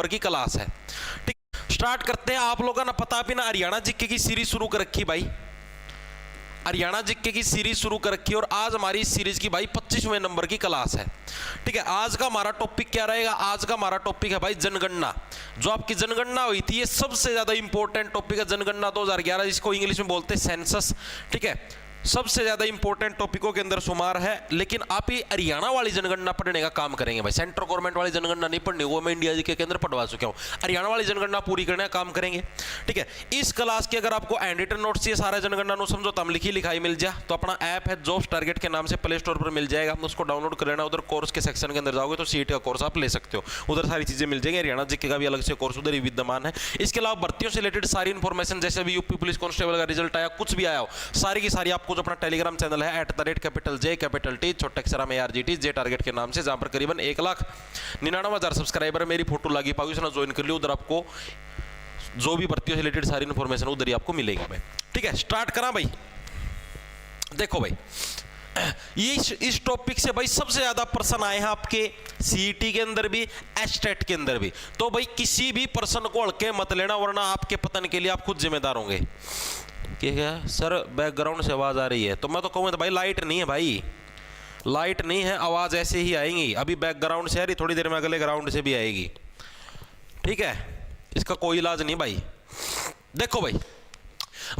Number की class है। ठीक, स्टार्ट करते हैं। आप लोगों ने पता भी ना हरियाणा जीके की सीरीज शुरू कर रखी भाई, हरियाणा जीके की सीरीज शुरू कर रखी है और आज हमारी इस सीरीज की भाई 25वें नंबर की क्लास है। ठीक है, आज का हमारा टॉपिक क्या रहेगा? आज का हमारा टॉपिक है भाई जनगणना। जो आपकी जनगणना हुई थी, ये सबसे ज्यादा इंपॉर्टेंट टॉपिक है जनगणना 2011, जिसको इंग्लिश में बोलते हैं सेंसस। ठीक है, सबसे ज्यादा इंपॉर्टेंट टॉपिकों के अंदर शुमार है। लेकिन आप ये हरियाणा वाली जनगणना पढ़ने का काम करेंगे भाई, सेंट्रल गवर्नमेंट वाली जनगणना नहीं पढ़नी, वो मैं इंडिया जीके के अंदर पढ़वा चुका हूँ। हरियाणा वाली जनगणना पूरी करने का काम करेंगे। ठीक है, इस क्लास के अगर आपको एंड रिटन नोट्स चाहिए सारा जनगणना नो समझो तम लिखी लिखाई मिल जाए तो अपना ऐप है जॉब्स टारगेट के नाम से प्ले स्टोर पर मिल जाएगा, उसको डाउनलोड कर लेना। उधर कोर्स के सेक्शन के अंदर जाओगे तो सीट का कोर्स आप ले सकते हो, उधर सारी चीजें मिल जाएंगी। हरियाणा जीके का भी अलग से कोर्स उधर ही विद्यमान है। इसके अलावा भर्तियों से रिलेटेड सारी इन्फॉर्मेशन, जैसे भी यूपी पुलिस कांस्टेबल का रिजल्ट आया, कुछ भी आया हो, सारी की सारी आपको जो अपना टेलीग्राम चैनल है @J छोटे अक्षर में ARGT जे टारगेट के नाम से, जहां पर करीबन 1,99,000 सब्सक्राइबर मेरी फोटो लगी पाओगे, उसने ज्वाइन कर लिया। उधर आपको जो भी भर्तियों से रिलेटेड सारी इन्फॉर्मेशन उधर ही आपको मिलेगी भाई। ठीक है, स्टार्ट करा भाई। देखो भाई, ये इस टॉपिक से भाई सबसे ज्यादा प्रश्न आए हैं आपके सीईटी के अंदर भी, एस्टेट के अंदर भी। तो भाई किसी भी प्रश्न को हल्के मत लेना, वरना आपके पतन के लिए आप खुद जिम्मेदार होंगे। क्या सर बैकग्राउंड से आवाज आ रही है? तो मैं तो कहूँगा भाई लाइट नहीं है भाई, लाइट नहीं है, आवाज ऐसे ही आएगी। अभी बैकग्राउंड से आ रही, थोड़ी देर में अगले ग्राउंड से भी आएगी। ठीक है, इसका कोई इलाज नहीं भाई। देखो भाई,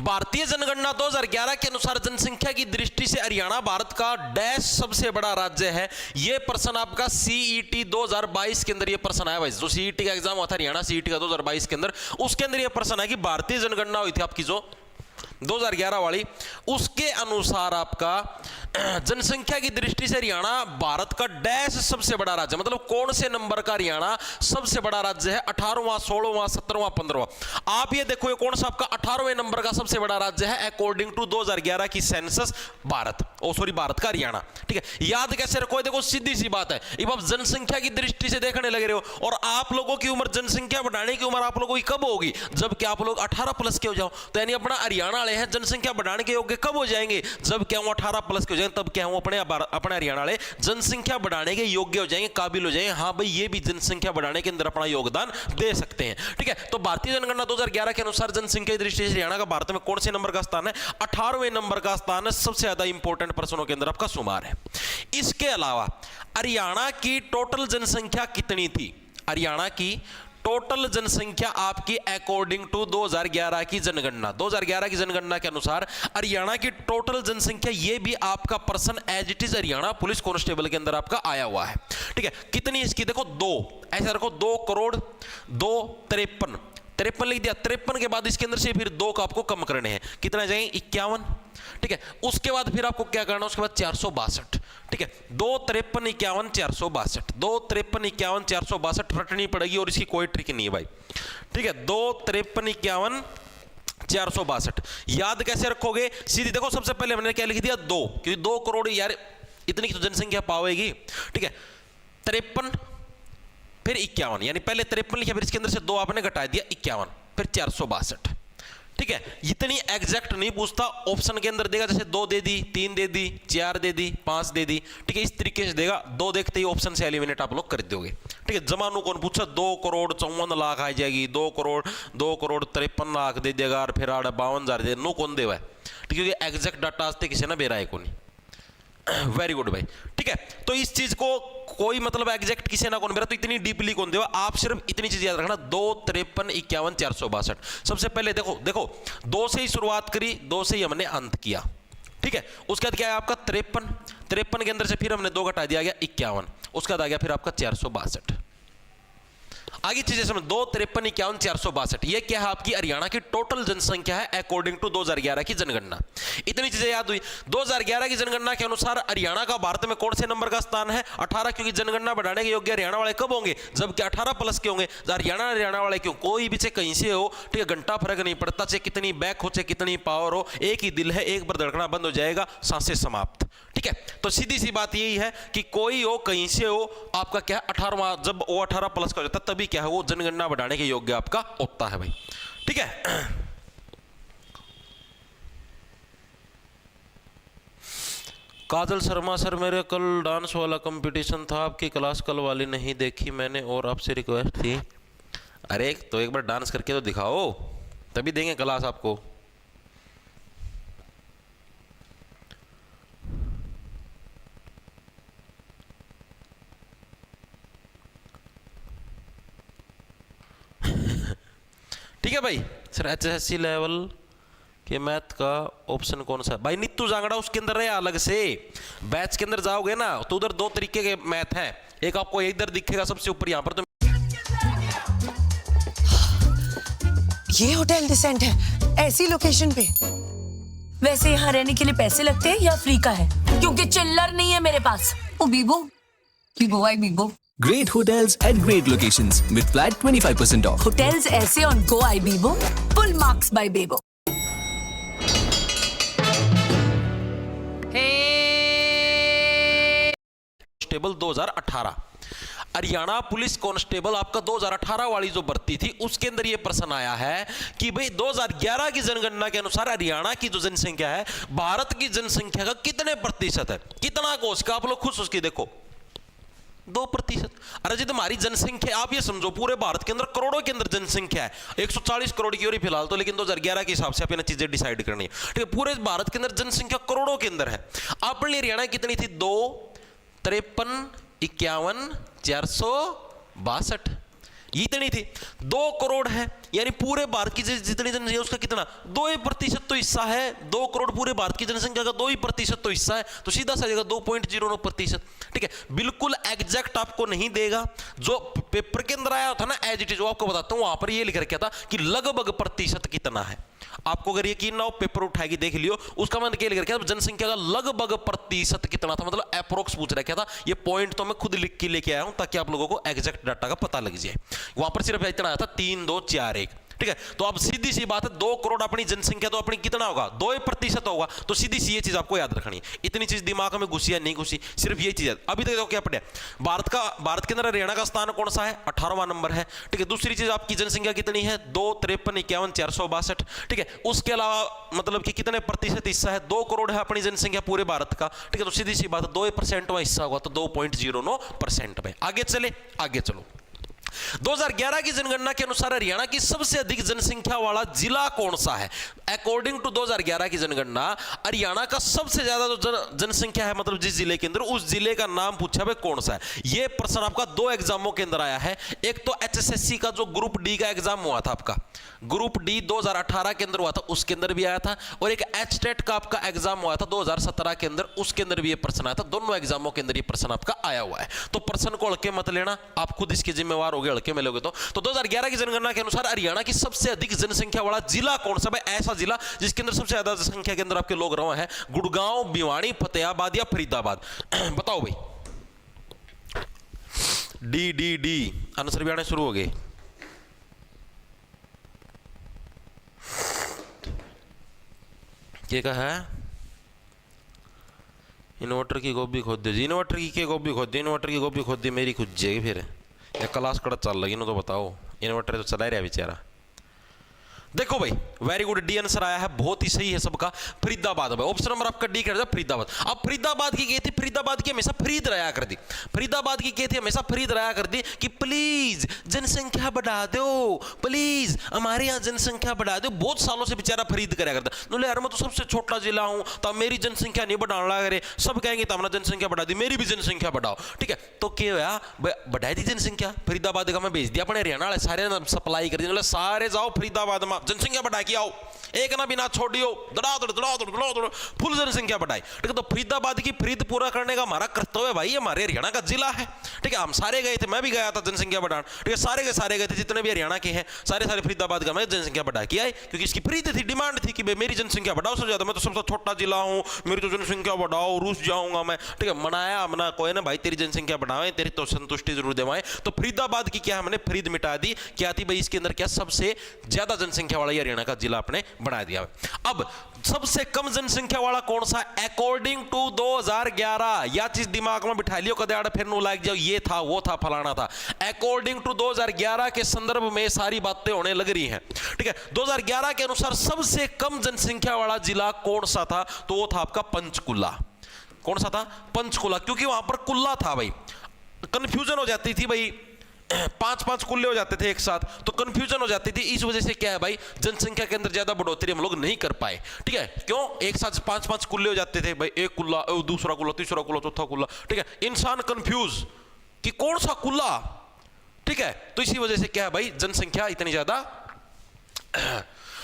भारतीय जनगणना 2011 के अनुसार जनसंख्या की दृष्टि से हरियाणा भारत का डैश सबसे बड़ा राज्य है। यह प्रश्न आपका सीईटी 2022 के अंदर यह प्रश्न आया भाई। जो सीईटी का एग्जाम हुआ था हरियाणा सीईटी का 2022 के अंदर, उसके अंदर यह प्रश्न है कि भारतीय जनगणना हुई थी आपकी जो 2011 वाली, उसके अनुसार आपका जनसंख्या की दृष्टि से हरियाणा भारत का डैश सबसे बड़ा राज्य, मतलब कौन से नंबर का हरियाणा सबसे बड़ा राज्य है? 18वां, 16वां, 17वां, 15वां। आप ये देखो, ये कौन सा आपका 18वें नंबर का सबसे बड़ा राज्य है अकॉर्डिंग टू 2011 की सेंसस? भारत, भारत का हरियाणा। ठीक है, याद कैसे रखो? देखो सीधी सी बात है, अब आप जनसंख्या की दृष्टि से देखने लगे रहे हो, और आप लोगों की उम्र, जनसंख्या बढ़ाने की उम्र आप लोगों की कब होगी? जबकि आप लोग 18 प्लस के हो जाओ। तो यानी अपना हरियाणा वाले हैं जनसंख्या बढ़ाने के योग्य कब हो जाएंगे? जब क्या हूं 18 प्लस के हो जाएंगे, तब क्या हूं अपने हरियाणा वाले जनसंख्या बढ़ाने के योग्य हो जाएंगे, काबिल हो जाएंगे। हाँ भाई, ये भी जनसंख्या बढ़ाने के अंदर अपना योगदान दे सकते हैं। ठीक है, तो भारतीय जनगणना 2011 के अनुसार जनसंख्या की दृष्टि से हरियाणा का भारत में कौन से नंबर का स्थान है? 18वें नंबर का स्थान है। सबसे ज्यादा इंपॉर्टेंट प्रश्नों के अंदर आपका शुमार है। इसके अलावा हरियाणा की टोटल जनसंख्या कितनी थी? हरियाणा की टोटल जनसंख्या आपकी अकॉर्डिंग टू 2011 की जनगणना, 2011 की जनगणना के अनुसार हरियाणा की टोटल जनसंख्या, ये भी आपका प्रश्न as it is Haryana police constable के अंदर आपका आया हुआ है। ठीक है, कितनी इसकी? देखो 2, ऐसा रखो 2,02,53 लिख दिया। 53 के बाद इसके अंदर से फिर 2 का आपको कम करने हैं, कितना जाएंगे? 51। ठीक है, उसके बाद फिर आपको क्या करना है? उसके बाद 462। ठीक है, 2,53,51 462, 2,53,51 462 रटनी पड़ेगी, और इसकी कोई ट्रिक नहीं है भाई। ठीक है, 2,53,51 462 याद कैसे रखोगे? सीधी देखो, सबसे पहले मैंने क्या लिख दिया? 2, क्योंकि 2 करोड़ यार इतनी तो जनसंख्या पावेगी। ठीक है, 53 फिर 51, यानी पहले 53 लिखा, फिर इसके अंदर से 2 आपने घटा दिया, 51 फिर 462। ठीक है, इतनी एग्जैक्ट नहीं पूछता, ऑप्शन के अंदर देगा, जैसे 2 दे दी, 3 दे दी, 4 दे दी, 5 दे दी। ठीक है, इस तरीके से देगा। 2 देखते ही ऑप्शन से एलिमिनेट आप लोग कर दोगे। ठीक है, जमानू कौन पूछा? 2,54,00,000 आ जाएगी, 2,53,00,000 दे देगा, और फिर 52,000 दे, नो कौन देवा है? क्योंकि एग्जैक्ट डाटा आज तक किसी ने बेरा है कौन। वेरी गुड भाई। ठीक है, तो इस चीज को कोई मतलब एग्जैक्ट किसी ना कौन मेरा, तो इतनी डीपली कौन देगा? आप सिर्फ इतनी चीज याद रखना, 2,53,51 462। सबसे पहले देखो 2 से ही शुरुआत करी, 2 से ही हमने अंत किया। ठीक है, उसके बाद क्या है आपका? 53 के अंदर से फिर हमने 2 घटा दिया, गया 51, उसके बाद आ गया फिर आपका 462। आगे चीजें समझ, 2,53,51 462, ये क्या है? आपकी हरियाणा की टोटल जनसंख्या है अकॉर्डिंग टू 2011 की जनगणना। इतनी चीजें याद हुई। 2011 की जनगणना के अनुसार हरियाणा का भारत में कौन से नंबर का स्थान है? 18, क्योंकि जनगणना बढ़ाने के योग्य हरियाणा वाले कब होंगे? जबकि 18 प्लस के होंगे। हरियाणा वाले क्यों? कोई भी चाहे कहीं से हो, ठीक है, घंटा फर्क नहीं पड़ता, चाहे कितनी बैक हो, चाहे कितनी पावर हो, एक ही दिल है, एक बार धड़कना बंद हो जाएगा, सांसें समाप्त। ठीक है, तो सीधी सी बात यही है कि कोई हो, कहीं से हो, आपका क्या है? 18वां, जब वो 18 प्लस का हो जाता तभी क्या है? वो जनगणना बढ़ाने के योग्य आपका होता है भाई। ठीक है, काजल शर्मा सर, मेरे कल डांस वाला कंपटीशन था, आपकी क्लास कल वाली नहीं देखी मैंने, और आपसे रिक्वेस्ट थी अरे तो एक बार डांस करके तो दिखाओ, तभी देंगे क्लास आपको। ठीक है भाई। सर HSC लेवल के मैथ का ऑप्शन कौन सा है भाई? नीतू जांगड़ा उसके अंदर है अलग से। बैच के अंदर जाओगे ना तो उधर दो तरीके के मैथ हैं, एक आपको इधर दिखेगा सबसे ऊपर, यहां पर तो ये होटल डिसेंट है ऐसी लोकेशन पे। वैसे यहाँ रहने के लिए पैसे लगते हैं या फ्री का है? क्योंकि चिल्लर नहीं है मेरे पास। Oh bibo, bibo ibibo. Great hotels at great locations with flat 25% off. Hotels ऐसे on goibibo, full marks by bibo. Constable 2018, Haryana police constable आपका 2018 वाली जो भर्ती थी उसके अंदर ये प्रश्न आया है कि भाई 2011 की जनगणना के अनुसार हरियाणा की जो जनसंख्या है भारत की जनसंख्या का कितने प्रतिशत है? कितना को उसका आप लोग खुश उसकी देखो 2%। अरे जी तुम्हारी जनसंख्या आप ये समझो पूरे भारत के अंदर करोड़ों के अंदर जनसंख्या है 140 करोड़ की हो रही फिलहाल तो, लेकिन 2011 के हिसाब से आप इन चीजें डिसाइड करनी है। ठीक है, पूरे भारत के अंदर जनसंख्या करोड़ों के अंदर है। अपने हरियाणा कितनी थी? 2, 53, 51, 462 ये इतनी थी। 2 करोड़ है यानी पूरे भारत की जितनी जनसंख्या उसका कितना 2% तो हिस्सा है। 2 करोड़ पूरे भारत की जनसंख्या का 2% तो हिस्सा है, तो सीधा सा जाएगा 2.09%। ठीक है, बिल्कुल एग्जैक्ट आपको नहीं देगा। जो पेपर के अंदर आया था ना एज इट इज, वो आपको बताता हूं, वहां पर ये लिख रखा था कि लगभग प्रतिशत कितना है। आपको अगर यकीन ना हो पेपर उठाएगी देख लियो, उसका मैंने क्या लिख रखा था जनसंख्या का लगभग प्रतिशत कितना था, मतलब अप्रोक्स पूछ रखा था। ये पॉइंट तो मैं खुद लिख के लेके आया हूं ताकि आप लोगों को एग्जैक्ट डाटा का पता लग जाए। वहां पर सिर्फ इतना आया था 3, 2, 4, 1। ठीक है, तो अब सीधी सी बात है 2 करोड़ अपनी जनसंख्या तो अपनी कितना होगा 2% होगा, तो सीधी सी ये चीज आपको याद रखनी है। इतनी चीज दिमाग में घुसी या नहीं घुसी, सिर्फ ये चीज है। अभी तक देखो क्या पढ़ा, भारत के अंदर हरियाणा का स्थान कौन सा है? 18वां नंबर है। ठीक है, दूसरी चीज आपकी जनसंख्या कितनी है? 2, 53, 51, 462। ठीक है, उसके अलावा मतलब कि कितने प्रतिशत हिस्सा है? 2 करोड़ है अपनी जनसंख्या पूरे भारत का। ठीक है, तो सीधी सी बात है 2% में हिस्सा होगा तो 2.09% में। आगे चले, आगे चलो। 2011 की जनगणना के अनुसार हरियाणा की सबसे अधिक जनसंख्या वाला जिला कौन सा है? अकॉर्डिंग टू 2011 की जनगणना हरियाणा का सबसे ज्यादा जो जनसंख्या है, मतलब जिस जिले के अंदर, उस जिले का नाम पूछा भाई कौन सा है। यह प्रश्न आपका 2 एग्जामों के अंदर आया है। एक तो HSSC का जो ग्रुप डी का एग्जाम हुआ था आपका, ग्रुप डी 2018 के अंदर हुआ था, उसके अंदर भी आया था, और एक HTET का आपका एग्जाम हुआ था 2017 के अंदर, उसके अंदर भी यह प्रश्न आया था। दोनों एग्जामों के अंदर यह प्रश्न आपका आया हुआ है, तो प्रश्न को हल्के मत लेना, आप खुद इसके जिम्मेवार हो गए हल्के में लोगे तो 2011 की जनगणना के अनुसार हरियाणा की सबसे अधिक जनसंख्या वाला जिला कौन सा है? ऐसा जिला जिसके अंदर सबसे ज्यादा संख्या के अंदर आपके लोग रहे हैं, गुड़गांव, भिवानी, फतेहाबाद या फरीदाबाद? बताओ भाई। डी आंसर भी आने शुरू हो गए। क्या कहा है? इन्वर्टर की गोभी खोद दी, इन्वर्टर की क्या गोभी खोद दी? इन्वर्टर की गोभी खोद दी मेरी खुद जाएगी फिर क्लास कड़ा चल लगी तो बताओ, इन्वर्टर तो चला ही रहा बेचारा। देखो भाई, वेरी गुड, डी आंसर आया है, बहुत ही सही है सबका, फरीदाबाद। भाई ऑप्शन नंबर आपका डी कर फरीदाबाद। अब फरीदाबाद की थी, फरीदाबाद की हमेशा फरीद रहा कर दी, फरीदाबाद की थी हमेशा फरीद रहा कर दी कि प्लीज जनसंख्या बढ़ा दो, प्लीज हमारे यहाँ जनसंख्या बढ़ा दो। बहुत सालों से बेचारा फरीद कराया करता, बोले यार मैं तो सबसे छोटा जिला हूं तो मेरी जनसंख्या नहीं बढ़ाने लगा रे, सब कहेंगे तो हमारा जनसंख्या बढ़ा दी, मेरी भी जनसंख्या बढ़ाओ। ठीक है, तो क्या हुआ, बढ़ाई दी जनसंख्या, फरीदाबाद का मैं भेज दिया अपने हरियाणा वाले सारे सप्लाई कर दी, सारे जाओ फरीदाबाद में जनसंख्या बढ़ा के आओ, एक ना बिना छोड़ियो, दड़ा फुल जनसंख्या बढ़ाई। ठीक है, तो फरीदाबाद की फरीद पूरा करने का हमारा कर्तव्य है भाई, हमारे हरियाणा का जिला है। ठीक है, हम सारे गए थे, मैं भी गया था जनसंख्या बढ़ाने। ठीक है, सारे के सारे गए थे, जितने भी हरियाणा के हैं सारे फरीदाबाद का मैं जनसंख्या बढ़ा के आए, क्योंकि इसकी फरीद थी, डिमांड थी कि भाई मेरी जनसंख्या बढ़ाओ सबसे ज्यादा, मैं तो सबसे छोटा जिला हूं, मेरी तो जनसंख्या बढ़ाओ, रूस जाऊंगा मैं। ठीक है, मनाया मना कोई ना भाई, तेरी जनसंख्या बढ़ावे, तेरी तो संतुष्टि जरूर देवाएं। तो फरीदाबाद की क्या हमने फरीद मिटा दी, क्या थी भाई इसके अंदर, क्या सबसे ज्यादा जनसंख्या वाला हरियाणा का जिला अपने बना दिया। अब सबसे कम जनसंख्या वाला कौन सा? अकॉर्डिंग टू 2011, या चीज दिमाग में बिठा लियो, कदे आड़े फिर नो लाग जाओ ये था वो था फलाना था। अकॉर्डिंग टू 2011 के संदर्भ में सारी बातें होने लग रही हैं। ठीक है, 2011 के अनुसार सबसे कम जनसंख्या वाला जिला कौन सा था? तो वो था आपका पंचकुला। कौन सा था? पंचकुला, क्योंकि वहां पर कुल्ला था भाई, कंफ्यूजन हो जाती थी भाई, 5-5 कुल्ले हो जाते थे एक साथ, तो कंफ्यूजन हो जाती थी। इस वजह से क्या है भाई, जनसंख्या के अंदर ज्यादा बढ़ोतरी हम लोग नहीं कर पाए। ठीक है, क्यों? एक साथ 5-5 कुल्ले हो जाते थे भाई, एक कुल्ला, दूसरा कुल्ला, तीसरा कुल्ला, चौथा कुल्ला। ठीक है, इंसान कंफ्यूज कि कौन सा कुल्ला। ठीक है, तो इसी वजह से क्या है भाई, जनसंख्या इतनी ज्यादा।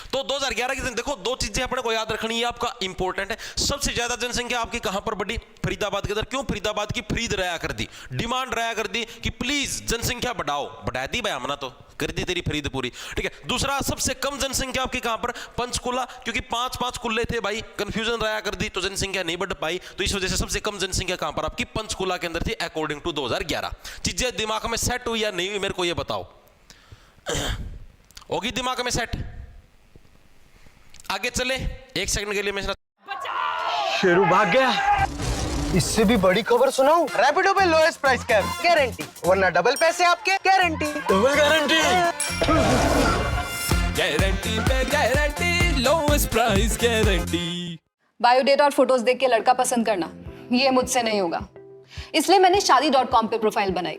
तो 2011 की देखो, दो चीजें अपने को याद रखनी है, आपका इंपॉर्टेंट है। सबसे ज्यादा जनसंख्या आपकी कहां पर बढ़ी? फरीदाबाद के अंदर। क्यों? फरीदाबाद की खरीद रहा कर दी, डिमांड रहा कर दी कि प्लीज जनसंख्या बढ़ाओ। बढ़ा दी भाई हमने, तो कर दी तेरी खरीद पूरी। ठीक है, दूसरा सबसे कम जनसंख्या आपकी कहां पर? पंचकुला, क्योंकि 5-5 कुल्ले थे भाई, कंफ्यूजन रहा कर दी, तो जनसंख्या नहीं बढ़ पाई। तो इस वजह से सबसे कम जनसंख्या कहां पर आपकी? पंचकुला के अंदर थी, अकॉर्डिंग टू 2011। चीजें दिमाग में सेट हुई या नहीं हुई, मेरे को ये बताओ। होगी दिमाग में सेट? आगे चले, एक सेकंड के लिए मैं शेरू भाग गया। इससे भी बड़ी खबर सुनाऊं? रैपिडो पे लोएस्ट प्राइस कैप गारंटी, वरना डबल पैसे आपके गारंटी। Double guarantee. गारंटी पे guarantee, lowest price guarantee. Biodata और फोटोज देख के लड़का पसंद करना, ये मुझसे नहीं होगा। इसलिए मैंने शादी.com पे प्रोफाइल बनाई।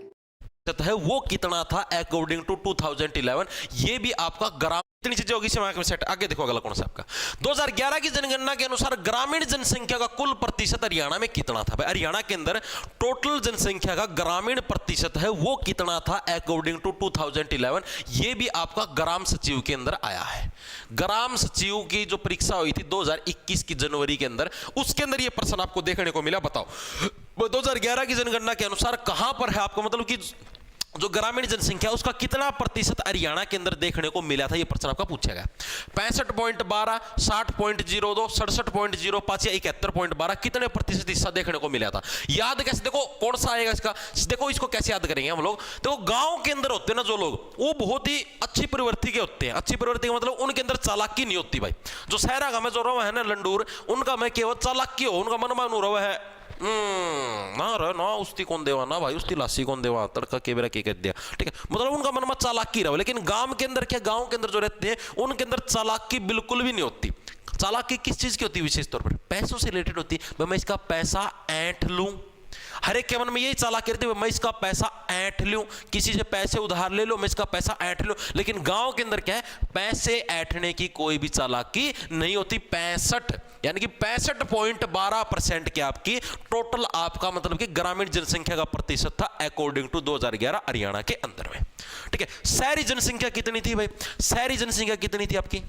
है वो कितना था अकॉर्डिंग टू 2011? ये भी आपका ग्राम, इतनी चीजें होगी दिमाग में सेट। आगे देखो अगला कौन सा आपका 2011 की जनगणना के अनुसार ग्रामीण जनसंख्या का कुल प्रतिशत हरियाणा में कितना था? भाई हरियाणा के अंदर टोटल जनसंख्या का ग्रामीण प्रतिशत है वो कितना था अकॉर्डिंग टू 2011? ये भी आपका ग्राम सचिव के अंदर आया है। ग्राम सचिव की जो परीक्षा हुई थी 2021 की जनवरी के अंदर, उसके अंदर ये प्रश्न आपको देखने को मिला। बताओ 2011 की जनगणना के अनुसार कहां पर है आपको, मतलब कि जो ग्रामीण जनसंख्या उसका कितना प्रतिशत हरियाणा के अंदर देखने को मिला था? ये प्रश्न आपका पूछा गया। 65.12, 60.02, 67.05 या 71.12, कितने प्रतिशत हिस्सा देखने को मिला था? याद कैसे? देखो कौन सा आएगा इसका, देखो इसको कैसे याद करेंगे हम लोग। देखो गांव के अंदर होते हैं ना जो लोग, वो बहुत ही अच्छी प्रवृत्ति के होते हैं। अच्छी प्रवृत्ति का मतलब उनके अंदर चालाकी नहीं होती भाई। जो शहरा का में जो रवा है ना लंडूर, उनका में केवल चालाकी हो, उनका मन मानू रवा है ना रे ना, उसकी कौन देवा ना भाई, उसकी लासी कौन देवा, तड़का के बेरा के कह दिया। ठीक है, मतलब उनका मन में चालाकी रहा। लेकिन गांव के अंदर क्या, गांव के अंदर जो रहते हैं उनके अंदर चालाकी बिल्कुल भी नहीं होती। चालाकी किस चीज की होती है? विशेष तौर पर पैसों से रिलेटेड होती है। मैं इसका पैसा ऐंठ लूं, हर एक के मन में यही चालाकी रहती है, मैं इसका पैसा ऐंठ लूं, किसी से पैसे उधार ले लो, मैं इसका पैसा ऐंठ लूं। लेकिन गांव के अंदर क्या है, पैसे ऐंठने की कोई भी चालाकी नहीं होती। 65 यानी कि 65.12% के आपकी टोटल आपका मतलब कि ग्रामीण जनसंख्या का प्रतिशत था अकॉर्डिंग टू 2011 हरियाणा के अंदर में। ठीक है, शहरी जनसंख्या कितनी थी भाई? शहरी जनसंख्या कितनी थी आपकी?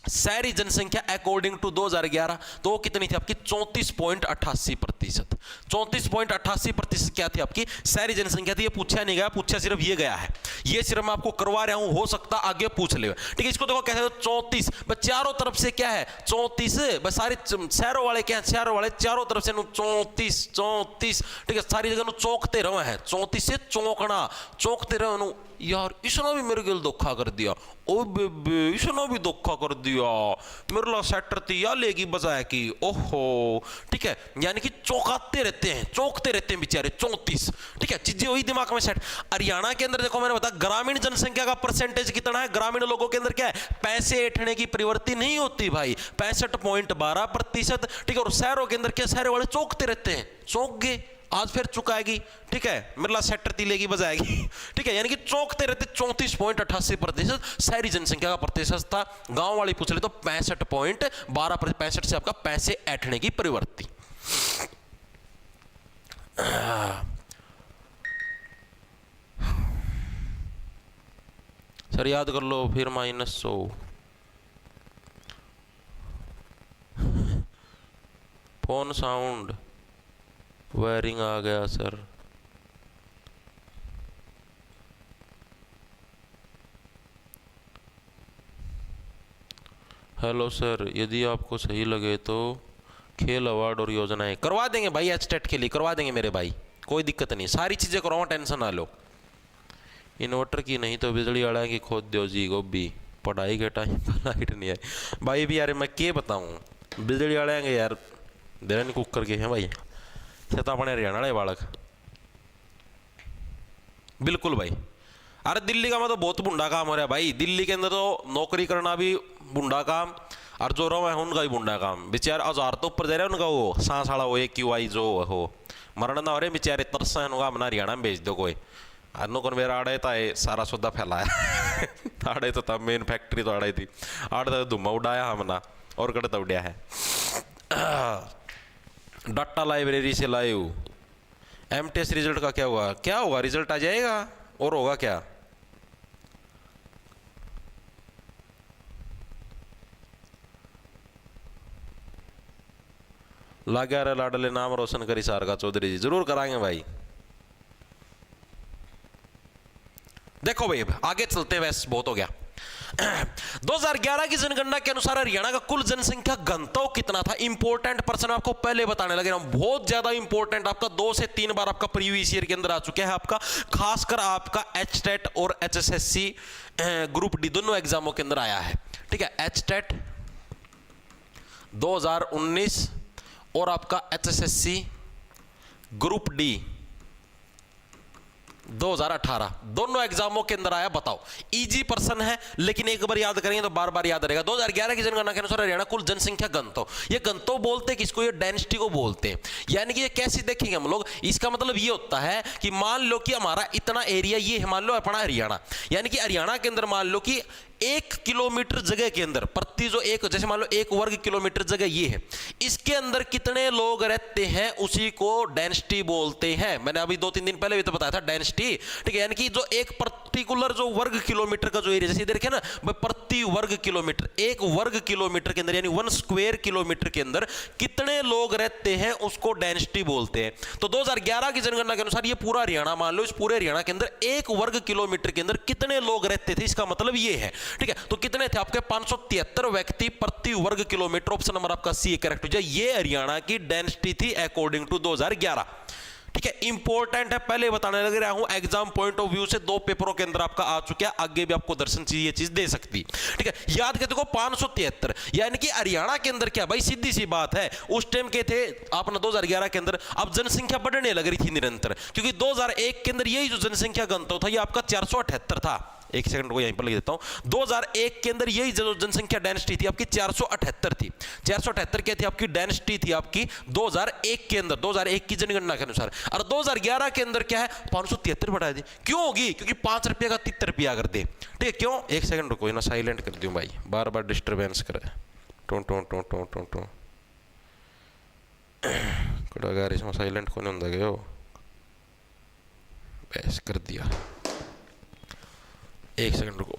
शहरी जनसंख्या अकॉर्डिंग टू 2011 तो वो कितनी थी आपकी? 34.88%। 34.88% क्या थी आपकी शहरी जनसंख्या थी। ये पूछा नहीं गया, पूछा सिर्फ ये गया है, ये सिर्फ मैं आपको करवा रहा हूं, हो सकता आगे पूछ ले। ठीक है, इसको देखो कैसे 34, बस चारों तरफ से क्या है 34, बस सारे शहरों वाले क्या है, शहरों वाले चारों तरफ से 34। ठीक है, सारी जगह चौंकते रहे हैं, 34 से चौंकना, चौंकते रहे यार, इसने भी मेरे गिल धोखा कर दिया, ओ बेबे इसने भी धोखा कर दिया, मेरे ला सेटर तिया लेगी बजाय की, ओहो। ठीक है, यानी कि चौंकाते रहते हैं, चौंकते रहते हैं बेचारे। 34। ठीक है, चीजें वही दिमाग में सेट। हरियाणा के अंदर देखो मैंने बताया ग्रामीण जनसंख्या का परसेंटेज कितना है। ग्रामीण लोगों के अंदर क्या है, पैसे ऐंठने की प्रवृत्ति नहीं होती भाई, 65.12%। ठीक है, और शहरों के अंदर क्या, शहरों वाले चौंकते रहते हैं, चौंक गए आज फिर चुकाएगी। ठीक है, मिर्ला सेटर तीलेगी बजाएगी। ठीक है, यानी कि चौंकते रहते। 34.88% शहरी जनसंख्या का प्रतिशत था। गांव वाले पूछ ले तो 65.12%, 65 से आपका पैसे ऐंठने की प्रवृत्ति। सर याद कर लो, फिर -100 फोन साउंड वायरिंग आ गया सर। हेलो सर, यदि आपको सही लगे तो खेल अवार्ड और योजनाएं करवा देंगे भाई, एचटेट के लिए करवा देंगे मेरे भाई, कोई दिक्कत नहीं, सारी चीजें करवाओ, टेंशन ना लो। इन्वर्टर की नहीं तो बिजली वाला की खोद दो जी गोभी, पढ़ाई के टाइम लाइट नहीं आई भाई। भी यार मैं क्या बताऊं, बिजली वाले यार देन कुकर के हैं भाई, से तो अपने हरियाणा वाले बालक बिल्कुल भाई। अरे दिल्ली का मैं तो बहुत बुंडा काम हो रहा है भाई, दिल्ली के अंदर तो नौकरी करना भी बुंडा काम, और जो रहा है उनका भी बुंडा काम। बेचारे 1000 तो ऊपर जा रहे हैं उनका, वो सांस वाला वो AQI जो हो मरना ना हो रहे बेचारे, तरसा है उनका, अपना हरियाणा में भेज दो कोई। अनु को मेरा आड़े था ये सारा सौदा फैलाया आड़े तो था मेन फैक्ट्री तो आड़े थी आड़े तो धुआं उड़ाया हमना और कड़े तो उड़ाया है डाटा लाइब्रेरी से लाए हो एमटीएस रिजल्ट का क्या हुआ क्या होगा रिजल्ट आ जाएगा और होगा क्या लागे रे लाडले नाम रोशन करी सारगा चौधरी जी जरूर कराएंगे भाई देखो भाई आगे चलते हैं वैसे बहुत हो गया 2011 की जनगणना के अनुसार हरियाणा का कुल जनसंख्या घनत्व कितना था इंपॉर्टेंट पर्सन आपको पहले बताने लगे हूं बहुत ज्यादा इंपॉर्टेंट आपका 2 से 3 बार आपका प्रीवियस ईयर के अंदर आ चुका है आपका खासकर आपका एचटेट और एचएसएससी ग्रुप डी दोनों एग्जामों के अंदर आया है ठीक है एचटेट 2019 और आपका एचएसएससी ग्रुप डी 2018 दोनों एग्जामों के अंदर आया बताओ इजी पर्सन है लेकिन एक बार याद करेंगे तो बार बार याद रहेगा 2011 की जनगणना के अनुसार हरियाणा कुल जनसंख्या घनत्व ये घनत्व बोलते हैं किसको ये डेंसिटी को बोलते हैं यानी कि ये कैसे देखेंगे हम लोग इसका मतलब ये होता है कि मान लो कि हमारा इतना एरिया ये मान लो अपना हरियाणा यानी कि हरियाणा के अंदर मान लो कि 1 किलोमीटर जगह के अंदर प्रति जो एक जैसे मान लो 1 वर्ग किलोमीटर जगह ये है इसके अंदर कितने लोग रहते हैं उसी को डेंसिटी बोलते हैं मैंने अभी 2-3 दिन पहले भी तो बताया था डेंसिटी ठीक है यानी कि जो एक पर्टिकुलर जो वर्ग किलोमीटर का जो एरिया जैसे देखिए ना भाई प्रति वर्ग किलोमीटर 1 वर्ग किलोमीटर के अंदर यानी 1 स्क्वायर किलोमीटर के अंदर कितने लोग रहते हैं उसको डेंसिटी बोलते हैं तो 2011 की जनगणना के अनुसार ये पूरा हरियाणा मान लो इस पूरे हरियाणा के अंदर 1 वर्ग किलोमीटर के अंदर कितने लोग रहते थे इसका मतलब ये है ठीक है तो कितने थे आपके 573 व्यक्ति प्रति वर्ग किलोमीटर ऑप्शन नंबर आपका सी करेक्ट हो जाए ये हरियाणा की डेंसिटी थी अकॉर्डिंग टू 2011 ठीक है इंपॉर्टेंट है पहले बताने लग रहा हूं एग्जाम पॉइंट ऑफ व्यू से 2 पेपरों के अंदर आपका आ चुका है आगे भी आपको दर्शन चाहिए चीज दे सकती ठीक है याद करते को 573 यानी कि हरियाणा के अंदर क्या भाई सीधी सी बात है उस टाइम के थे आपने 2011 के अंदर अब जनसंख्या बढ़ने लग रही थी निरंतर क्योंकि 2001 के अंदर यही जो जनसंख्या घनत्व था ये आपका 478 था एक सेकंड को यहीं पर लिख देता हूं 2001 के अंदर यही जो जनसंख्या डेंसिटी थी आपकी 478 थी 478 क्या थी आपकी डेंसिटी थी आपकी 2001 के अंदर 2001 की जनगणना के अनुसार और 2011 के अंदर क्या है 573 बढ़ा दी क्यों होगी क्योंकि 5 रुपये का 73 रुपया कर दे ठीक है क्यों एक सेकंड रुको ना साइलेंट कर दूं भाई बार बार डिस्टर्बेंस करे टो टो टो टो टो टो कड़ा इसमें साइलेंट कौन होता गया बस कर दिया एक सेकंड रुको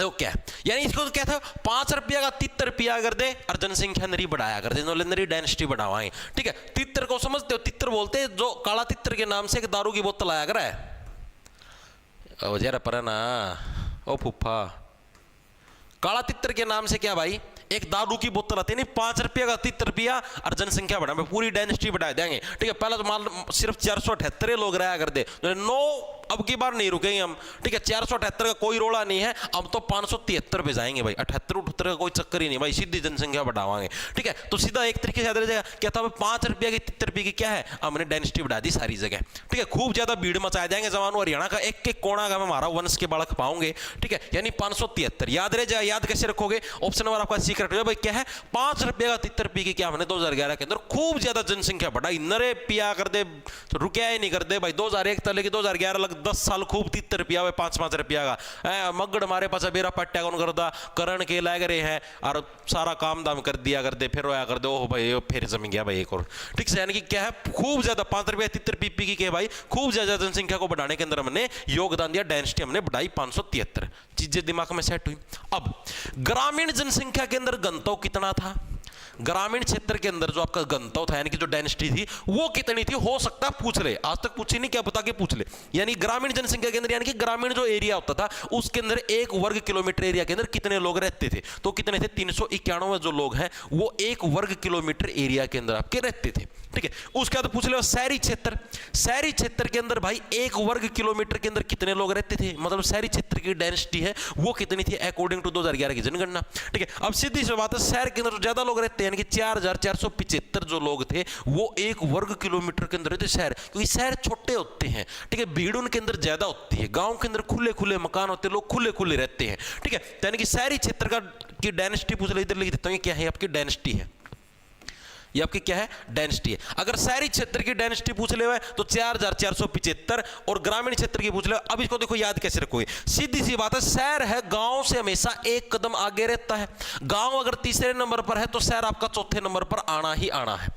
ओके यानी इसको क्या था 5 रुपया का 73 रुपया कर दे और जनसंख्या नरी बढ़ाया कर दे नरी डेंसिटी बढ़ावाएं ठीक है तितर को समझते हो तितर बोलते हैं जो काला तितर के नाम से एक दारू की बोतल आया कर है ओ जरा पर ना ओ फुफा काला तितर के नाम से क्या भाई एक दारू की बोतल आती है नहीं 5 रुपया का 73 रुपया और जनसंख्या बढ़ा पूरी डेंसिटी बढ़ा देंगे ठीक है पहले तो मान सिर्फ 478 लोग रहा करते 9 अब की बार नहीं रुकेंगे हम ठीक है 478 का कोई रोड़ा नहीं है अब तो 573 पे जाएंगे भाई 78 का कोई चक्कर ही नहीं भाई सीधी जनसंख्या बढ़ावाएंगे ठीक है तो सीधा एक तरीके से याद रह जाएगा क्या था 5 रुपया की 73 रुपये की क्या है हमने डेंसिटी बढ़ा दी सारी जगह ठीक है खूब ज्यादा भीड़ मचाए जाएंगे जवानों हरियाणा का एक एक कोना का हमारा वंश के बालक पाओगे ठीक है यानी 573 याद रह जाए याद कैसे रखोगे ऑप्शन नंबर आपका सीक्रेट हो जाए भाई क्या है 5 रुपये का 73 रुपये की क्या हमने 2011 के अंदर खूब ज्यादा जनसंख्या बढ़ाई नरे पिया कर दे तो रुकया ही नहीं कर दे भाई 2001 तक लेके 2011 लग 10 साल खूब 73 रुपया हुए 5-5 रुपया का मगड़ हमारे पास बेरा पट्टा कौन कर दा करण के लाग रहे हैं और सारा काम दाम कर दिया कर दे फिर रोया कर दे ओह भाई फिर जम गया भाई एक और ठीक से यानी कि क्या है खूब ज्यादा 5 रुपया 73 पीपी की क्या भाई खूब ज्यादा जनसंख्या को बढ़ाने के अंदर हमने योगदान दिया डेंसिटी हमने बढ़ाई 573 चीजें दिमाग में सेट हुई अब ग्रामीण जनसंख्या के अंदर घनत्व कितना था ग्रामीण क्षेत्र के अंदर जो आपका घनत्व था यानी कि जो डेंसिटी थी वो कितनी थी हो सकता है पूछ ले आज तक पूछी नहीं क्या बता के पूछ ले यानी ग्रामीण जनसंख्या के अंदर यानी कि ग्रामीण जो एरिया होता था उसके अंदर 1 वर्ग किलोमीटर एरिया के अंदर कितने लोग रहते थे तो कितने थे 391 जो लोग हैं वो 1 वर्ग किलोमीटर एरिया के अंदर आपके रहते थे ठीक है उसके बाद पूछ ले शहरी क्षेत्र के अंदर भाई 1 वर्ग किलोमीटर के अंदर कितने लोग रहते थे मतलब शहरी क्षेत्र की डेंसिटी है वो कितनी थी अकॉर्डिंग टू 2011 की जनगणना ठीक है अब सीधी सी बात है शहर के अंदर ज्यादा लोग रहते हैं यानी कि 4475 जो लोग थे वो 1 वर्ग किलोमीटर के अंदर रहते शहर क्योंकि शहर छोटे होते हैं ठीक है भीड़ उनके अंदर ज्यादा होती है गांव के अंदर खुले खुले मकान होते हैं लोग खुले खुले रहते हैं ठीक है यानी कि शहरी क्षेत्र का की डेंसिटी पूछ ले इधर लिख देता हूं क्या है आपकी डेंसिटी है ये आपकी क्या है, डेंसिटी है। अगर शहरी क्षेत्र की डेंसिटी पूछ ले हुए तो 4475 और ग्रामीण क्षेत्र की पूछ ले। अब इसको देखो याद कैसे रखोगे, सीधी सी बात है, शहर है गांव से हमेशा एक कदम आगे रहता है। गांव अगर तीसरे नंबर पर है तो शहर आपका चौथे नंबर पर आना ही आना है,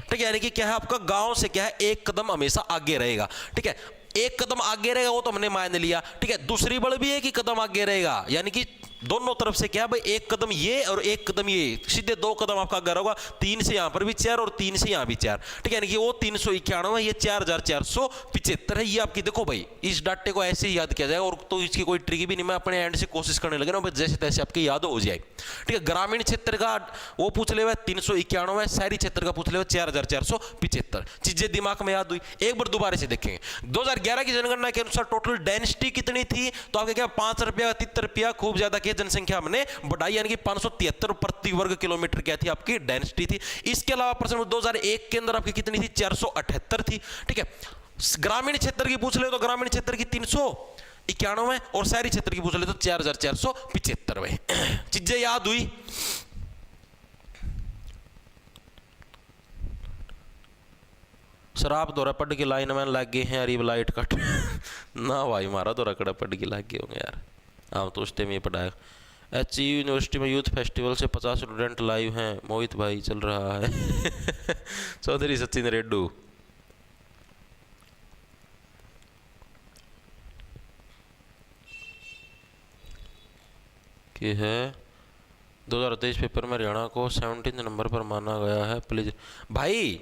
ठीक है। यानी कि क्या है, आपका गांव से क्या है, एक कदम हमेशा आगे रहेगा, ठीक है। एक कदम आगे रहेगा वो तो हमने मान लिया, ठीक है। दूसरी बल भी एक ही कदम आगे रहेगा, यानी कि दोनों तरफ से क्या भाई, एक कदम ये और एक कदम ये, सीधे 2 कदम आपका आगे होगा। 3 से यहां पर भी 4 और 3 से यहां भी 4, ठीक है। यानी कि वो 391 है, ये 4475 है। ये आपकी देखो भाई, इस डाटे को ऐसे ही याद किया जाएगा, और तो इसकी कोई ट्रिक भी नहीं, मैं अपने एंड से कोशिश करने लगे ना, जैसे तैसे आपकी याद हो जाए, ठीक है। ग्रामीण क्षेत्र का वो पूछ ले 391 है, शहरी क्षेत्र का पूछ ले 4475। चीजें दिमाग में याद हुई। एक बार दोबारा से देखेंगे, 2011 की जनगणना के अनुसार टोटल डेंसिटी कितनी थी, तो आपके क्या 5 रुपया 73 रुपया, खूब ज्यादा किया, जनसंख्या हमने बढ़ाई, यानी कि 573 प्रति वर्ग किलोमीटर क्या थी आपकी डेंसिटी थी। इसके अलावा प्रश्न 2001 के अंदर आपकी कितनी थी, 478 थी, ठीक है। ग्रामीण क्षेत्र की पूछ ले तो ग्रामीण क्षेत्र की 391 और शहरी क्षेत्र की पूछ ले तो 4475। चीजें याद हुई। शराब दौरा पढ़ के लाइन में लग गए हैं, अरीब लाइट कट ना भाई, मारा दौरा कड़ा पढ़ के लग गए होंगे यार, आप तो उस टाइम ये पढ़ाया। HU यूनिवर्सिटी में यूथ फेस्टिवल से 50 स्टूडेंट लाइव हैं, मोहित भाई चल रहा है चौधरी सचिन रेड्डू। कि है 2023 पेपर में हरियाणा को 17 नंबर पर माना गया है। प्लीज भाई,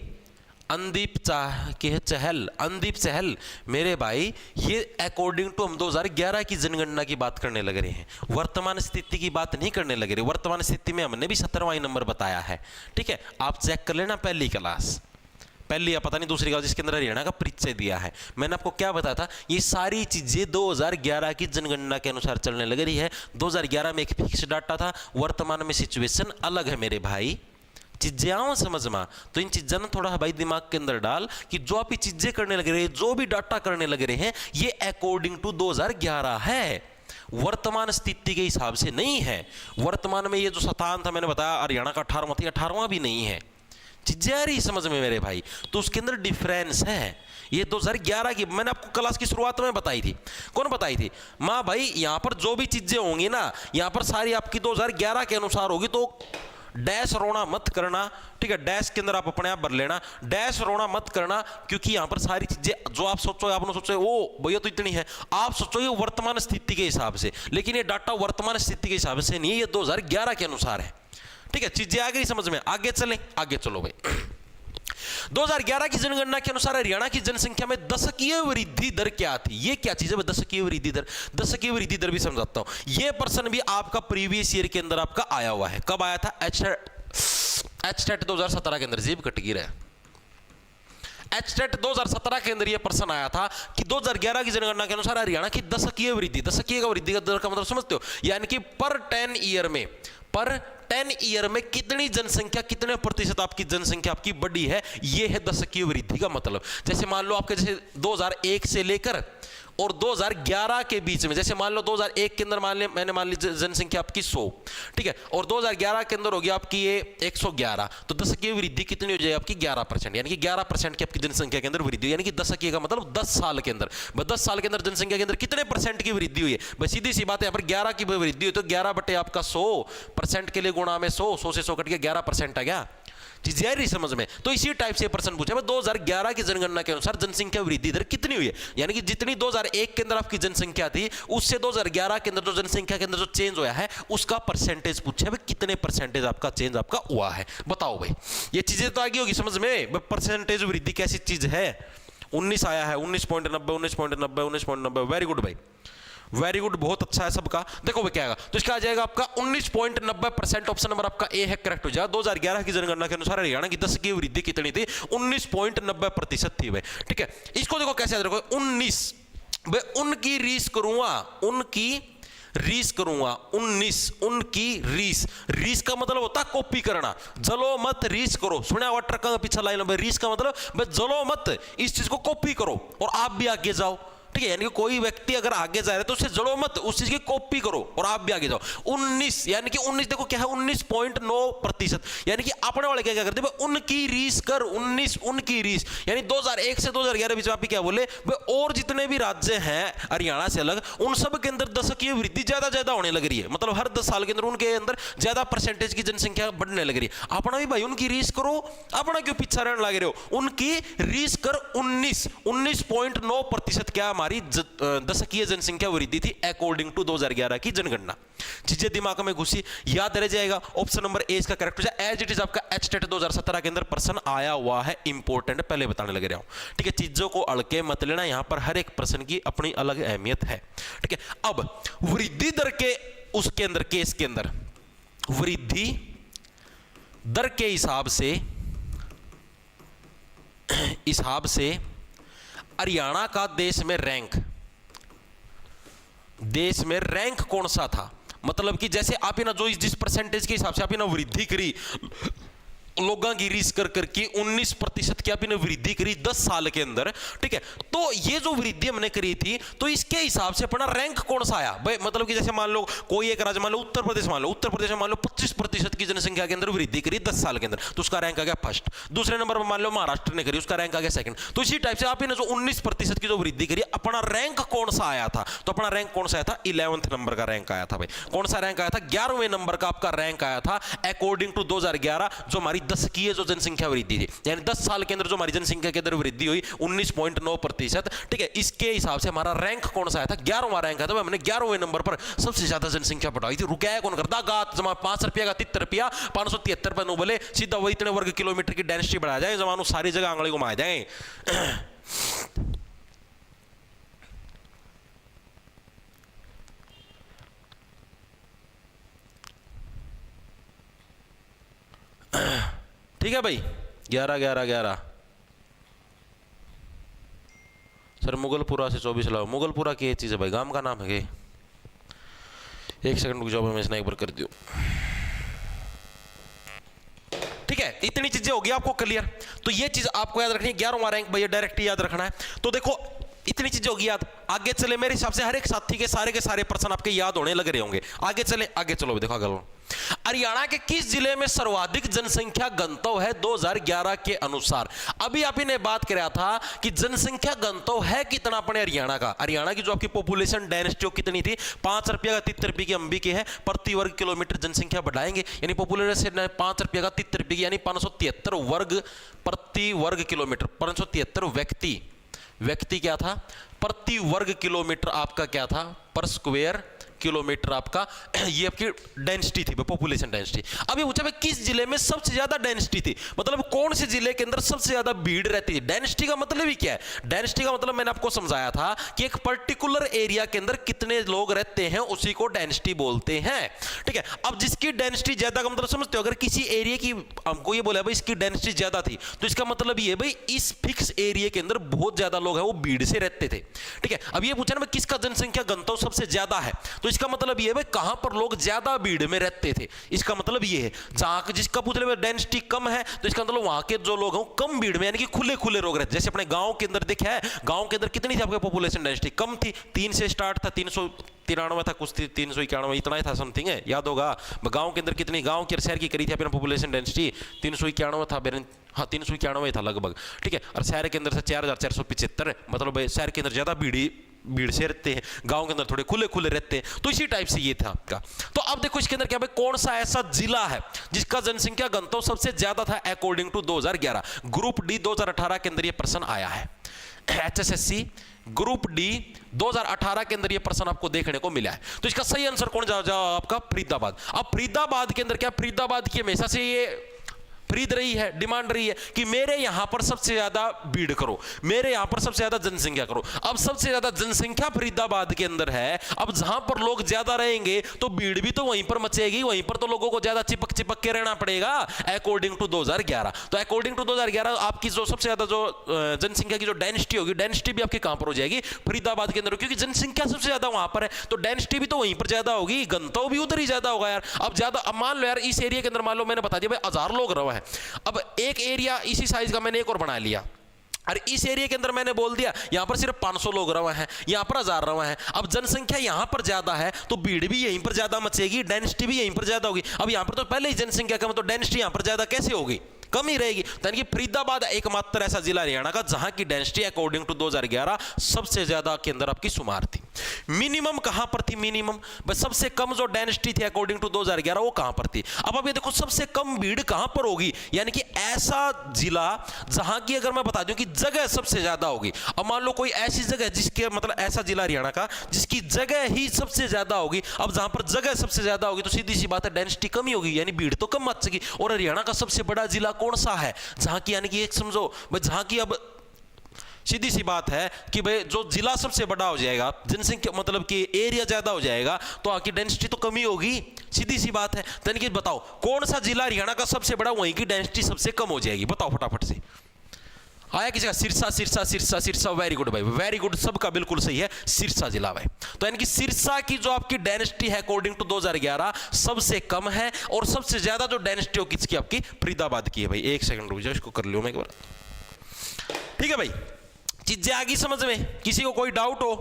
अंदीप चहल, अंदीप चहल मेरे भाई, ये अकॉर्डिंग टू हम 2011 की जनगणना की बात करने लग रहे हैं, वर्तमान स्थिति की बात नहीं करने लग रहे। वर्तमान स्थिति में हमने भी 17वां नंबर बताया है, ठीक है। आप चेक कर लेना पहली क्लास, पहली या पता नहीं दूसरी क्लास, जिसके अंदर हरियाणा का परिचय दिया है। मैंने आपको क्या बताया था, ये सारी चीजें 2011 की जनगणना के अनुसार चलने लग रही है। 2011 में एक फिक्स डाटा था, वर्तमान में सिचुएशन अलग है मेरे भाई। चीजें आओ समझ में, तो इन चीजों ने थोड़ा भाई दिमाग के अंदर डाल कि जो आप ये चीजें करने लग रहे हैं, जो भी डाटा करने लग रहे हैं, ये अकॉर्डिंग टू 2011 है, वर्तमान स्थिति के हिसाब से नहीं है। वर्तमान में ये जो 57 था मैंने बताया, हरियाणा का 18वां था, 18वां भी नहीं है। चीजें आ रही समझ में मेरे भाई, तो उसके अंदर डिफरेंस है। ये 2011 की मैंने आपको क्लास की शुरुआत में बताई थी। कौन बताई थी? माँ भाई, यहां पर जो भी चीजें होंगी ना, यहां पर सारी आपकी 2011 के अनुसार होगी, तो डैश रोना मत करना, ठीक है। डैश के अंदर आप अपने आप भर लेना, डैश रोना मत करना, क्योंकि यहां पर सारी चीजें जो आप सोचो, आपने सोचो ओ भैया तो इतनी है, आप सोचो ये वर्तमान स्थिति के हिसाब से, लेकिन ये डाटा वर्तमान स्थिति के हिसाब से नहीं है, ये 2011 के अनुसार है, ठीक है। चीजें आ गई समझ में, आगे चलें, आगे चलो भाई। 2011 की जनगणना के अनुसार हरियाणा की जनसंख्या में दशकीय वृद्धि दर क्या थी? ये क्या चीज है दशकीय वृद्धि दर? दशकीय वृद्धि दर भी समझाता हूं। ये प्रश्न भी आपका प्रीवियस ईयर के अंदर आपका आया हुआ है। कब आया था? HTET 2017 के अंदर। जीभ कट गिरा है। HTET 2017 के अंदर यह प्रश्न आया था कि 2011 की जनगणना के अनुसार हरियाणा की दशकीय वृद्धि, दशकीय का वृद्धि का दर का मतलब समझते हो, यानी कि पर 10 ईयर में कितनी जनसंख्या, कितने प्रतिशत आपकी जनसंख्या आपकी बढ़ी है, यह है दशकीय वृद्धि का मतलब। जैसे मान लो आपके जैसे 2001 से लेकर और 2011 के बीच में, जैसे मान लो 2001 के अंदर मैंने मान ली जनसंख्या आपकी 100, ठीक है, और 2011 के अंदर होगी आपकी ये 111, तो दशकीय वृद्धि कितनी हो जाएगी आपकी? 11%, यानी कि 11% की आपकी जनसंख्या के अंदर वृद्धि, यानी कि दशकीय का मतलब 10 साल के अंदर। 10 साल के अंदर जनसंख्या के अंदर कितने परसेंट की वृद्धि हुई है? बस सीधी सी बात है, यहाँ पर 11 की वृद्धि हुई, तो 11 बटे आपका 100% के लिए गुणा में 100 से 100 कट के 11% आ गया। चीजें आ रही समझ में? तो इसी टाइप से प्रश्न पूछा, 2011 की जनगणना के अनुसार जनसंख्या वृद्धि दर कितनी हुई है, यानी कि जितनी 2001 के अंदर आपकी जनसंख्या थी, उससे 2011 के अंदर जो जनसंख्या के अंदर जो चेंज हुआ है, उसका परसेंटेज पूछा है, कितने परसेंटेज आपका चेंज आपका हुआ है, बताओ भाई। ये चीजें तो आगे होगी समझ में, परसेंटेज वृद्धि कैसी चीज है। 19 आया है, 19.90, 19.90, 19.90, वेरी गुड भाई, वेरी गुड, बहुत अच्छा है सबका। देखो भाई क्या आएगा, तो इसका आ जाएगा आपका 19.90%। ऑप्शन नंबर आपका ए है, करेक्ट हो जाएगा। 2011 की जनगणना के अनुसार हरियाणा की दशकीय वृद्धि कितनी थी? 19.90% थी भाई, ठीक है। इसको देखो कैसे याद रखो, 19 भाई, उनकी रीस करूंगा, उनकी रीस करूंगा, 19 उनकी रीस का मतलब होता है कॉपी करना। जलो मत रीस करो, सुना हुआ ट्रक का पीछा लाइन, रीस का मतलब जलो मत, इस चीज को कॉपी करो और आप भी आगे जाओ, ठीक है, यानी कि कोई व्यक्ति अगर आगे जा रहा है तो उसे जड़ो मत, उस चीज की कॉपी करो और आप भी आगे जाओ। 19 यानी कि 19 देखो क्या है, 19.9%, यानी कि अपने वाले क्या करते हैं, उनकी रीस कर, 19 उनकी रीस, यानी 2001 से 2011 बीच में आप क्या बोले, और जितने भी राज्य हैं हरियाणा से अलग, उन सब के अंदर दशकीय वृद्धि ज्यादा होने लग रही है। मतलब हर 10 साल के अंदर उनके अंदर ज्यादा परसेंटेज की जनसंख्या बढ़ने लग रही है। अपना भी भाई उनकी रीस करो, अपना क्यों पीछा रहने लग रहे हो, उनकी रीस कर। 19.9% क्या हमारी दशकीय जनसंख्या वृद्धि थी अकॉर्डिंग टू 2011 की जनगणना। चीजें दिमाग में घुसी, याद रह जाएगा। ऑप्शन नंबर ए इसका करेक्ट हो जाए, एज इट इज आपका एचटेट 2017 के अंदर प्रश्न आया हुआ है, इंपॉर्टेंट, पहले बताने लग रहा हूं। ठीक है, चीजों को अड़के मत लेना, यहां पर हर एक प्रश्न की अपनी अलग अहमियत है। ठीक है, अब वृद्धि दर के उसके अंदर केस के अंदर वृद्धि दर के हिसाब से हरियाणा का देश में रैंक कौन सा था। मतलब कि जैसे आप ना जो जिस परसेंटेज के हिसाब से आप ना वृद्धि करी, लोगों की रीस कर करके 19% की आप ने वृद्धि करी 10 साल के अंदर। ठीक है, तो ये जो वृद्धि हमने करी थी तो इसके हिसाब से अपना रैंक कौन सा आया भाई। मतलब कि जैसे मान लो कोई एक राज्य, मान लो उत्तर प्रदेश में मान लो 25% की जनसंख्या के अंदर वृद्धि करी 10 साल के अंदर, तो उसका रैंक आ गया फर्स्ट। दूसरे नंबर पर मान लो महाराष्ट्र ने करी, उसका रैंक आ गया सेकंड। तो इसी टाइप से आप ने जो 19% की जो वृद्धि करी, अपना रैंक कौन सा आया था, तो अपना रैंक कौन सा आया था, 11th नंबर का रैंक आया था भाई। कौन सा रैंक आया था, 11वें नंबर का आपका रैंक आया था अकॉर्डिंग टू 2011, जो हमारी दशकीय जो जनसंख्या वृद्धि थी, यानी 10 साल के अंदर जो हमारी जनसंख्या के अंदर वृद्धि हुई 19.9%। ठीक है, इसके हिसाब से हमारा रैंक कौन सा आया था, 11वां रैंक आया था। हमने 11वें नंबर पर सबसे ज्यादा जनसंख्या बढ़ाई थी। रुकाया कौन करता, गात जमा 5 रुपया का 73 रुपया 573 पर बोले सीधा वही इतने वर्ग किलोमीटर की डेंसिटी बढ़ा जाए, जमानो सारी जगह आंगली घुमा जाए। ठीक है भाई, 11 सर मुगलपुरा से 24 लाओ। मुगलपुरा की चीज है भाई, गांव का नाम है। 1 सेकंड रुक जाओ, मैं इसने एक बार कर दियो। ठीक है, इतनी चीजें होगी आपको क्लियर। तो ये चीज आपको याद रखनी है, 11वां रैंक भैया डायरेक्ट याद रखना है। तो देखो इतनी चीजें होगी याद, आगे चले मेरे हिसाब से हर एक साथी के सारे प्रश्न आपके याद होने लग रहे होंगे। आगे चलो देखो अगला, हरियाणा के किस जिले में सर्वाधिक जनसंख्या घनत्व है 2011 के अनुसार। अभी आप ने बात कराया था कि जनसंख्या घनत्व है कितना अपने हरियाणा का। हरियाणा की जो आपकी पॉपुलेशन डेंसिटी कितनी थी, 5 रुपया का 73 रुपये की अंबी की है, प्रति वर्ग किलोमीटर जनसंख्या बढ़ाएंगे, यानी पॉपुलेशन 5 रुपया का 73 रुपये की, यानी 573 वर्ग प्रति वर्ग किलोमीटर। 573 व्यक्ति क्या था, प्रति वर्ग किलोमीटर आपका क्या था, पर स्क्वायर किलोमीटर आपका, ये आपकी डेंसिटी थी, पॉपुलेशन डेंसिटी। अब ये पूछा किस जिले में सबसे ज्यादा डेंसिटी थी, मतलब कौन से जिले के अंदर सबसे ज्यादा भीड़ रहती थी। डेंसिटी का मतलब ही क्या है, डेंसिटी का मतलब मैंने आपको समझाया था कि एक पर्टिकुलर एरिया के अंदर कितने लोग रहते हैं उसी को डेंसिटी बोलते हैं। ठीक है, अब जिसकी डेंसिटी ज्यादा का मतलब समझते हो, अगर किसी एरिया की हमको ये बोला भाई इसकी डेंसिटी ज्यादा थी, तो इसका मतलब ये भाई इस फिक्स एरिया के अंदर बहुत ज्यादा लोग हैं, वो भीड़ से रहते थे। ठीक है, अब ये पूछा ना किसका जनसंख्या घनत्व सबसे ज्यादा है, तो इसका मतलब ये है कहां पर लोग ज्यादा भीड़ में रहते थे। इसका मतलब ये है जहां जिसका पूछ ले डेंसिटी कम है, तो इसका मतलब वहां के जो लोग हैं कम भीड़ में, यानी कि खुले लोग रहते। जैसे अपने गांव के अंदर देखा है, गांव के अंदर कितनी थी आपके पॉपुलेशन डेंसिटी, कम थी, 3 से स्टार्ट था, 393 था, कुछ 391 इतना ही था समथिंग है, याद होगा। गांव के अंदर कितनी, गांव के शहर की करी थी अपना पॉपुलेशन डेंसिटी 391 था, हाँ 391 था लगभग। ठीक है, और शहर के अंदर से 4475, मतलब शहर के अंदर ज्यादा भीड़ से रहते हैं, गांव के अंदर थोड़े खुले रहते हैं। तो इसी टाइप से ये था आपका। तो अब देखो इसके अंदर क्या भाई, कौन सा ऐसा जिला है जिसका जनसंख्या घनत्व सबसे ज्यादा था अकॉर्डिंग टू 2011। ग्रुप डी 2018 के अंदर ये प्रश्न आया है, HSSC ग्रुप डी 2018 के अंदर ये प्रश्न आपको देखने को मिला है। तो इसका सही आंसर कौन जाओ आपका, फरीदाबाद। अब फरीदाबाद के अंदर क्या, फरीदाबाद की हमेशा से ये खरीद रही है, डिमांड रही है कि मेरे यहां पर सबसे ज्यादा भीड़ करो, मेरे यहां पर सबसे ज्यादा जनसंख्या करो। अब सबसे ज्यादा जनसंख्या फरीदाबाद के अंदर है, अब जहां पर लोग ज्यादा रहेंगे तो भीड़ भी तो वहीं पर मचेगी, वहीं पर तो लोगों को ज्यादा चिपक के रहना पड़ेगा अकॉर्डिंग टू 2011। तो अकॉर्डिंग टू 2011 आपकी जो सबसे ज्यादा जो जनसंख्या की जो डेंसिटी होगी, डेंसिटी भी आपकी कहां पर हो जाएगी, फरीदाबाद के अंदर, क्योंकि जनसंख्या सबसे ज्यादा वहां पर है, तो डेंसिटी भी तो वहीं पर ज्यादा होगी, घनत्व भी उधर ही ज्यादा होगा यार। अब ज्यादा, अब मान लो यार इस एरिया के अंदर मान लो मैंने बता दिया भाई 1000 लोग रहा है, अब एक एरिया इसी साइज का मैंने एक और बना लिया, और इस एरिया के अंदर मैंने बोल दिया यहां पर सिर्फ 500 लोग रहे हैं, यहां पर 1000 रहे हैं। अब जनसंख्या यहां पर ज्यादा है तो भीड़ भी यहीं पर ज्यादा मचेगी, डेंसिटी भी यहीं पर ज्यादा होगी। अब यहां पर तो पहले ही जनसंख्या कम, तो डेंसिटी यहां पर ज्यादा कैसे होगी, कम ही रहेगी। यानी कि फरीदाबाद एकमात्र ऐसा जिला हरियाणा का जहां की डेंसिटी अकॉर्डिंग टू 2011 सबसे ज्यादा के अंदर आपकी शुमार थी। मिनिमम कहां पर थी, मिनिमम बस सबसे कम जो डेंसिटी थी अकॉर्डिंग टू 2011 वो कहां पर थी। अब ये देखो सबसे कम भीड़ कहां पर होगी, यानी कि ऐसा जिला जहां की अगर मैं बता दूं कि जगह सबसे ज्यादा होगी। अब मान लो कोई ऐसी जगह जिसके मतलब ऐसा जिला हरियाणा का जिसकी जगह ही सबसे ज्यादा होगी। अब जहां पर जगह सबसे ज्यादा होगी तो सीधी सी बात है डेंसिटी कम ही होगी, यानी भीड़ तो कम मचेगी। और हरियाणा का सबसे बड़ा जिला कौन सा है, जहां की यानी कि एक समझो भाई जहां की अब सीधी सी बात है कि भाई जो जिला सबसे बड़ा हो जाएगा, जनसंख्या मतलब कि एरिया ज्यादा हो जाएगा तो वहां की डेंसिटी तो कमी होगी, सीधी सी बात है। तो कि बताओ कौन सा जिला हरियाणा का सबसे बड़ा, वहीं की डेंसिटी सबसे कम हो जाएगी, बताओ फटाफट से। आया किसी का सिरसा, सिरसा सिरसा सिरसा, वेरी गुड भाई, वेरी गुड, सबका बिल्कुल सही है, सिरसा जिला भाई। तो यानी कि सिरसा की जो आपकी डेंसिटी है अकॉर्डिंग टू 2011 सबसे कम है, और सबसे ज्यादा जो डेंसिटी हो किसकी, आपकी फरीदाबाद की है भाई। एक सेकंड रुक जाओ, इसको कर लियो मैं एक बार। ठीक है भाई, चीजें आ गई समझ में, किसी को कोई डाउट हो?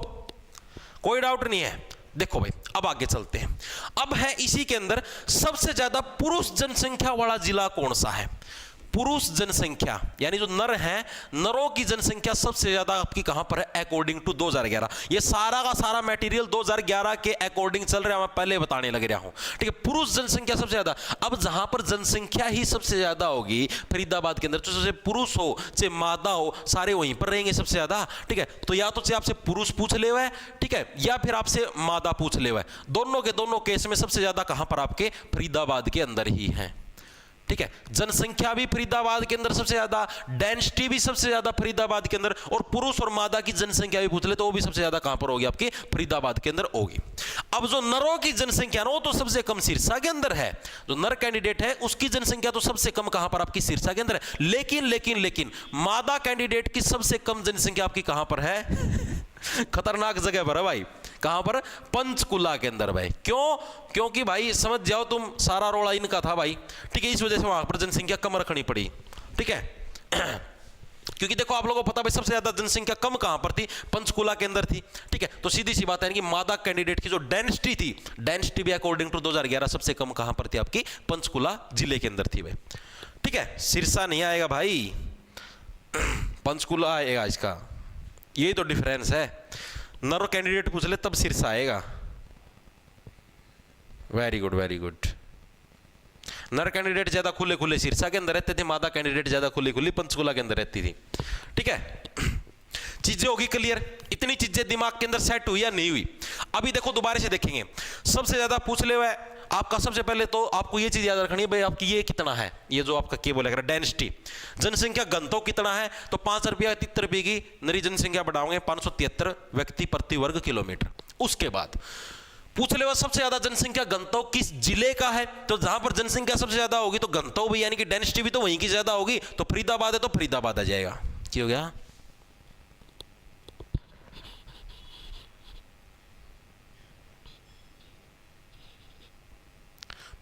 कोई डाउट नहीं है। देखो भाई अब आगे चलते हैं। अब है इसी के अंदर सबसे ज्यादा पुरुष जनसंख्या वाला जिला कौन सा है। पुरुष जनसंख्या यानी जो नर हैं, नरों की जनसंख्या सबसे ज्यादा आपकी कहां पर है अकॉर्डिंग टू 2011। ये सारा का सारा मटेरियल 2011 के अकॉर्डिंग चल रहा है, मैं पहले बताने लग रहा हूं। ठीक है, पुरुष जनसंख्या सबसे ज्यादा। अब जहां पर जनसंख्या ही सबसे ज्यादा होगी फरीदाबाद के अंदर, तो चाहे पुरुष हो चाहे मादा हो, सारे वहीं पर रहेंगे सबसे ज्यादा। ठीक है, तो या तो चाहे आपसे पुरुष पूछ ले हुआ है, ठीक है, या फिर आपसे मादा पूछ ले हुआ है, दोनों के दोनों केस में सबसे ज्यादा कहां पर आपके फरीदाबाद के अंदर ही है। ठीक है, जनसंख्या भी फरीदाबाद के अंदर सबसे ज्यादा, डेंसिटी भी सबसे ज्यादा फरीदाबाद के अंदर, और पुरुष और मादा की जनसंख्या भी पूछ ले तो वो भी सबसे ज्यादा कहां पर होगी, आपके फरीदाबाद के अंदर होगी। अब जो नरों की जनसंख्या ना वो तो सबसे कम सिरसा के अंदर है, जो नर कैंडिडेट है उसकी जनसंख्या तो सबसे कम कहां पर आपकी सिरसा के अंदर है। लेकिन लेकिन लेकिन मादा कैंडिडेट की सबसे कम जनसंख्या आपकी कहां पर है खतरनाक जगह पर है भाई, कहां पर, पंचकुला के अंदर भाई। क्यों? क्योंकि भाई समझ जाओ तुम, सारा रोड़ा इनका था भाई। ठीक है, इस वजह से वहां पर जनसंख्या कम रखनी पड़ी। ठीक है क्योंकि देखो आप लोगों को पता भाई सबसे ज्यादा जनसंख्या कम कहां पर थी, पंचकुला के अंदर थी। ठीक है, तो सीधी सी बात है कि मादा कैंडिडेट की जो डेंसिटी थी, डेंसिटी भी अकॉर्डिंग टू 2011 सबसे कम कहां पर थी, आपकी पंचकुला जिले के अंदर थी भाई। ठीक है, सिरसा नहीं आएगा भाई, पंचकुला आएगा इसका, यही तो डिफरेंस है। नर कैंडिडेट पूछ ले तब सिरसा आएगा। Very good very good. नर कैंडिडेट ज्यादा खुले खुले सिरसा के अंदर रहते थे, मादा कैंडिडेट ज्यादा खुली खुली पंचकुला के अंदर रहती थी। ठीक है, चीजें होगी क्लियर, इतनी चीजें दिमाग के अंदर सेट हुई या नहीं हुई। अभी देखो दोबारा से देखेंगे, सबसे ज्यादा पूछ ले हुआ है आपका। सबसे पहले तो आपको ये चीज याद रखनी है भाई, आपकी ये कितना है, ये जो आपका क्या बोलेगा डेंसिटी, जनसंख्या घनत्व कितना है, तो 5 रुपया 73 रुपये की नरी जनसंख्या बढ़ाओगे 573 व्यक्ति प्रति वर्ग किलोमीटर। उसके बाद पूछ ले सबसे ज्यादा जनसंख्या घनत्व किस जिले का है, तो जहां पर जनसंख्या सबसे ज्यादा होगी तो घनत्व भी यानी कि डेंसिटी भी तो वहीं की ज्यादा होगी, तो फरीदाबाद है तो फरीदाबाद आ जाएगा। क्या हो गया?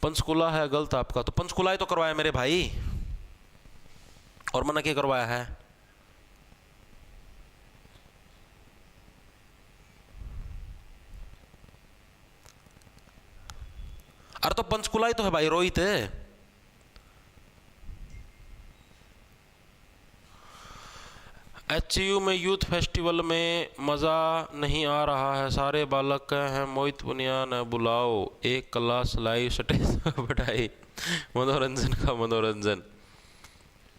पंचकुला है गलत आपका, तो पंचकुला ही तो करवाया मेरे भाई, और मना क्या करवाया है? अरे तो पंचकुला ही तो है भाई रोहित। एचयू में यूथ फेस्टिवल में मज़ा नहीं आ रहा है, सारे बालक हैं, मोहित पुनिया ने बुलाओ, एक क्लास लाइव स्टेज पर बैठाई, मनोरंजन का मनोरंजन।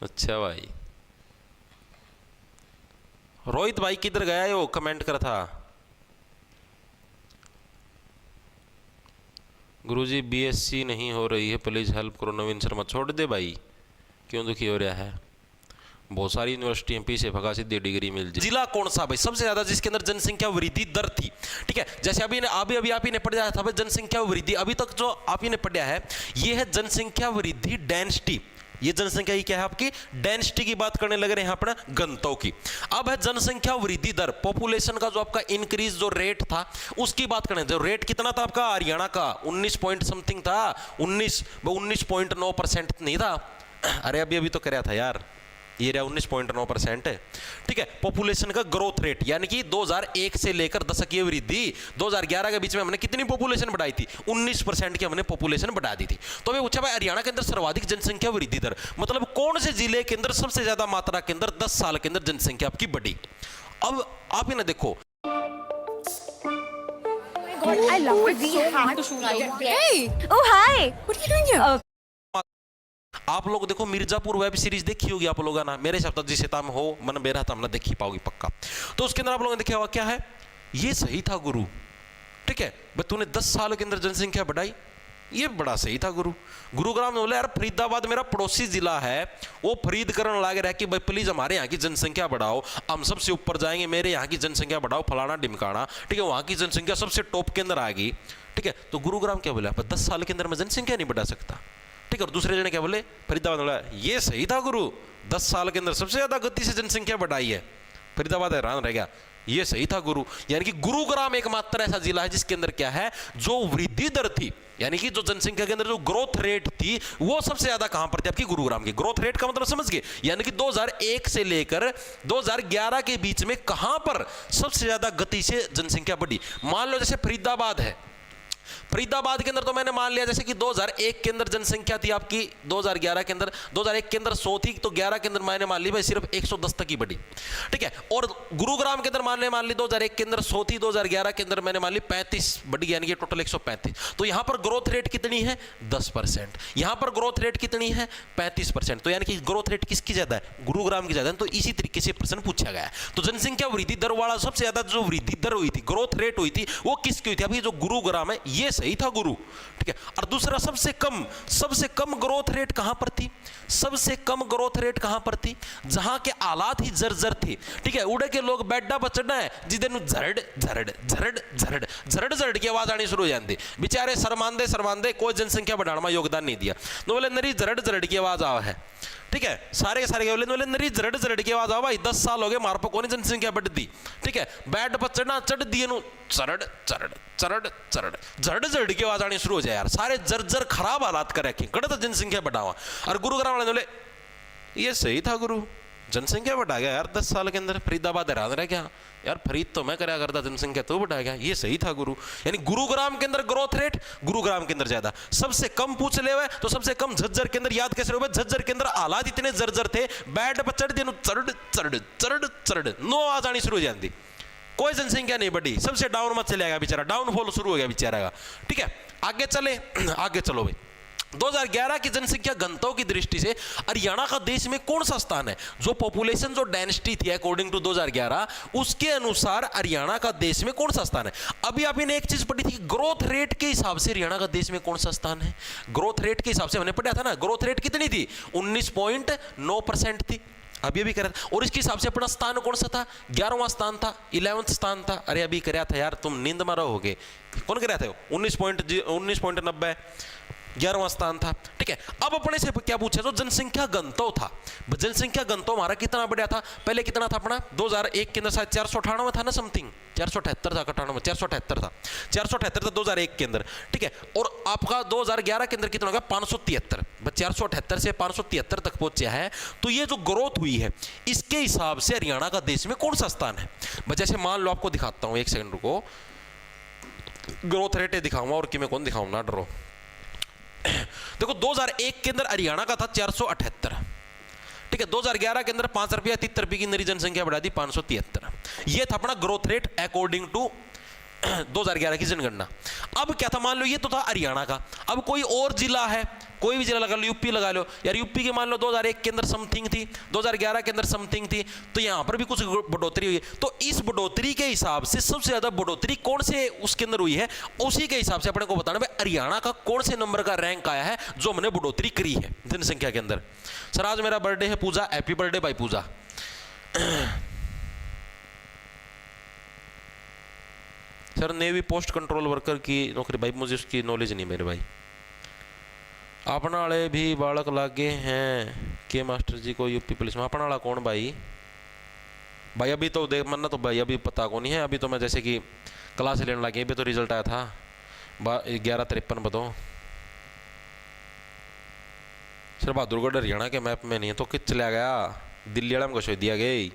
अच्छा भाई, रोहित भाई किधर गया है वो कमेंट कर था। गुरुजी बीएससी नहीं हो रही है, प्लीज़ हेल्प करो। नवीन शर्मा, छोड़ दे भाई, क्यों दुखी हो रहा है, बहुत सारी यूनिवर्सिटी एमपी से भगा सीधी डिग्री मिल जाए। जिला कौन सा भाई सबसे ज्यादा जिसके अंदर जनसंख्या वृद्धि दर थी। ठीक है, जैसे अभी आप ही ने पढ़ा था भाई जनसंख्या वृद्धि, अभी तक जो आप ही ने पढ़ा है ये है जनसंख्या वृद्धि डेंसिटी। ये जनसंख्या की क्या है आपकी डेंसिटी की बात करने लग रहे हैं यहाँ पर घनत्व की। अब है जनसंख्या वृद्धि दर, पॉपुलेशन का जो आपका इंक्रीज जो रेट था उसकी बात करें। जो रेट कितना था आपका हरियाणा का 19 पॉइंट समथिंग था, 19.9% नहीं था। अरे अभी तो कराया था यार, ये रहा 19.9%। ठीक है, पॉपुलेशन का ग्रोथ रेट यानी कि 2001 से लेकर दशकीय वृद्धि 2011 के बीच में हमने कितनी पॉपुलेशन बढ़ाई थी? 19% की हमने पॉपुलेशन बढ़ा दी थी। तो अभी पूछा भाई हरियाणा के अंदर सर्वाधिक जनसंख्या वृद्धि दर, मतलब कौन से जिले के अंदर सबसे ज्यादा मात्रा के अंदर 10 साल के अंदर जनसंख्या आपकी बढ़ी। अब आप ही ना देखो, I love it so much. Hey! Oh, hi! What are you doing here? आप लोग देखो मिर्जापुर वेब सीरीज देखी होगी आप लोगों ना, मेरे हिसाब से जिसे ताम हो मन बेरा ताम ना देखी पाओगी पक्का। तो उसके अंदर आप लोगों ने देखा होगा क्या है, ये सही था गुरु। ठीक है भाई, तूने 10 साल के अंदर जनसंख्या बढ़ाई, ये बड़ा सही था गुरु। गुरुग्राम ने बोला यार फरीदाबाद मेरा पड़ोसी जिला है, वो फरीद करने लगे रह कि भाई प्लीज हमारे यहाँ की जनसंख्या बढ़ाओ, हम सबसे ऊपर जाएंगे, मेरे यहाँ की जनसंख्या बढ़ाओ, फलाना ढिमकाना। ठीक है, वहाँ की जनसंख्या सबसे टॉप के अंदर आ गई। ठीक है, तो गुरुग्राम क्या बोला, 10 साल के अंदर मैं जनसंख्या नहीं बढ़ा सकता। ठीक है, और दूसरे जने क्या बोले, फरीदाबाद बोला ये सही था गुरु, 10 साल के अंदर सबसे ज्यादा गति से जनसंख्या बढ़ाई है। फरीदाबाद हैरान रह गया, ये सही था गुरु। यानी कि गुरुग्राम एकमात्र ऐसा जिला है जिसके अंदर क्या है, जो वृद्धि दर थी यानी कि जो जनसंख्या के अंदर जो ग्रोथ रेट थी वो सबसे ज्यादा कहां पर थी, आपकी गुरुग्राम की। ग्रोथ रेट का मतलब समझ गए, यानी कि 2001 से लेकर 2011 के बीच में कहां पर सबसे ज्यादा गति से जनसंख्या बढ़ी। मान लो जैसे फरीदाबाद है, फरीदाबाद के अंदर तो मैंने मान लिया जैसे कि 2001 के अंदर जनसंख्या थी आपकी 2011 के अंदर, 2001 के अंदर 100 थी, तो 11 के अंदर मैंने मान ली भाई सिर्फ 110 तक ही बढ़ी। ठीक है, और गुरुग्राम के अंदर मान ली 2001 के अंदर 100 थी, 2011 के अंदर मैंने मान ली 35 बढ़ी, यानी कि टोटल 135। तो यहां पर ग्रोथ रेट कितनी है, 10%। यहां पर ग्रोथ रेट कितनी है, 35%। तो यानी कि ग्रोथ रेट किसकी ज्यादा है, गुरुग्राम की ज्यादा है। तो इसी तरीके से प्रश्न पूछा गया है। तो जनसंख्या वृद्धि दर वाला सबसे ज्यादा जो वृद्धि दर हुई थी, ग्रोथ रेट हुई थी, वो किसकी हुई थी, अभी जो गुरुग्राम है ये सही था गुरु। ठीक है, और दूसरा सबसे कम ग्रोथ रेट कहां पर थी, सबसे कम ग्रोथ रेट कहां पर थी, जहां के हालात ही जर्जर थे। ठीक है, उड़े के लोग बैठा पर चढ़ना है जिदे झरड़ झरड़ झरड़ झरड़ झरड़ झरड़ की आवाज आनी शुरू हो जाती, बेचारे शर्मांदे कोई जनसंख्या बढ़ाने में योगदान नहीं दिया। तो बोले नरी झरड़ झरड़ की आवाज आवा है। ठीक है, सारे के सारे बोले नरी झरड़ झरड़ की आवाज आवा भाई, 10 साल हो गए मार पर कौन जनसंख्या बढ़ दी। ठीक है, बैठ पर चढ़ना चढ़ दिए चरड़ चरड़ चरड़ चरड़ झरड़ झरड़ की आवाज आनी शुरू हो जाए यार, सारे जर्जर खराब हालात कर रखे, गलत जनसंख्या बढ़ावा। और गुरुग्राम वाले बोले ये सही था गुरु, जनसंख्या बढ़ा गया यार 10 साल के अंदर। फरीदाबाद हैरान रह गया, यार फरीद तो मैं कराया करता, जनसंख्या तो बढ़ा गया, ये सही था गुरु। यानी गुरुग्राम के अंदर ग्रोथ रेट गुरुग्राम के अंदर ज्यादा, सबसे कम पूछ ले हुए तो सबसे कम झज्जर के अंदर। याद कैसे रहे, झज्जर के अंदर हालात इतने जर्जर थे, बैठ पर चढ़ दिए चरड़ चरड़ चरड़ चरड़ नो आवाज आनी शुरू हो जाती, कोई जनसंख्या नहीं बढ़ी, सबसे डाउन मत चलेगा बेचारा, डाउनफॉल शुरू हो गया बेचारा का। ठीक है, आगे चले, आगे चलो भाई। 2011 की जनसंख्या घनत्व की दृष्टि से हरियाणा का देश में कौन सा स्थान है, जो पॉपुलेशन जो डेंसिटी थी अकॉर्डिंग टू 2011 उसके अनुसार हरियाणा का देश में कौन सा स्थान है। अभी आपने एक चीज पढ़ी थी, ग्रोथ रेट के हिसाब से हरियाणा का देश में कौन सा स्थान है। ग्रोथ रेट के हिसाब से हमने पढ़ा था ना, ग्रोथ रेट कितनी थी, 19.9% थी, अभी करा था। और इसके हिसाब से अपना स्थान कौन सा था, 11वां स्थान था, 11th स्थान था। अरे अभी कराया था यार, तुम नींद में रहोगे, कौन कराया था, 19.90 11वां स्थान था। ठीक है, अब अपने से क्या पूछा, जो जनसंख्या घनत्व था, जनसंख्या घनत्व हमारा कितना बढ़िया था, पहले कितना था अपना 2001 के अंदर शायद 498 था ना, समथिंग 478 था, 478 था 478 था 2001 के अंदर। ठीक है, और आपका 2011 के अंदर कितना होगा, 573, 478 से 573 तक पहुंचा है। तो ये जो ग्रोथ हुई है इसके हिसाब से हरियाणा का देश में कौन सा स्थान है। जैसे मान लो आपको दिखाता हूं, एक सेकंड रुको, ग्रोथ रेट दिखाऊंगा और कि मैं कौन दिखाऊं, ना डरो। देखो 2001 के अंदर हरियाणा का था 478। ठीक है, 2011 के अंदर 5 रुपया 73 रुपये की नई जनसंख्या बढ़ा दी 573। ये था अपना ग्रोथ रेट अकॉर्डिंग टू 2011 की जनगणना। अब क्या था, मान लो ये तो था हरियाणा का, अब कोई और जिला है, कोई भी जिला लगा लो, यूपी लगा लो यार, यूपी के मान लो 2001 के अंदर समथिंग थी, 2011 के अंदर समथिंग थी, तो यहां पर भी कुछ बढ़ोतरी हुई है। तो इस बढ़ोतरी के हिसाब से सबसे ज्यादा बढ़ोतरी कौन से उसके अंदर हुई है, उसी के हिसाब से अपने को बताना भाई हरियाणा का कौन से नंबर का रैंक आया है जो हमने बढ़ोतरी करी है जनसंख्या के अंदर। सर आज मेरा बर्थडे है पूजा, हैप्पी बर्थडे भाई Pooja. Sir navy post control worker की नौकरी, भाई मुझे उसकी नॉलेज नहीं मेरे भाई। अपना वाले भी बालक लागे हैं के मास्टर जी को यूपी पुलिस में, अपना वाला कौन भाई, भाई अभी तो देख मरना तो भाई अभी पता को नहीं है, अभी तो मैं जैसे कि क्लास लेने लगे, अभी तो रिजल्ट आया था 11:53 बताओ। सर बहादुरगढ़ हरियाणा के मैप में नहीं है तो किस चला गया, दिल्ली वाला में कुछ दिया गया।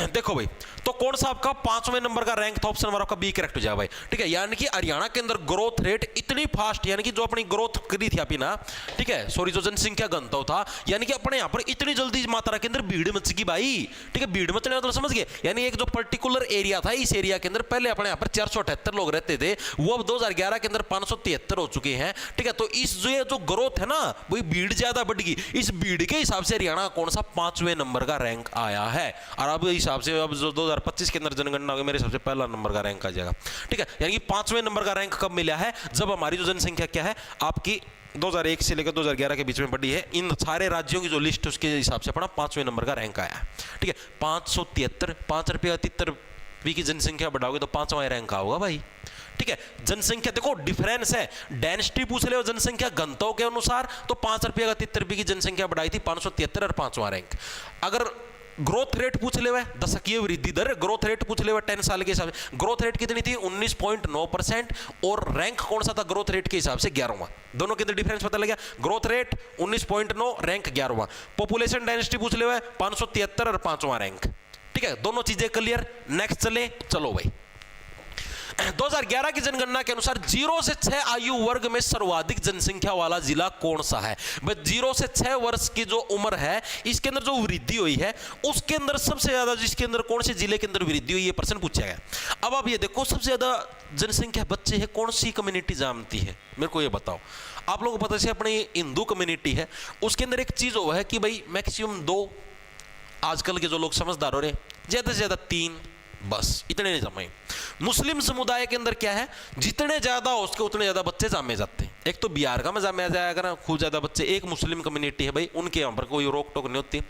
देखो भाई, तो कौन सा आपका 5वें नंबर का रैंक था? ऑप्शन नंबर आपका बी करेक्ट हो जाएगा भाई। ठीक है, यानी कि हरियाणा के अंदर ग्रोथ रेट इतनी फास्ट, यानी कि जो अपनी ग्रोथ करी थी अपनी ना, ठीक है, सॉरी, जो जनसंख्या घनत्व था, यानी कि अपने यहाँ पर इतनी जल्दी मात्रा के अंदर भीड़ मच गई भाई। ठीक है, भीड़ मचने मतलब समझ गए, यानी एक जो पर्टिकुलर एरिया था, इस एरिया के अंदर पहले अपने यहाँ पर 478 लोग रहते थे, वो अब 2011 के अंदर 573 हो चुके हैं। ठीक है, तो इस जो ग्रोथ है ना, वही भीड़ ज्यादा बढ़ गई। इस भीड़ के हिसाब से हरियाणा कौन सा 5वें नंबर का रैंक आया है। और अब हिसाब से अब जो 2025 के अंदर जनगणना होगी, मेरे हिसाब से पहला नंबर का रैंक आ जाएगा। ठीक है, यानी कि 5वें नंबर का रैंक कब मिला है? जब हमारी जो जनसंख्या क्या है आपकी 2001 से लेकर 2011 के बीच में बढ़ी है। इन सारे राज्यों की जो लिस्ट है उसके हिसाब से अपना 5वें नंबर का रैंक आया है। ठीक है, 573, 5 रुपये 73 की जनसंख्या बढ़ाओगे तो 5वां रैंक होगा भाई। ठीक है, जनसंख्या देखो डिफरेंस है, डेंसिटी पूछ ले जनसंख्या घनत्व के अनुसार, तो 5 रुपये 73 की जनसंख्या बढ़ाई थी 573 और 5वां रैंक। अगर ग्रोथ रेट पूछ ले हुए, दशकीय वृद्धि दर ग्रोथ रेट पूछ ले हुए 10 साल के हिसाब से, ग्रोथ रेट कितनी थी? 19.9%। और रैंक कौन सा था ग्रोथ रेट के हिसाब से? 11वां। दोनों के अंदर डिफरेंस पता लगा, ग्रोथ रेट 19.9, रैंक 11वां। पॉपुलेशन डेंसिटी पूछ ले हुए 573 और 5वां रैंक। ठीक है, दोनों चीजें क्लियर। नेक्स्ट चलो भाई, 2011 की जनगणना के अनुसार 0 से 6 आयु वर्ग में सर्वाधिक जनसंख्या वाला जिला कौन सा है? भाई 0 से 6 वर्ष की जो उम्र है, इसके अंदर जो वृद्धि हुई है, उसके अंदर सबसे ज्यादा जिसके अंदर कौन से जिले के अंदर वृद्धि हुई, ये प्रश्न पूछा गया। अब आप ये देखो, सबसे ज्यादा जनसंख्या बच्चे है कौन सी कम्युनिटी जानती है? मेरे को ये बताओ। आप लोगों को पता है अपनी हिंदू कम्युनिटी है, उसके अंदर एक चीज हुआ है कि भाई मैक्सिमम 2, आजकल के जो लोग समझदार हो रहे हैं, ज्यादा से ज्यादा 3, बस इतने नहीं जमाए। मुस्लिम समुदाय के अंदर क्या है, जितने ज्यादा हो उसके उतने ज्यादा बच्चे जामे जाते हैं। एक तो बिहार का में जामे जाएगा ना, खूब ज्यादा बच्चे। एक मुस्लिम कम्युनिटी है भाई, उनके यहाँ पर कोई रोक टोक नहीं होती,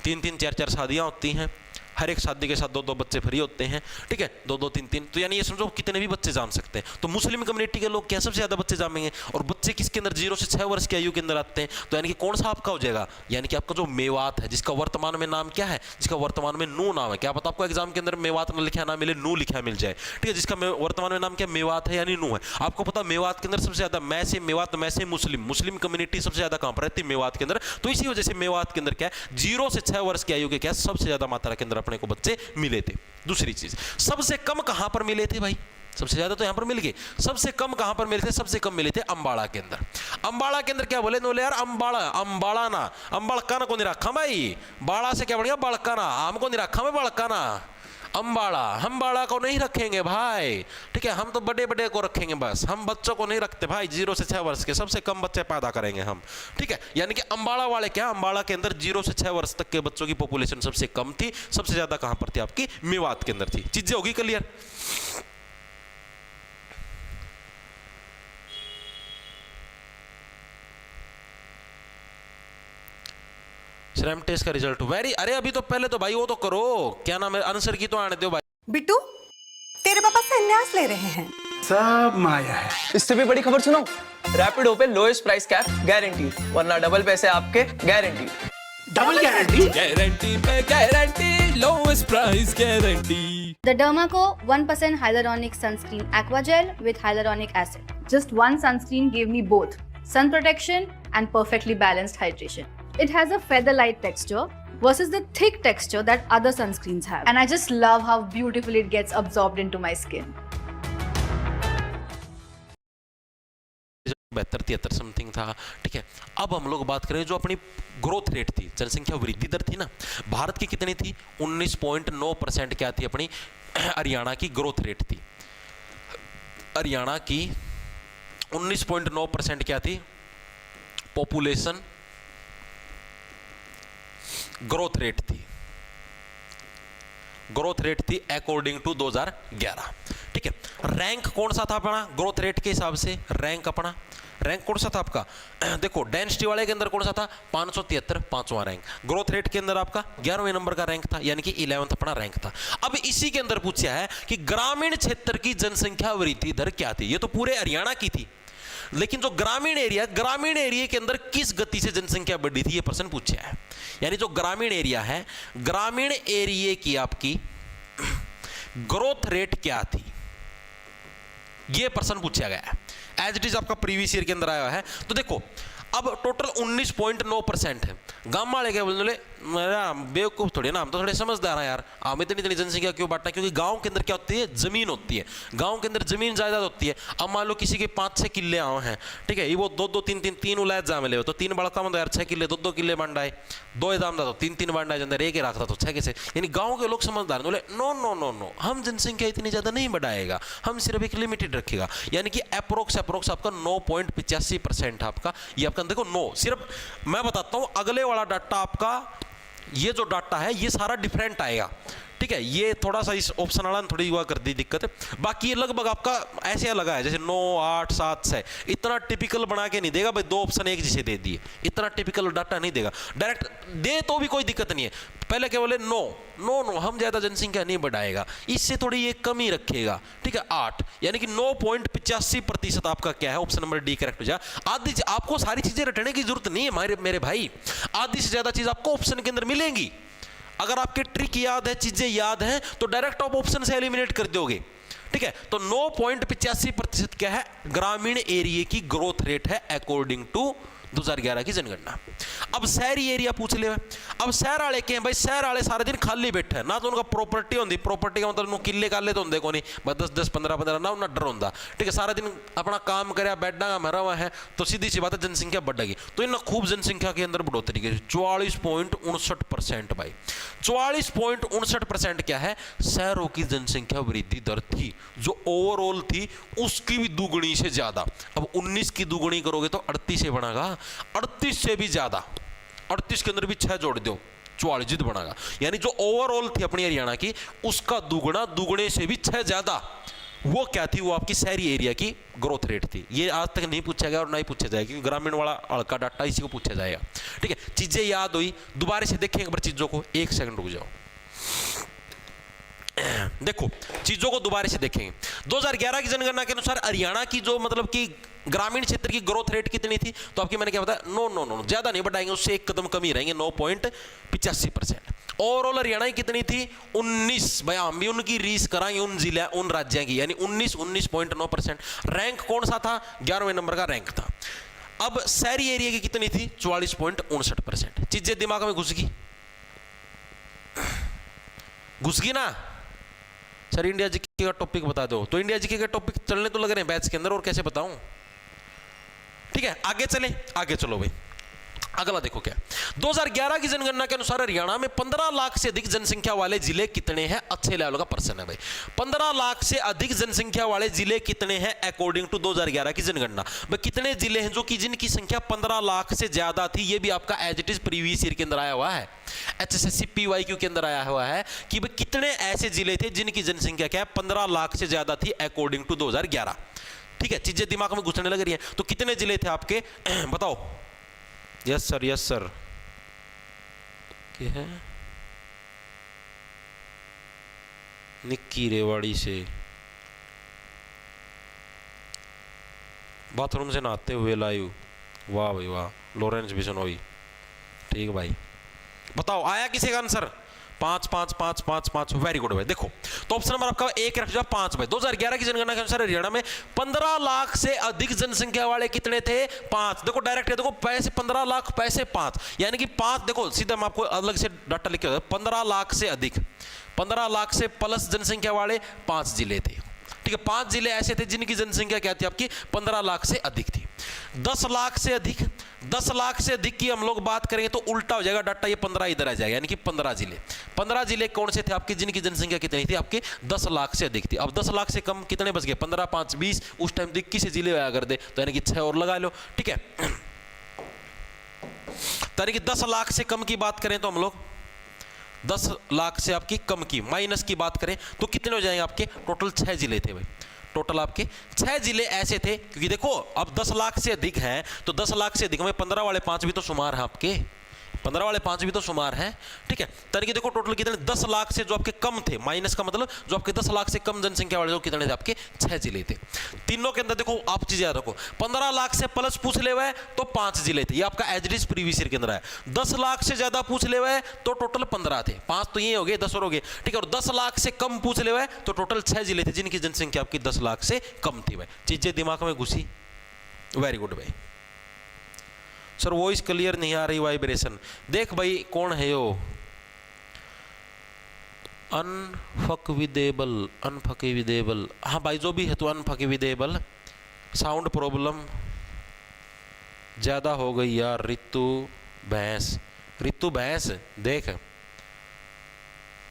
3-3, 4-4 शादियां होती हैं, हर एक शादी के साथ 2-2 बच्चे फ्री होते हैं। ठीक है, 2-2, 3-3, तो यानी ये समझो कितने भी बच्चे जाम सकते हैं। तो मुस्लिम कम्युनिटी के लोग क्या सबसे ज्यादा बच्चे जामेंगे, और बच्चे किसके अंदर 0 से 6 वर्ष की आयु के अंदर आते हैं। तो यानी कि कौन सा आपका हो जाएगा? यानी कि आपका जो मेवात है, जिसका वर्तमान में नाम क्या है, जिसका वर्तमान में नू नाम है। क्या पता आपको एग्जाम के अंदर मेवात न लिखा ना मिले, नू लिखा मिल जाए। ठीक है, जिसका वर्तमान में नाम क्या, मेवात है यानी नू है। आपको पता मेवात के अंदर सबसे ज्यादा मैं से मुस्लिम कम्युनिटी सबसे ज्यादा कहां पर रहती है? मेवात के अंदर। तो इसी वजह से मेवात के अंदर क्या है, 0 से 6 वर्ष की आयु के क्या सबसे ज्यादा मात्रा के अंदर अपने को बच्चे मिले थे। दूसरी चीज, सबसे कम कहां पर मिले थे भाई? सबसे ज्यादा तो यहां पर मिल गए, सबसे कम कहां पर मिले थे? सबसे कम मिले थे अंबाड़ा के अंदर। अंबाड़ा के अंदर क्या बोले यार, अंबाड़ा ना, अंबाड़का ना को नहीं रखा भाई, बाड़ा से क्या बढ़िया बड़का ना, हमको नहीं रखा मैं बड़का ना, अंबाड़ा, हम बाड़ा को नहीं रखेंगे भाई। ठीक है, हम तो बड़े बड़े को रखेंगे बस, हम बच्चों को नहीं रखते भाई। 0 से 6 वर्ष के सबसे कम बच्चे पैदा करेंगे हम। ठीक है, यानी कि अंबाड़ा वाले क्या, अंबाड़ा के अंदर 0 से 6 वर्ष तक के बच्चों की पॉपुलेशन सबसे कम थी, सबसे ज्यादा कहां पर थी? आपकी मेवात के अंदर थी। चीजें होगी क्लियर। श्रम टेस्ट का रिजल्ट वेरी, अरे अभी तो पहले तो भाई वो तो करो, क्या नाम है, आंसर की तो आने दो भाई। बिट्टू, तेरे पापा संन्यास ले रहे हैं। सब माया है। इससे भी बड़ी खबर सुनो, रैपिडो पे लोएस्ट प्राइस कैप गारंटी, वरना डबल पैसे आपके गारंटी। डबल गारंटी, गारंटी पे guarantee, lowest price guarantee. The Dermaco 1% hyaluronic sunscreen aqua gel with hyaluronic acid. Just one sunscreen gave me both sun protection and perfectly balanced hydration. It has a feather-light texture versus the thick texture that other sunscreens have. And I just love how beautifully it gets absorbed into my skin. 72-73 something था। ठीक है, अब हम लोग बात करें जो अपनी ग्रोथ रेट थी, जनसंख्या वृद्धि दर थी ना, भारत की कितनी थी? 19.9% क्या थी अपनी हरियाणा की ग्रोथ रेट थी। हरियाणा की 19.9% क्या थी? पॉपुलेशन ग्रोथ रेट थी, ग्रोथ रेट थी अकॉर्डिंग टू 2011। ठीक है, रैंक कौन सा था अपना ग्रोथ रेट के हिसाब से? रैंक अपना रैंक कौन सा था आपका? देखो डेंसिटी वाले के अंदर कौन सा था? 573, 5वां रैंक। ग्रोथ रेट के अंदर आपका 11वें नंबर का रैंक था, यानी कि 11th अपना रैंक था। अब इसी के अंदर पूछा है कि ग्रामीण क्षेत्र की जनसंख्या वृद्धि दर क्या थी? ये तो पूरे हरियाणा की थी, लेकिन जो ग्रामीण एरिया के अंदर किस गति से जनसंख्या बढ़ी थी, ये प्रश्न पूछा है। यानी जो ग्रामीण एरिया है, ग्रामीण एरिया की आपकी ग्रोथ रेट क्या थी, ये प्रश्न पूछा गया है। एज इट इज आपका प्रीवियस ईयर के अंदर आया है। तो देखो अब टोटल 19.9% है। गांव वाले क्या बोले, मेरा बेवकूफ थोड़ी ना, हम तो थोड़े समझदार हैं यार, हम इतनी जनसंख्या क्यों बांटना, क्योंकि गांव के अंदर क्या होती है, जमीन होती है, गांव के अंदर जमीन जायदाद होती है। अब मान लो किसी के 5-6 किले आए हैं, ठीक है, ये वो 2-2 3-3 उलायत जाम ले, तो 3 बड़का मतलब यार 6 किले 2-2 किले बांटा है, 2 दाम तो 3-3 बांटा है, अंदर एक ही रखता तो 6 कैसे। यानी गांव के लोग समझदार बोले नो नो नो नो, हम जनसंख्या इतनी ज्यादा नहीं बढ़ाएगा, हम सिर्फ एक लिमिटेड रखेगा। यानी कि अप्रोक्स आपका 9.85% आपका, ये आपका देखो 9, सिर्फ मैं बताता हूं अगले वाला डाटा आपका, ये जो डाटा है ये सारा डिफरेंट आएगा, ठीक है। ये थोड़ा सा इस ऑप्शन वाला ने थोड़ी हुआ कर दी दिक्कत है, बाकी ये लगभग आपका ऐसे लगा है जैसे 9, 8, 7, 6, इतना टिपिकल बना के नहीं देगा भाई, 2 ऑप्शन एक जैसे दे दिए, इतना टिपिकल डाटा नहीं देगा। डायरेक्ट दे तो भी कोई दिक्कत नहीं है, पहले क्या बोले नो नो नो, हम ज्यादा जनसंख्या नहीं बढ़ाएगा, इससे थोड़ी ये कमी रखेगा, ठीक है 8, यानी कि 9.85% आपका क्या है, ऑप्शन नंबर डी करेक्ट हो जाए। आधी आपको सारी चीजें रटने की जरूरत नहीं है मेरे भाई, आधी से ज्यादा चीज आपको ऑप्शन के अंदर मिलेंगी। अगर आपके ट्रिक याद है, चीजें याद हैं, तो डायरेक्ट आप ऑप्शन से एलिमिनेट कर दोगे, ठीक है। तो 9.85% क्या है, ग्रामीण एरिया की ग्रोथ रेट है अकॉर्डिंग टू 2011 की जनगणना। अब शहरी एरिया पूछ ले, अब शहर वाले के हैं भाई, शहर वाले सारे दिन खाली बैठे हैं ना, तो उनका प्रॉपर्टी होती, प्रॉपर्टी का मतलब किले काले तो होंगे कोनी, 10-10 15-15 ना उन्हें डर होता, ठीक है, सारा दिन अपना काम करे बैठा मरा हुआ है, तो सीधी सी बात है जनसंख्या बढ़ेगी। तो इन खूब जनसंख्या के अंदर बढ़ोतरी की 44.59% भाई, 44.59% क्या है, शहरों की जनसंख्या वृद्धि दर थी, जो ओवरऑल थी उसकी भी दुगुनी से ज्यादा। अब 19 की दुगुनी करोगे तो 38 से बनेगा, 38 से भी ज्यादा, 38 के अंदर भी 6 जोड़ दो, 44 बनेगा। यानी जो ओवरऑल थी अपनी हरियाणा की, उसका दुगुना, दुगुने से भी 6 ज्यादा, वो क्या थी, वो आपकी शहरी एरिया की ग्रोथ रेट थी। ये आज तक नहीं पूछा गया और ना ही पूछा जाएगा, क्योंकि ग्रामीण वाला हल्का डाटा इसी को पूछा जाएगा, ठीक है। चीजें याद हुई, दोबारा से देखें एक बार चीजों को, 1 सेकंड रुक जाओ, देखो चीजों को दोबारा से देखेंगे। 2011 की जनगणना के अनुसार हरियाणा की जो मतलब कि ग्रामीण क्षेत्र की ग्रोथ रेट कितनी थी, तो आपकी मैंने क्या बताया, नो नो नो, ज्यादा नहीं बढ़ाएंगे, उससे एक कदम कमी रहेंगे, 9.85%। ओवरऑल हरियाणा की कितनी थी, 19, भाई हम भी उनकी रीस कराएंगे, उन जिला उन राज्यों की, यानी 19.9%। रैंक कौन सा था, 11वें नंबर का रैंक था। अब शहरी एरिया की कितनी थी, 44.59%। चीजें दिमाग में घुस गई ना। सर इंडिया जीके का टॉपिक बता दो, तो इंडिया जीके का टॉपिक चलने तो लग रहे हैं बैच के अंदर, और कैसे बताऊं, ठीक है। आगे चले, आगे चलो भाई, अगला देखो क्या 2011 की जनगणना के अनुसार हरियाणा में 15 लाख से अधिक जनसंख्या वाले जिले कितने हैं, अच्छे लेवल का पर्सन है भाई, 15 लाख से अधिक जनसंख्या वाले जिले कितने हैं अकॉर्डिंग टू 2011 की जनगणना। भाई कितने जिले हैं जो कि जिनकी संख्या 15 लाख से ज्यादा थी, ये भी आपका as it is previous year के अंदर आया हुआ है, HSSC PYQ के अंदर आया हुआ है कि भाई कितने ऐसे जिले थे जिनकी जनसंख्या क्या है 15 लाख से ज्यादा थी अकॉर्डिंग टू 2011, ठीक है। चीजें दिमाग में घुसने लग रही है, तो कितने जिले थे आपके बताओ। यस सर, यस सर, क्या है, निक्की रेवाड़ी से बाथरूम से नहाते हुए लाइव, वाह भाई वाह, लॉरेंस बिशनोई, ठीक भाई, बताओ आया किसी का आंसर, 5 5 5 5 5, वेरी गुड भाई। देखो तो ऑप्शन नंबर आपका 1 रख जाओ 5 भाई। 2011 की जनगणना के अनुसार हरियाणा में 15 लाख से अधिक जनसंख्या वाले कितने थे, 5। देखो डायरेक्ट है, देखो पैसे 15 लाख पैसे 5, यानी कि 5, देखो सीधा मैं आपको अलग से डाटा लिख के 15 लाख से अधिक, 15 लाख से प्लस जनसंख्या वाले 5 जिले थे, ठीक है। 5 जिले ऐसे थे जिनकी जनसंख्या क्या थी आपकी 15 लाख से अधिक थी। 10 लाख से अधिक, 10 लाख से अधिक की हम लोग बात करेंगे तो उल्टा हो जाएगा डाटा, ये 15 इधर आ जाएगा, यानी कि 15 जिले। 15 जिले कौन से थे आपके जिनकी जनसंख्या कितनी थी आपके 10 लाख से अधिक थी। अब 10 लाख से कम कितने बच गए, 15 5 20, उस टाइम 21 से जिले आया कर दे, तो यानी कि 6 और लगा लो, ठीक है। तो यानी कि 10 लाख से कम की बात करें तो हम लोग 10 लाख से आपकी कम की माइनस की बात करें तो कितने हो जाएंगे आपके, टोटल 6 जिले थे भाई, टोटल आपके 6 जिले ऐसे थे, क्योंकि देखो अब 10 लाख से अधिक हैं तो 10 लाख से अधिक में 15 वाले 5 भी तो शुमार हैं आपके, 15 वाले 5 भी तो शुमार हैं, ठीक है। तरीके देखो टोटल कितने, 10 लाख से जो आपके कम थे, माइनस का मतलब जो आपके 10 लाख से कम जनसंख्या वाले जो कितने थे आपके 6 जिले थे। तीनों के अंदर देखो आप चीज याद रखो, 15 लाख से प्लस पूछ ले हुए तो 5 जिले थे, ये आपका as it is previous year के अंदर है। 10 लाख से ज्यादा पूछ ले हुए तो टोटल 15 थे, 5 तो ये हो गए 10 और हो गए, ठीक है। और 10 लाख से कम पूछ ले हुए तो टोटल 6 जिले थे जिनकी जनसंख्या आपकी 10 लाख से कम थी भाई। चीजें दिमाग में घुसी, वेरी गुड भाई। सर वॉइस क्लियर नहीं आ रही, वाइब्रेशन। देख भाई कौन है यो, अनफकविदेबल, अनफकविदेबल, हाँ भाई जो भी है तो अनफकविदेबल। साउंड प्रॉब्लम ज़्यादा हो गई यार। रितु भैंस, रितु भैंस देख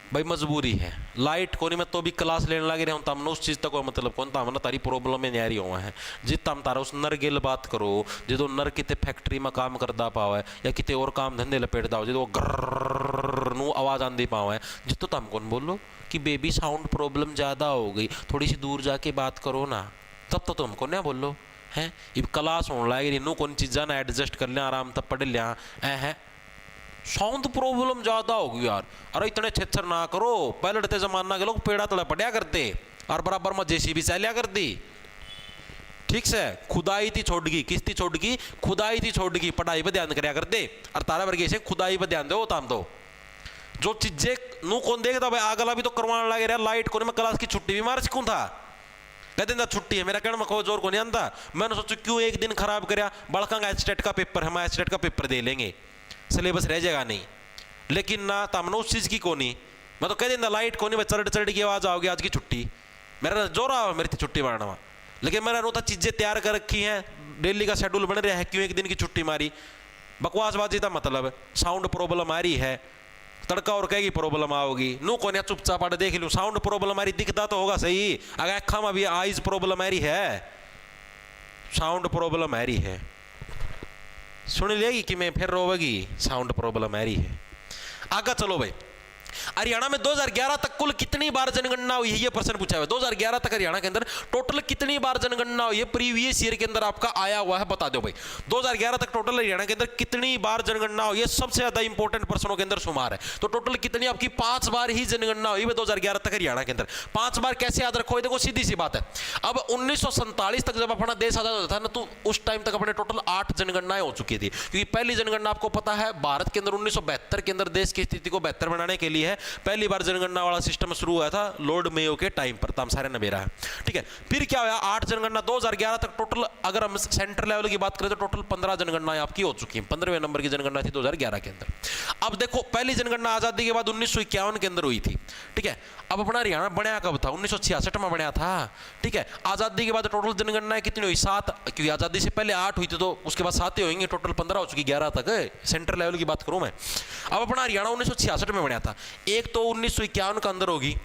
भाई मजबूरी है, लाइट कोनी में तो भी क्लास लेने लगे रहे तमने उस चीज़ तक कोई मतलब कौन था तारी प्रॉब्लम में नहीं आ रही हुआ है। जितना हम तारा उस नर गिल बात करो जो नर कितने फैक्ट्री में काम करता पावे या कितने और काम धंधे लपेटता हो जो ग्रर नू आवाज़ आंदी पावे, जितो तुम कौन बोलो कि बेबी साउंड प्रॉब्लम ज़्यादा हो गई, थोड़ी सी दूर जाके बात करो ना, तब तो तुम कौन बोलो हैं। इब क्लास होने लगे नू कौन चीज़ा ना एडजस्ट कर लिया आराम तब पढ़ लिया है। साउंड प्रॉब्लम ज़्यादा होगी यार। अरे इतने छेछर ना करो, पहले डते जमाना के लोग पेड़ा तले पड़ा करते और बराबर में जेसीबी चलिया करती, ठीक से। खुदाई थी छोड़ गई, किस थी छोड़ गई, खुदाई थी छोड़ गई, पढ़ाई पर ध्यान कराया करते और तारा वर्गे से खुदाई पर ध्यान दो ताम तो जो चीजें नू कौन देखता भाई आगला भी तो करवाने लगे रहा। लाइट को मैं क्लास की छुट्टी भी मार सकूँ था, कहते ना छुट्टी है मेरा कहना मैं जोर को नहीं आंदा। मैंने सोचा क्यों एक दिन खराब कराया, बड़का एचटेट का पेपर है, मैं एचटेट का पेपर दे लेंगे, सिलेबस रह जाएगा नहीं। लेकिन ना तमने उस चीज़ की कोनी, मैं तो कह देना लाइट कोनी, मैं चढ़ चढ़ की आवाज़ आओगी आज की छुट्टी, मेरा जोर आ मेरी थी छुट्टी मारना वहाँ। लेकिन मैंने रोता चीज़ें तैयार कर रखी हैं, डेली का शेड्यूल बन रहा है, क्यों एक दिन की छुट्टी मारी। बकवासबाजी का मतलब साउंड प्रॉब्लम आ रही है, तड़का और कहेगी प्रॉब्लम आओगी, नू कोने चुपचाप आड़े देख लूँ साउंड प्रॉब्लम आ रही, दिखता तो होगा सही। अगर अखा में भी आइज प्रॉब्लम आ रही है, साउंड प्रॉब्लम आ रही है, सुन लेगी कि मैं फिर रोवेगी, साउंड प्रॉब्लम आ रही है। आगे चलो भाई, हरियाणा में 2011 तक कुल कितनी बार जनगणना हुई है, ये प्रश्न पूछा हुआ है। 2011 तक हरियाणा के अंदर टोटल कितनी बार जनगणना हुई है, प्रीवियस ईयर के अंदर आपका आया हुआ है, बता दो भाई। 2011 तक टोटल हरियाणा के अंदर कितनी बार जनगणना हुई है, सबसे ज्यादा इंपॉर्टेंट प्रश्नों के अंदर शुमार है। तो टोटल कितनी आपकी 5 बार ही जनगणना हुई है 2011 तक हरियाणा के अंदर। 5 बार कैसे याद रखो, देखो सीधी सी बात है। अब 1947 तक जब अपना देश आजाद होता था ना, तो उस टाइम तक अपने टोटल 8 जनगणनाएं हो चुकी थी, क्योंकि पहली जनगणना आपको पता है भारत के अंदर 1972 के अंदर देश की स्थिति को बेहतर बनाने के लिए है, पहली बार जनगणना वाला सिस्टम शुरू हुआ था लॉर्ड मेयो के टाइम पर, तम सारे नबेरा है, ठीक है। फिर क्या हुआ, 8 जनगणना 2011 तक टोटल, अगर हम सेंट्रल लेवल की बात करें तो टोटल 15 जनगणनाएं आपकी हो चुकी हैं। 15वें नंबर की जनगणना थी 2011 के अंदर। अब देखो पहली जनगणना आजादी के बाद 1951 के अंदर हुई थी, ठीक है। अब अपना हरियाणा बनया कब था, 1966 में बनया था, ठीक है। आजादी के बाद टोटल जनगणनाएं कितनी हुई, 7, क्योंकि आजादी से पहले 8 हुई थी तो उसके बाद 7 ही होंगे, टोटल 15 हो चुकी, 11 तक सेंट्रल लेवल की बात करूं मैं। अब अपना हरियाणा 1966 में बनया था, एक तो 1951 का अंदर होगी,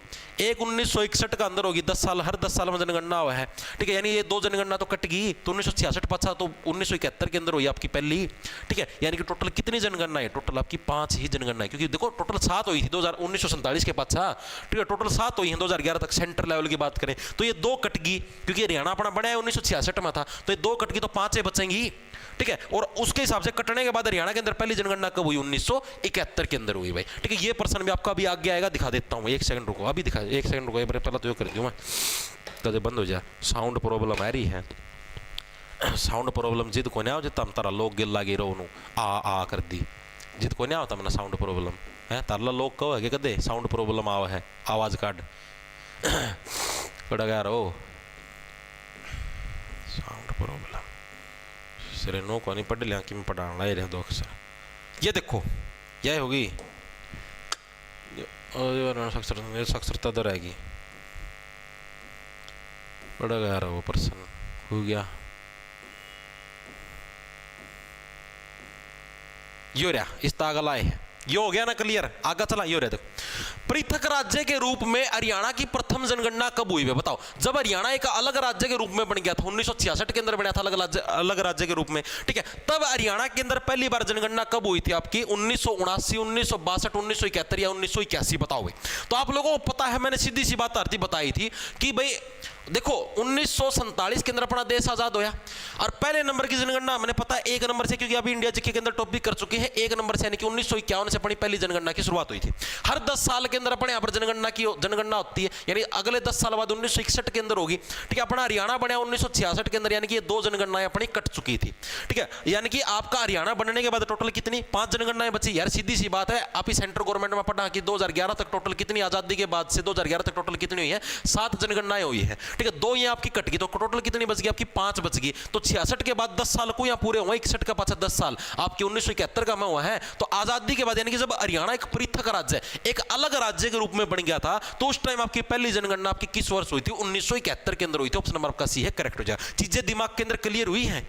एक 1961 का अंदर होगी, 10 साल, हर 10 साल में जनगणना हुआ है, ठीक है। यानी ये 2 जनगणना तो कट गई, तो 1966 पछा तो 1971 के अंदर हुई आपकी पहली, ठीक है। यानी कि टोटल कितनी जनगणना है, टोटल आपकी 5 ही जनगणना है, क्योंकि देखो टोटल 7 हुई थी 1947 के पछा, ठीक है। टोटल 7 हुई है 2011 तक सेंट्रल लेवल की बात करें तो ये 2 कट गई, क्योंकि हरियाणा अपना बना है 1966 में था, तो ये 2 कट गई तो 5 बचेंगी, ठीक है। और उसके हिसाब से कटने के बाद हरियाणा के अंदर पहली जनगणना कब हुई, 1971 के अंदर हुई भाई, ठीक है। ये प्रश्न भी आपका भी आगे आएगा, दिखा देता हूँ, 1 सेकंड रुको, अभी दिखा, 1 सेकंड रुको, पहला तो ये कर दूँ मैं, कदे बंद हो जाए, साउंड प्रॉब्लम आ रही है। साउंड प्रॉब्लम जिद को नहीं आओ, जितना हम तारा लोग गिल लागे रो आ कर दी, जिद को नहीं आओ तमना साउंड प्रॉब्लम है, तारला लोग कहो है कि कदे साउंड प्रॉब्लम आओ है, आवाज काट पड़ा रो साउंड प्रॉब्लम सिरे नो को नहीं पढ़ लिया कि मैं पढ़ा ला रहे 2 अक्षर। ये देखो यह होगी साक्षरता दर आएगी, पड़ा गया रहा वो पर्सन हो गया, यो रहा इस तागल आए है, यो हो गया ना क्लियर। आगे चला, यो रहा देखो, पृथक राज्य के रूप में हरियाणा की प्रथम जनगणना कब हुई है बताओ। जब हरियाणा एक अलग राज्य के रूप में बन गया था, 1966 के अंदर बना था अलग राज्य के रूप में, ठीक है। तब हरियाणा के अंदर पहली बार जनगणना कब हुई थी आपकी, 1979, 1962, 1971 या 1981 बताओ भाई। तो आप लोगों को पता है, मैंने सीधी सी बात आरती बताई थी कि भाई देखो 1947 के अंदर अपना देश आजाद होया, और पहले नंबर की जनगणना मैंने पता है 1 नंबर से, क्योंकि अभी इंडिया जीके के अंदर टॉपिक कर चुके हैं 1 नंबर से, यानी कि 1951 से अपनी पहली जनगणना की शुरुआत हुई थी। हर 10 साल के अंदर अपने यहाँ पर जनगणना होती है, यानी अगले 10 साल बाद 1961 के अंदर होगी, ठीक है। अपना हरियाणा बना 1966 के अंदर, यानी कि ये 2 जनगणनाएं अपनी कट चुकी थी, ठीक है। यानी कि आपका हरियाणा बनने के बाद टोटल कितनी 5 जनगणनाएं बची यार, सीधी सी बात है। आप ही सेंट्रल गवर्नमेंट में पढ़ा कि 2011 तक टोटल कितनी, आजादी के बाद से 2011 तक टोटल कितनी हुई है, 7 जनगणनाएं हुई है, ठीक है, 2 ये आपकी कट गई तो टोटल कितनी बच गई आपकी 5 बच गई। तो 66 के बाद 10 साल को यहाँ पूरे हुए, 61 का पाछा 10 साल आपके 1971 का में हुआ है। तो आजादी के बाद यानी कि जब हरियाणा एक पृथक राज्य, एक अलग राज्य के रूप में बन गया था, तो उस टाइम आपकी पहली जनगणना आपकी किस वर्ष हुई थी? 1971 के अंदर हुई थी। ऑप्शन नंबर आपका सी है करेक्ट हो जाएगा। चीजें दिमाग के अंदर क्लियर हुई हैं?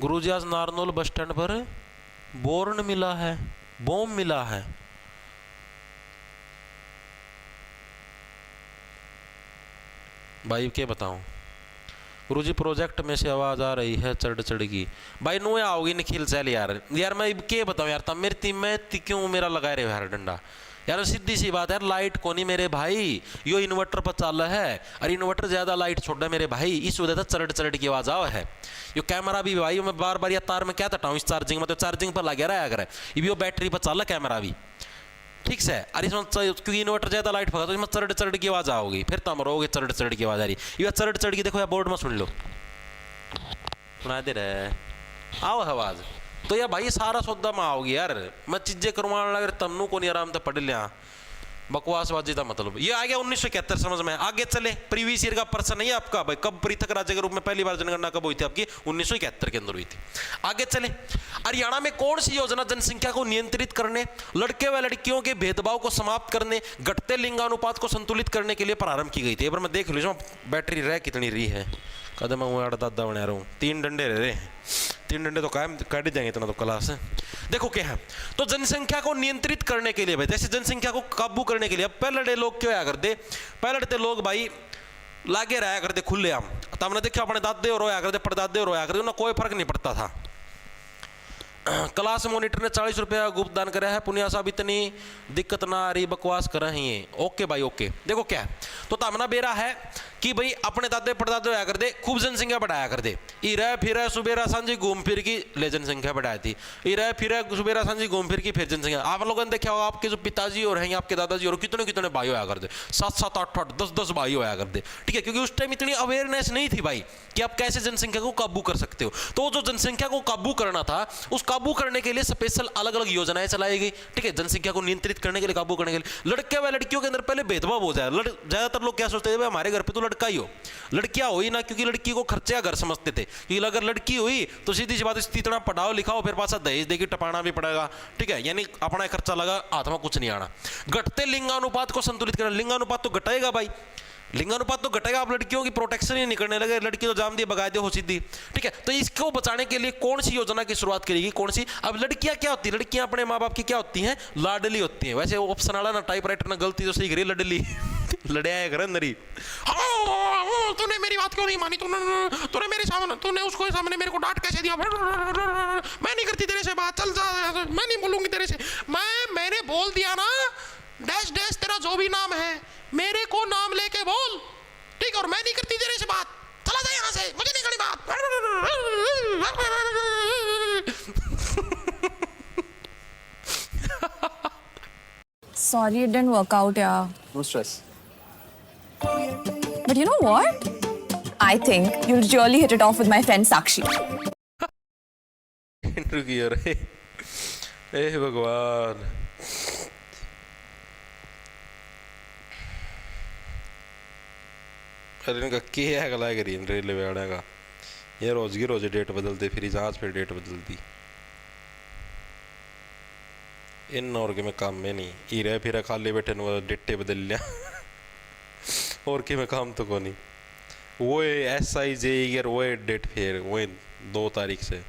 गुरुजी आज नारनौल बस स्टैंड पर बोर्न मिला है, बॉम्ब मिला है। भाई क्या बताऊं गुरुजी, प्रोजेक्ट में से आवाज आ रही है चढ़ चढ़ की। भाई नो आओगी निखिल चल यार मैं क्या बताऊं यार, तब मेरी टीम में क्यों मेरा लगा रहे हो यार डंडा यार, सीधी सी बात है यार, लाइट को नहीं मेरे भाई, यो इन्वर्टर पर चल है और इन्वर्टर ज्यादा लाइट छोड़ मेरे भाई, इस वजह से चरट चरट की आवाज आवा है। यो कैमरा भी भाई मैं बार बार या तार में क्या तटाऊं, इस चार्जिंग में तो चार्जिंग पर लगे रहा अगर ये बैटरी पर चल कैमरा भी ठीक से। अरे इसमें क्योंकि इन्वर्टर ज्यादा लाइट फगा तो इसमें चरट चरट की आवाज आओगी, फिर तुम रहोगे चरट चरट की आवाज आ रही। ये चरट चरट की देखो यार बोर्ड में सुन लो, सुना दे रहे आओ आवाज। तो यार भाई सारा सौदा में आओगी यार, मैं चीजें करवाने लगे तमनु को नहीं आराम से पढ़ लिया, बकवासबाजी का मतलब। ये आ गया 1971 समझ में। आगे चले, प्रीवियस ईयर का प्रश्न नहीं है आपका भाई, कब पृथक राज्य के रूप में पहली बार जनगणना कब हुई थी आपकी? 1971 के अंदर हुई थी। आगे चले, हरियाणा में कौन सी योजना जनसंख्या को नियंत्रित करने, लड़के व लड़कियों के भेदभाव को समाप्त करने, घटते लिंगानुपात को संतुलित करने के लिए प्रारंभ की गई थी? एक बार मैं देख लीजिए बैटरी रह कितनी रही है, कदम दादा बना रहा हूँ, 3 डंडे रह रहे हैं, 3 डंडे तो कायम काट जाएंगे इतना तो क्लास है। देखो क्या है, तो जनसंख्या को नियंत्रित करने के लिए भाई, जैसे जनसंख्या को काबू करने के लिए, अब पहले लोग क्यों आया करते, पहले लोग भाई लागे रहा करते खुले आम, तब हमने देखा अपने दादे और रोया करते, परदादे और रोया करते, उन्हें कोई फर्क नहीं पड़ता था। क्लास मॉनिटर ने 40 रुपया गुप्त दान कराया है, पुनिया साहब इतनी दिक्कत ना आ रही, बकवास कर रहे हैं। ओके भाई ओके, देखो क्या है, तो तामना बेरा है कि भाई अपने दादे परदादे होया कर दे, खूब जनसंख्या बढ़ाया कर दे, इरा फिर सुबेरा सांझी घूम फिर की ले जनसंख्या बढ़ाई थी, इरा फिर सुबेरा सांझी घूम फिर की फिर जनसंख्या। आप लोगों ने देखा होगा आपके जो पिताजी और हैं आपके दादाजी और कितने कितने भाई होया कर दे, 7-7 8-8 10-10 भाई होया कर दे, ठीक है, क्योंकि उस टाइम इतनी अवेयरनेस नहीं थी भाई कि आप कैसे जनसंख्या को काबू कर सकते हो। तो जो जनसंख्या को काबू करना था, उस काबू करने के लिए स्पेशल अलग अलग योजनाएं चलाई गई, ठीक है, जनसंख्या को नियंत्रित करने के लिए, काबू करने के लिए। लड़के व लड़कियों के अंदर पहले भेदभाव हो जाए, ज्यादातर लोग क्या सोचते थे हमारे घर पे तो लड़का ही हो, लड़कियां हुई ना, क्योंकि लड़की को खर्चा घर समझते थे कि अगर लड़की हुई तो सीधी सी बात, इतना पढ़ाओ लिखाओ फिर पासा दहेज देगी टपाना भी पड़ेगा, ठीक है, यानी अपना खर्चा लगा हाथ में कुछ नहीं आना। घटते लिंगानुपात को संतुलित करना, लिंगानुपात तो घटेगा भाई, लिंगानुपात तो घटेगा, आप लड़कियों की प्रोटेक्शन ही नहीं करने लगे, लड़की तो जाम दिए बगा दे हो सीधी, ठीक है। तो इसको बचाने के लिए कौन सी योजना की शुरुआत करेगी, कौन सी? अब लड़कियां क्या होती है, लड़कियां अपने माँ बाप की क्या होती हैं, लाडली होती हैं। वैसे ऑप्शन वाला ना टाइपराइटर ना गलती तो सही करी, लडली लड़िया घर नरी, तूने मेरी बात क्यों नहीं मानी, तूने मेरे सामने, तूने उसको सामने मेरे को डांट कैसे दिया, मैं नहीं करती तेरे से बात, चल जा, मैं नहीं बोलूंगी तेरे से, मैंने बोल दिया ना, डैश डैश तेरा जो भी नाम है मेरे को नाम लेके बोल, ठीक, और मैं नहीं करती तेरे से बात, चला जा यहाँ से, मुझे नहीं करनी बात। Sorry, it didn't work out, yeah. No stress. But you know what? I think you'll really hit it off with my friend Sakshi. रुकिए रे, हे भगवान, अरे इनका क्या गला करी रेलवे वाले का, ये रोज की रोज डेट बदलते, फिर आज फिर डेट बदलती, इन और के में काम में नहीं, हीरा फिर खाली बैठे न डेटे बदल लिया और के में काम तो को नहीं, वो SIJ यार, वो डेट फिर वो 2 तारीख से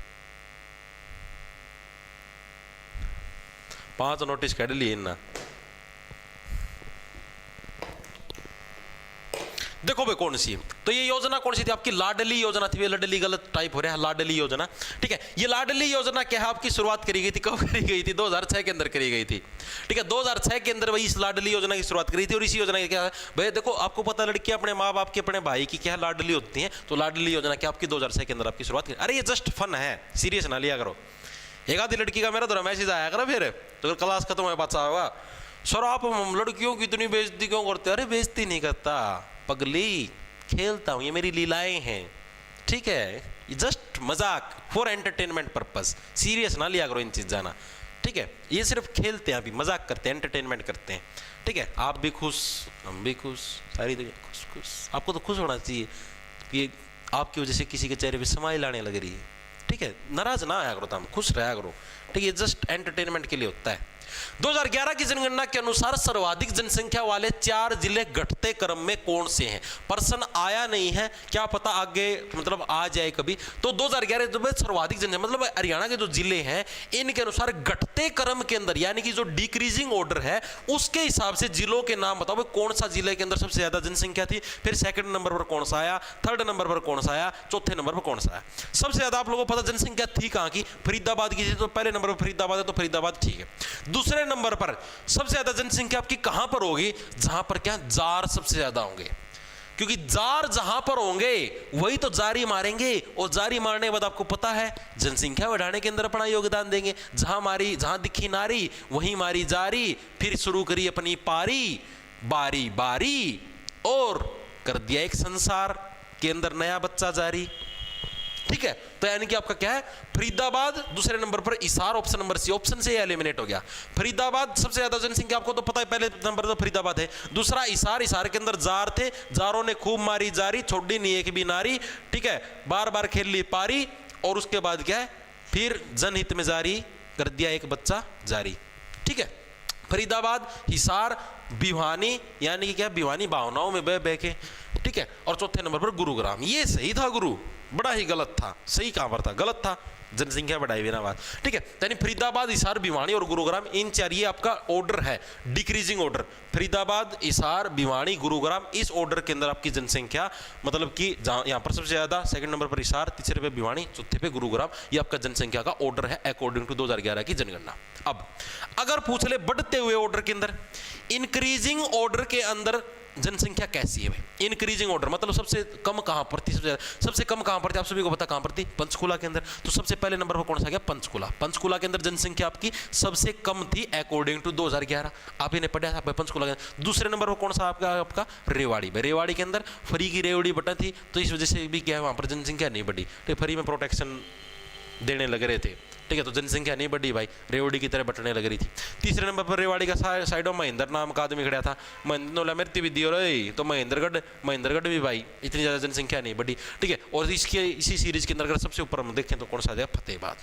5 नोटिस काट लिए ना। देखो भाई कौन सी, तो ये योजना कौन सी थी आपकी? लाडली योजना थी। लाडली गलत टाइप हो रहा है, लाडली योजना, ठीक है। ये लाडली योजना क्या है आपकी, शुरुआत करी गई थी, कब करी गई थी? 2006 के अंदर करी गई थी, ठीक है। 2006 के अंदर भाई इस लाडली योजना की शुरुआत करी थी। और इसी योजना की क्या है भाई, देखो आपको पता, लड़कियां अपने माँ बाप की, अपने भाई की क्या लाडली होती हैं, तो लाडली योजना क्या आपकी 2006 के अंदर आपकी शुरुआत करी। अरे ये जस्ट फन है, सीरियस ना लिया करो। एक आधी लड़की का मेरा तो मैसेज आया करा फिर, तो क्लास खत्म हो पासा होगा, सर आप लड़कियों की इतनी बेइज्जती क्यों करते? अरे बेइज्जती नहीं करता पगली, खेलता हूं, ये मेरी लीलाएं हैं, ठीक है, जस्ट मजाक, फॉर एंटरटेनमेंट पर्पस, सीरियस ना लिया करो इन चीज जाना, ठीक है, ये सिर्फ खेलते हैं, अभी मजाक करते हैं, एंटरटेनमेंट करते हैं, ठीक है। आप भी खुश, हम भी खुश, सारी दुनिया खुश खुश। आपको तो खुश होना चाहिए कि आपकी वजह से किसी के चेहरे पे स्माइल आने लग रही है, ठीक है। नाराज ना आया करो, तुम खुश रहा करो, ठीक है। जस्ट एंटरटेनमेंट के लिए होता है। 2011 की जनगणना के अनुसार सर्वाधिक जनसंख्या वाले 4 जिले घटते क्रम में कौन से हैं? प्रश्न आया नहीं है, क्या पता आगे मतलब आ जाए कभी। तो 2011 में सर्वाधिक जनसंख्या मतलब हरियाणा के जो जिले हैं इनके अनुसार घटते क्रम के अंदर, यानी कि जो डिक्रीजिंग ऑर्डर है उसके हिसाब से जिलों के नाम बताओ भाई, कौन सा जिले के अंदर सबसे ज्यादा जनसंख्या थी, फिर सेकंड नंबर पर कौन सा आया, थर्ड नंबर पर कौन सा आया, चौथे नंबर पर कौन सा आया। सबसे ज्यादा आप लोगों को पता जनसंख्या थी कहां की? फरीदाबाद की थी, तो पहले नंबर पर फरीदाबाद है, तो फरीदाबाद ठीक है। दूसरे नंबर पर सबसे ज्यादा जनसंख्या आपकी कहां पर होगी? जहां पर क्या जार सबसे ज्यादा होंगे, क्योंकि जार जहां पर होंगे वही तो जारी मारेंगे, और जारी मारने के बाद आपको पता है जनसंख्या बढ़ाने के अंदर अपना योगदान देंगे। जहां दिखी नारी वहीं मारी जारी, फिर शुरू करी अपनी पारी बारी बारी, और कर दिया एक संसार के अंदर नया बच्चा जारी, ठीक है। तो यानी कि आपका क्या है? फरीदाबाद, दूसरे नंबर पर Hisar, option number C, option से एलिमिनेट हो गया। फरीदाबाद सबसे ज्यादा जनसंख्या आपको तो पता है, पहले नंबर तो फरीदाबाद है। दूसरा हिसार, हिसार के अंदर जार थे, जारों ने खूब मारी जारी, छोड़ी नहीं एक भी नारी, ठीक है, बार बार खेल ली पारी, और उसके बाद क्या है, फिर जनहित में जारी कर दिया एक बच्चा जारी, ठीक है। फरीदाबाद, हिसार, भिवानी, यानी कि क्या, भिवानी भावनाओं में बह बह के, ठीक है। और चौथे नंबर पर गुरुग्राम। ये सही था गुरु, बड़ा ही गलत था। सही कहां पर था? गलत था, जनसंख्या बढ़ाई बिना बात, ठीक है। यानी फरीदाबाद, हिसार, भिवानी और गुरुग्राम, इन 4 ये आपका ऑर्डर है, डिक्रीजिंग ऑर्डर। फरीदाबाद, हिसार, भिवानी, गुरुग्राम, इस ऑर्डर के अंदर आपकी जनसंख्या मतलब कि यहाँ पर सबसे ज्यादा, सेकंड नंबर पर हिसार, तीसरे पे भिवानी, चौथे पे गुरुग्राम, ये आपका जनसंख्या का ऑर्डर है अकॉर्डिंग टू 2011 की जनगणना। अब अगर पूछ ले बढ़ते हुए ऑर्डर के अंदर, इंक्रीजिंग ऑर्डर के अंदर जनसंख्या कैसी है भाई? इंक्रीजिंग ऑर्डर मतलब सबसे कम कहां पर थी? सबसे कम कहां पर थी? आप सभी को पता कहां पर थी? पंचकुला के अंदर। तो सबसे पहले नंबर पर कौन सा गया? पंचकुला। पंचकुला के अंदर जनसंख्या आपकी सबसे कम थी अकॉर्डिंग टू 2011। आप इन्हें पढ़ा था पंचकुला के अंदर। दूसरे नंबर पर कौन सा आपका रेवाड़ी। रेवाड़ी के अंदर फ्री की रेवड़ी बटन थी, तो इस वजह से भी क्या है, वहां पर जनसंख्या नहीं बढ़ी, तो फ्री में प्रोटेक्शन देने लग रहे थे, ठीक है, तो जनसंख्या नहीं बढ़ी भाई, रेवड़ी की तरह बटने लग रही थी। तीसरे नंबर पर रेवाड़ी का साइडों महेंद्र नाम का आदमी खड़ा था, महेंद्र मृत्यु भी दी और तो महेंद्रगढ़ भी भाई इतनी ज़्यादा जनसंख्या नहीं बढ़ी, ठीक है। और इसके इसी सीरीज के अंदर अगर सबसे ऊपर हम देखें तो कौन सा आ जाएगा? फतेहाबाद।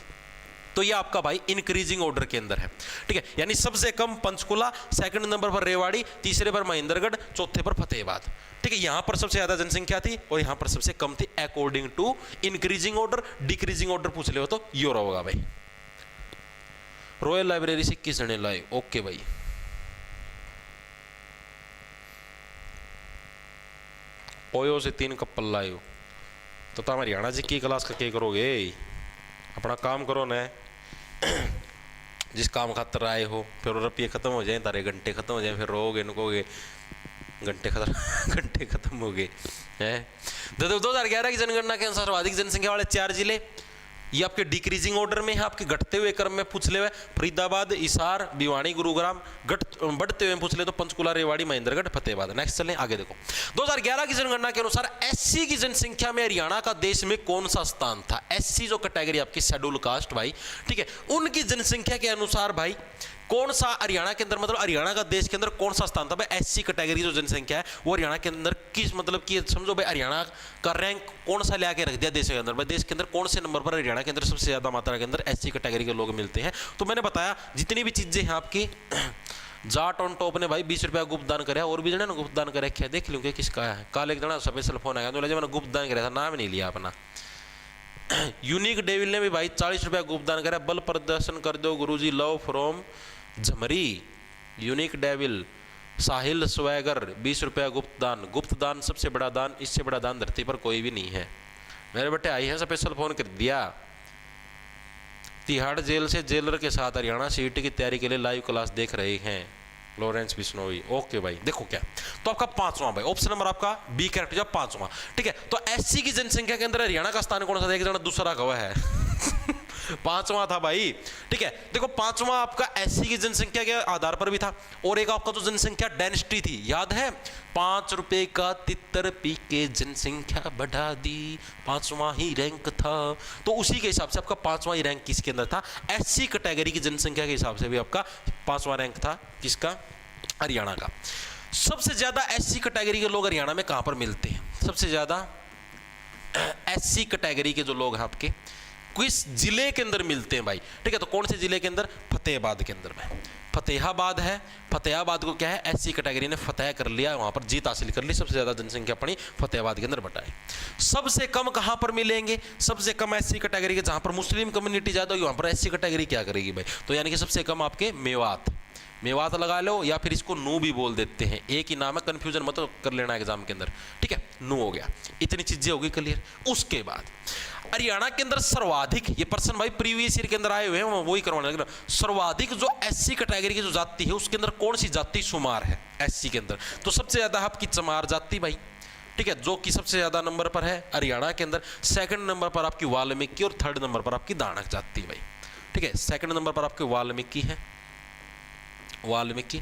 तो ये आपका भाई इंक्रीजिंग ऑर्डर के अंदर है, ठीक है। यानी सबसे कम पंचकुला, सेकंड नंबर पर रेवाड़ी, तीसरे पर महेंद्रगढ़, चौथे पर फतेहाबाद, ठीक है। यहां पर सबसे ज्यादा जनसंख्या थी और यहां पर सबसे कम थी according to increasing order. Decreasing order पूछ ले हो तो ये होगा भाई। रॉयल लाइब्रेरी से 21 जने लाए, ओके भाई। ओयो से 3 कपल लाए हो, तो हरियाणा जी की क्लास का क्या करोगे? अपना काम करो ना, जिस काम खातर आए हो, फिर रुपये खत्म हो जाए, तारे घंटे खत्म हो जाए, फिर रोगे नुकोगे, घंटे खत्म हो गए हैं। 2011 की जनगणना के अनुसार सर्वाधिक जनसंख्या वाले 4 जिले ये आपके डिक्रीजिंग ऑर्डर में है, आपके घटते हुए क्रम में पूछ ले हुए फरीदाबाद, हिसार, भिवानी, गुरुग्राम। बढ़ते हुए पूछ ले तो पंचकुला, रेवाड़ी, महेंद्रगढ़, फतेहाबाद। नेक्स्ट चलें आगे, देखो 2011 की जनगणना के अनुसार एससी की जनसंख्या में हरियाणा का देश में कौन सा स्थान था? एससी जो कैटेगरी आपकी शेड्यूल कास्ट भाई, ठीक है, उनकी जनसंख्या के अनुसार भाई कौन सा हरियाणा के अंदर मतलब हरियाणा का देश के अंदर कौन सा स्थान था भाई? एससी कैटेगरी जो जनसंख्या है वो हरियाणा के अंदर किस मतलब कि समझो भाई हरियाणा का रैंक कौन सा ले रख दिया देश के अंदर भाई? देश के अंदर कौन से नंबर पर हरियाणा के अंदर सबसे ज्यादा मात्रा के अंदर एससी कैटेगरी के लोग मिलते हैं? तो मैंने बताया जितनी भी चीजें हैं आपकी, जाट ऑन टॉप ने भाई 20 रुपया गुप्त दान कराया, और भी जने ना गुप्त दान करे, देख लूंगे किसका है। कल एक जना स्पेशल फोन आया, तो मैंने गुप्त दान कराया था, नाम नहीं लिया अपना। यूनिक डेविल ने भी भाई 40 रुपया गुप्त दान कराया, बल प्रदर्शन कर दो गुरुजी, love from Jhamri. Unique devil. Sahil swagger 20 रुपया गुप्त दान सबसे बड़ा दान, इससे बड़ा दान धरती पर कोई भी नहीं है। मेरे बेटे आई है, स्पेशल फोन कर दिया। तिहाड़ जेल से जेलर के साथ हरियाणा सीट की तैयारी के लिए लाइव क्लास देख रहे हैं लॉरेंस बिश्नोई, ओके भाई। देखो क्या, तो आपका 5वां भाई ऑप्शन नंबर आपका बी करेक्ट जब 5वां, ठीक है। तो एससी की जनसंख्या के अंदर हरियाणा का स्थान कौन सा? एक जना दूसरा गवा है पांचवा था भाई। ठीक है, देखो पांचवा आपका एससी की जनसंख्या के आधार पर भी था, और एक आपका जो जनसंख्या डेंसिटी थी, याद है 5 रुपए का तितर पी के जनसंख्या बढ़ा दी, पांचवा ही रैंक था। तो उसी के हिसाब से आपका पांचवा ही रैंक किसके अंदर था, एससी कैटेगरी की जनसंख्या के हिसाब से भी आपका पांचवा रैंक था किसका, हरियाणा का। सबसे ज्यादा एससी कैटेगरी के लोग हरियाणा में कहां पर मिलते हैं, सबसे ज्यादा एससी कैटेगरी के जो लोग हैं आपके किस जिले के अंदर मिलते हैं भाई। ठीक है, तो कौन से जिले के अंदर, फतेहाबाद के अंदर में, फतेहाबाद है। फतेहाबाद को क्या है, एससी कैटेगरी ने फतेह कर लिया, वहां पर जीत हासिल कर ली, सबसे ज्यादा जनसंख्या अपनी फतेहाबाद के अंदर बटाई। सबसे कम कहां पर मिलेंगे, सबसे कम एससी कैटेगरी के, जहां पर मुस्लिम कम्युनिटी ज्यादा होगी वहां पर एससी कैटेगरी क्या करेगी भाई, तो यानी कि सबसे कम आपके मेवात, मेवात लगा लो, या फिर इसको नू भी बोल देते हैं, एक ही नाम है, कंफ्यूजन मत कर लेना एग्जाम के अंदर। ठीक है, नू हो गया, इतनी चीजें होगी क्लियर। उसके बाद हरियाणा के अंदर सर्वाधिक, ये पर्सन भाई प्रीवियस ईयर के अंदर आए हुए हैं, वही करवाने लगे, सर्वाधिक जो एससी कैटेगरी की जो जाति है उसके अंदर कौन सी जाति शुमार है एससी के अंदर, तो सबसे ज्यादा आपकी चमार जाति भाई। ठीक है, जो कि सबसे ज्यादा नंबर पर है हरियाणा के अंदर। सेकंड नंबर पर आपकी वाल्मीकि और थर्ड नंबर पर आपकी दानक जाति भाई। ठीक है, सेकंड नंबर पर आपकी वाल्मीकि है, वाल्मीकि,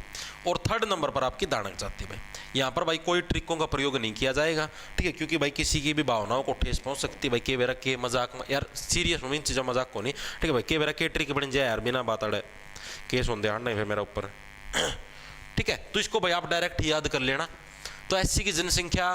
और थर्ड नंबर पर आपकी दानक जाति भाई। यहाँ पर भाई कोई ट्रिकों का प्रयोग नहीं किया जाएगा। ठीक है, क्योंकि भाई किसी की भी भावनाओं को ठेस पहुंच सकती है भाई, के बेरा के मजाक यार सीरियस हो चीज़ा मजाक को नहीं। ठीक है भाई, के बेरा के ट्रिक बन जाए यार, बिना बात अड़े केस हों ध्यान नहीं फिर मेरा ऊपर। ठीक है, तो इसको भाई आप डायरेक्ट याद कर लेना। तो एससी की जनसंख्या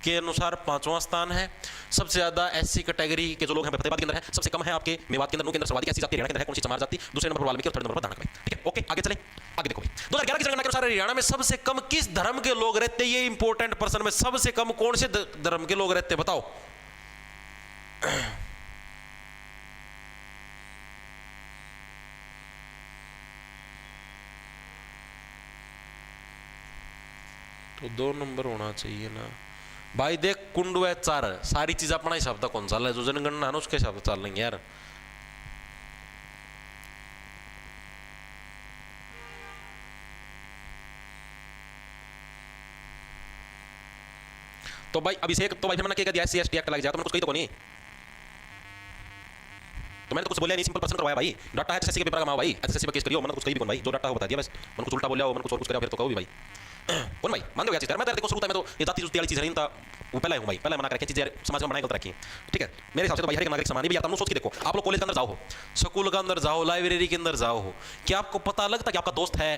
के अनुसार पांचवां स्थान है। सबसे ज्यादा एससी कैटेगरी के जो लोग हैं फतेहाबाद के अंदर है, सबसे कम है आपके मेवात के अंदर, नू के अंदर सर्वाधिक एससी जाति हरियाणा के अंदर है, कौन सी चमार जाति, दूसरे नंबर पर वाल्मीकि और थर्ड नंबर पर दानक में। ठीक है, ओके आगे चलें, आगे देखो भाई 2011 की जनगणना के अनुसार हरियाणा में सबसे कम किस धर्म के लोग रहते हैं, ये इंपॉर्टेंट पर्सन में सबसे कम कौन से धर्म के लोग रहते हैं बताओ। तो 2 नंबर होना चाहिए ना भाई। देख कुंड व चार सारी चीज अपना हिसाब था कौन सा है, जो जनगणना है ना उसके हिसाब से चल लेंगे यार। तो भाई अभिषेक तो भाई मैंने क्या दिया एससी एसटी एक्ट लग जाए तो मैंने कुछ कही तो नहीं, तो मैंने तो कुछ बोला नहीं, सिंपल पर्सन करवाया भाई। डाटा है एसएससी के पेपर का माओ भाई, एसएससी पर केस करियो, मैंने कुछ कही भी कौन भाई, जो डाटा हो बता दिया बस, मैंने कुछ उल्टा बोला हो, मैंने कुछ और कुछ करा फिर तो कहो भी भाई। कौन भाई मान दो यार चीज, मैं तो देखो शुरू में तो ये जाति जुति वाली चीज है था, वो पहले हूं भाई, पहले मना करके चीजें समाज में बनाई गलत रखी। ठीक है, मेरे हिसाब से तो भाई हर एक नागरिक समान ही भी आता है। सोच के देखो, आप लोग कॉलेज के अंदर जाओ हो, स्कूल के अंदर जाओ, लाइब्रेरी के अंदर जाओ हो, क्या आपको पता लगता है कि आपका दोस्त है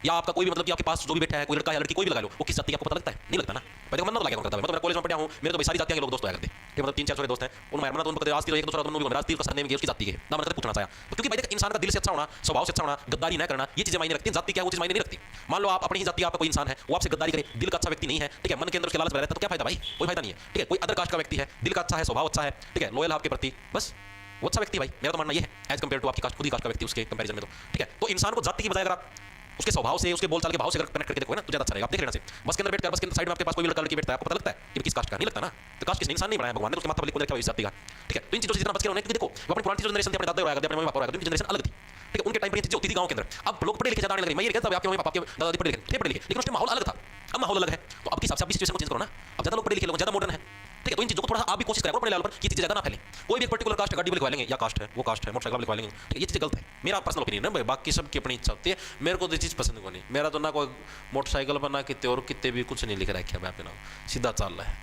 या आपका कोई भी मतलब कि आपके पास जो भी बैठा है, कोई लड़का है लड़की कोई भी लगा लो, वो किस जाति का आपको पता लगता है, नहीं लगता ना भाई। देखो मन तो लगा करता है, मैं तो कॉलेज में पढ़ा हूं, मेरे तो भाई सारी जातियों के लोग दोस्त होया करते हैं। मतलब 3-4 छोटे दोस्त हैं, उन मारना तो उनको आज की एक दूसरा दोनों भी रास्ते का सरनेम की उसकी जाति के ना मन करके पूछना चाहा। तो क्योंकि भाई इंसान का दिल से अच्छा होना, स्वभाव से अच्छा होना, गद्दारी ना करना, ये चीजें मायने रखती हैं। जाति क्या है वो चीज मायने नहीं रखती। मान लो आप अपनी ही जाति का आपका कोई इंसान है, वो आपसे गद्दारी करे, दिल का अच्छा व्यक्ति नहीं है, ठीक है, मन के अंदर उसके लालच रहता है, तो क्या फायदा भाई, कोई फायदा नहीं है। ठीक है, कोई अदर कास्ट का व्यक्ति है, दिल का अच्छा है, स्वभाव अच्छा है, ठीक है, लॉयल आपके प्रति, बस वो अच्छा व्यक्ति भाई। मेरा तो मानना ये है एज कंपेयर टू आपकी कास्ट, खुद ही कास्ट का व्यक्ति उसके कंपैरिजन में। तो ठीक है, तो इंसान को जाति की बजाय अगर आप उसके स्वभाव से, उसके बोलचाल के भाव से अगर कनेक्ट करके देखो ना तो ज्यादा अच्छा रहेगा। आप देख लेना से बस के अंदर बैठकर, बस के साइड में आपके पास कोई भी लड़का लड़की बैठता है, आपको पता लगता है कि किस कास्ट का, नहीं लगता ना। तो कास्ट किसने, इंसान नहीं बनाया भगवान ने, उसके माथा पर लिख रखा है इस जाति का। ठीक है, तो इन चीजों से जितना बच के रहना है, क्योंकि देखो वो अपनी पुरानी जनरेशन थे, अपने दादा और अपने मम्मी पापा और उनकी जनरेशन अलग थी। ठीक है, उनके टाइम पर ये चीजें होती थी गांव के अंदर। अब लोग पढ़े लिखे ज्यादा आने लगे, मैं ये कहता हूं आपके मम्मी पापा, आपके दादा पढ़े लिखे थे, पढ़े लिखे, लेकिन उसके माहौल अलग था, अब माहौल अलग है। तो अब की हिसाब से आप सिचुएशन को चेंज करो ना, अब ज्यादा लोग पढ़े लिखे लोग ज्यादा मॉडर्न है। ठीक है, तो इन चीजों को थोड़ा सा आप भी कोशिश करें अपने लेवल पर, ये चीजें ज्यादा ना फैलें। कोई भी एक पर्टिकुलर कास्ट गाड़ी लिखवा लेंगे, या कास्ट है वो कास्ट है, मोटरसाइकिल लिखवा लेंगे, ठीक है, ये चीज गलत है। मेरा पर्सनल ओपिनियन है भाई, बाकी सबकी अपनी इच्छा होती है। मेरे को तो चीज पसंद को नहीं, मेरा तो ना कोई मोटरसाइकिल बना कितने और कितने भी कुछ नहीं लिख रखा है आपके नाम, सीधा चाल रहा है।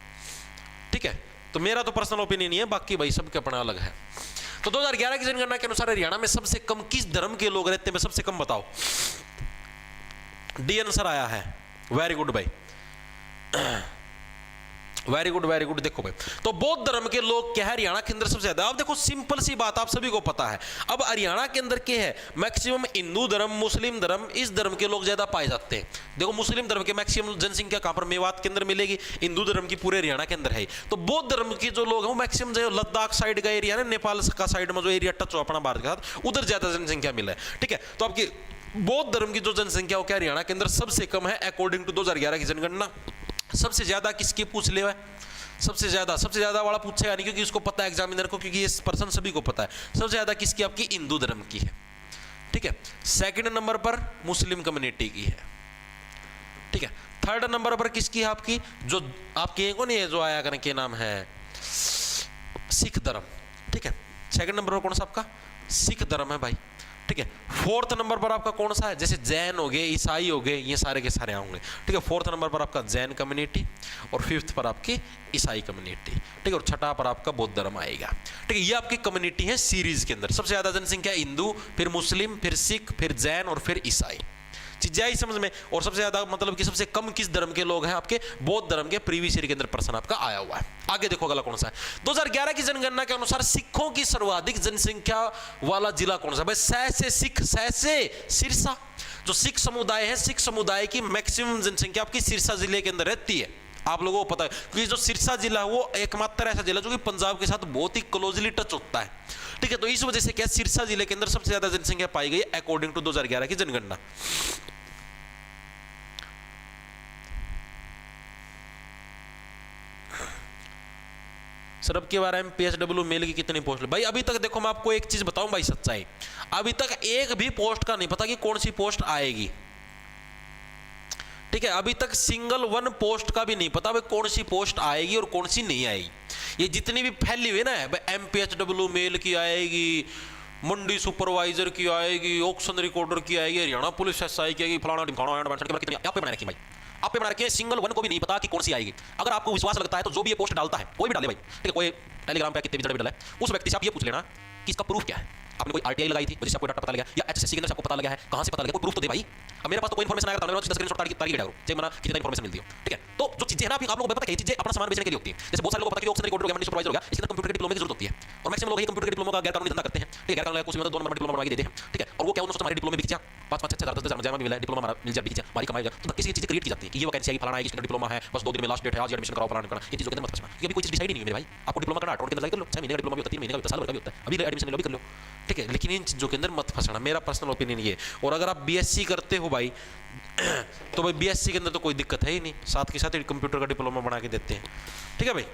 ठीक है, तो मेरा तो पर्सनल ओपिनियन ही है, बाकी भाई सबके अपना अलग है। तो 2011 की जनगणना के अनुसार हरियाणा में सबसे कम किस धर्म के लोग रहते हैं, सबसे कम बताओ। डी आंसर आया है, वेरी गुड भाई, वेरी गुड वेरी गुड। देखो भाई, तो बौद्ध धर्म के लोग क्या है हरियाणा के अंदर सबसे ज्यादा। अब देखो सिंपल सी बात आप सभी को पता है, अब हरियाणा के अंदर क्या है, मैक्सिमम हिंदू धर्म, मुस्लिम धर्म, इस धर्म के लोग ज्यादा पाए जाते हैं। देखो मुस्लिम धर्म के मैक्सिमम जनसंख्या कहां पर, मेवात के अंदर मिलेगी, हिंदू धर्म की पूरे हरियाणा के अंदर है। तो बौद्ध धर्म के जो लोग हैं वो मैक्सिमम जो लद्दाख साइड का एरिया है, नेपाल का साइड में जो एरिया टच हो अपना भारत के साथ, उधर ज्यादा जनसंख्या मिला है। ठीक है, तो आपकी बौद्ध धर्म की जो जनसंख्या क्या हरियाणा के अंदर सबसे कम है अकॉर्डिंग टू 2011 की जनगणना। सबसे ज्यादा किसकी पूछ ले, सबसे ज्यादा वाला पूछेगा नहीं, क्योंकि उसको पता है एग्जामिनर को, क्योंकि ये पर्सन सभी को पता है। सबसे ज्यादा किसकी, आपकी हिंदू धर्म की है। ठीक है, सेकंड नंबर पर मुस्लिम कम्युनिटी की है। ठीक है, थर्ड नंबर पर किसकी है, आपकी जो आपकी कौन है जो आया करने के नाम है सिख धर्म। ठीक है, सेकंड नंबर पर कौन सा आपका सिख धर्म है भाई, ठीक है। फोर्थ नंबर पर आपका कौन सा है, जैसे जैन हो गए, ईसाई हो गए, ये सारे के सारे आएंगे, ठीक है। फोर्थ नंबर पर आपका जैन कम्युनिटी और फिफ्थ पर आपकी ईसाई कम्युनिटी, ठीक है। और छठा पर आपका बौद्ध धर्म आएगा, ठीक है। ये आपकी कम्युनिटी है सीरीज के अंदर। सबसे ज्यादा जनसंख्या हिंदू, फिर मुस्लिम, फिर सिख, फिर जैन और फिर ईसाई। चीजें आई समझ में। और सबसे ज्यादा मतलब कि सबसे कम किस धर्म के लोग हैं, आपके बौद्ध धर्म के प्रीवियस ईयर के अंदर प्रश्न आपका आया हुआ है। आगे देखो अगला कौन सा है, 2011 की जनगणना के अनुसार सिखों की सर्वाधिक जनसंख्या वाला जिला कौन सा है भाई? सह से सिख, सह से सिरसा। जो सिख समुदाय है, सिख समुदाय की मैक्सिमम जनसंख्या आपकी सिरसा जिले के अंदर रहती है। आप लोगों को पता है क्योंकि जो सिरसा जिला है वो एकमात्र ऐसा जिला जो कि पंजाब के साथ बहुत ही क्लोजली टच होता है, ठीक है। तो इस वजह से क्या सिरसा जिले के अंदर सबसे ज्यादा जनसंख्या पाई गई है अकॉर्डिंग टू 2011 की जनगणना। सर अब के बारे में PSW मेल की कितनी पोस्ट भाई? अभी तक देखो मैं आपको एक चीज बताऊं भाई, सच्चाई, अभी तक एक भी पोस्ट का नहीं पता कि कौन सी पोस्ट आएगी, ठीक है। अभी तक सिंगल वन पोस्ट का भी नहीं पता भाई कौन सी पोस्ट आएगी और कौन सी नहीं आएगी। ये जितनी भी फैली हुई ना भाई, MPHW मेल की आएगी, मंडी सुपरवाइजर की आएगी, ऑक्शन रिकॉर्डर की आएगी, हरियाणा पुलिस SI की आएगी, फलाना ढिमकाना कितनी आप पे बना रखी भाई, आप पे बना रखी है। सिंगल वन को भी नहीं पता कि कौन सी आएगी। अगर आपको विश्वास लगता है तो जो भी ये पोस्ट डालता है, कोई भी डाले भाई, ठीक है, कोई टेलीग्राम पे कितने भी जगह पे डाला है, उस व्यक्ति से आप ये पूछ लेना कि इसका प्रूफ क्या है। आपने कोई RTI लगाई थी, वजह से आपको डाटा पता लगा, या HSSC के अंदर से आपको पता लगा है, कहां से पता लगा, कोई प्रूफ तो दे भाई। अब मेरे पास तो कोई इन्फॉर्मेशन आएगा तो मैं स्क्रीनशॉट तारीख तारीख डालूं, चाहे मना कितनी इन्फॉर्मेशन मिलती हो, ठीक है। तो जो चीजें है ना आप लोगों को पता है, चीजें अपना सामान बेचने के लिए होती है। जैसे बहुत सारे लोगों को पता है कि ऑक्शन रिकॉर्डर हो गया, मंडी सुपरवाइजर हो गया, इसके अंदर कंप्यूटर के डिप्लोमा की जरूरत होती है। और मैक्सिमम लोग ये कंप्यूटर के डिप्लोमा का गैर कानूनी धंधा करते हैं, ठीक है। गैर कानूनी कुछ में 2 नंबर डिप्लोमा बनवा के देते हैं, ठीक है। और वो क्या उन्होंने सोचा हमारे डिप्लोमा बिक जा 5-5 6 10 10 मिला है, डिप्लोमा हमारा मिल जाए, बिक जाए, हमारी कमाई जाए। तो किसी चीज क्रिएट की जाती है कि ये वैकेंसी आई, फलाना है, इसका डिप्लोमा है, बस 2 दिन में लास्ट डेट है, आज एडमिशन कराओ, फलाना करना। ये चीजों के अंदर मत फंसना, क्योंकि अभी कोई चीज डिसाइड ही नहीं है मेरे भाई। आपको डिप्लोमा करना 8 के अंदर कर लो, 6 महीने का डिप्लोमा भी होता है, 3 महीने का होता है, साल भर का भी होता है, अभी एडमिशन लो भी कर लो, ठीक है। लेकिन इन चीजों के अंदर मत फंसना, मेरा पर्सनल ओपिनियन ये। और अगर आप BSc करते हो भाई तो भाई BSc के अंदर तो कोई दिक्कत है ही नहीं, साथ के साथ ही कंप्यूटर का डिप्लोमा बना के देते हैं, ठीक है भाई।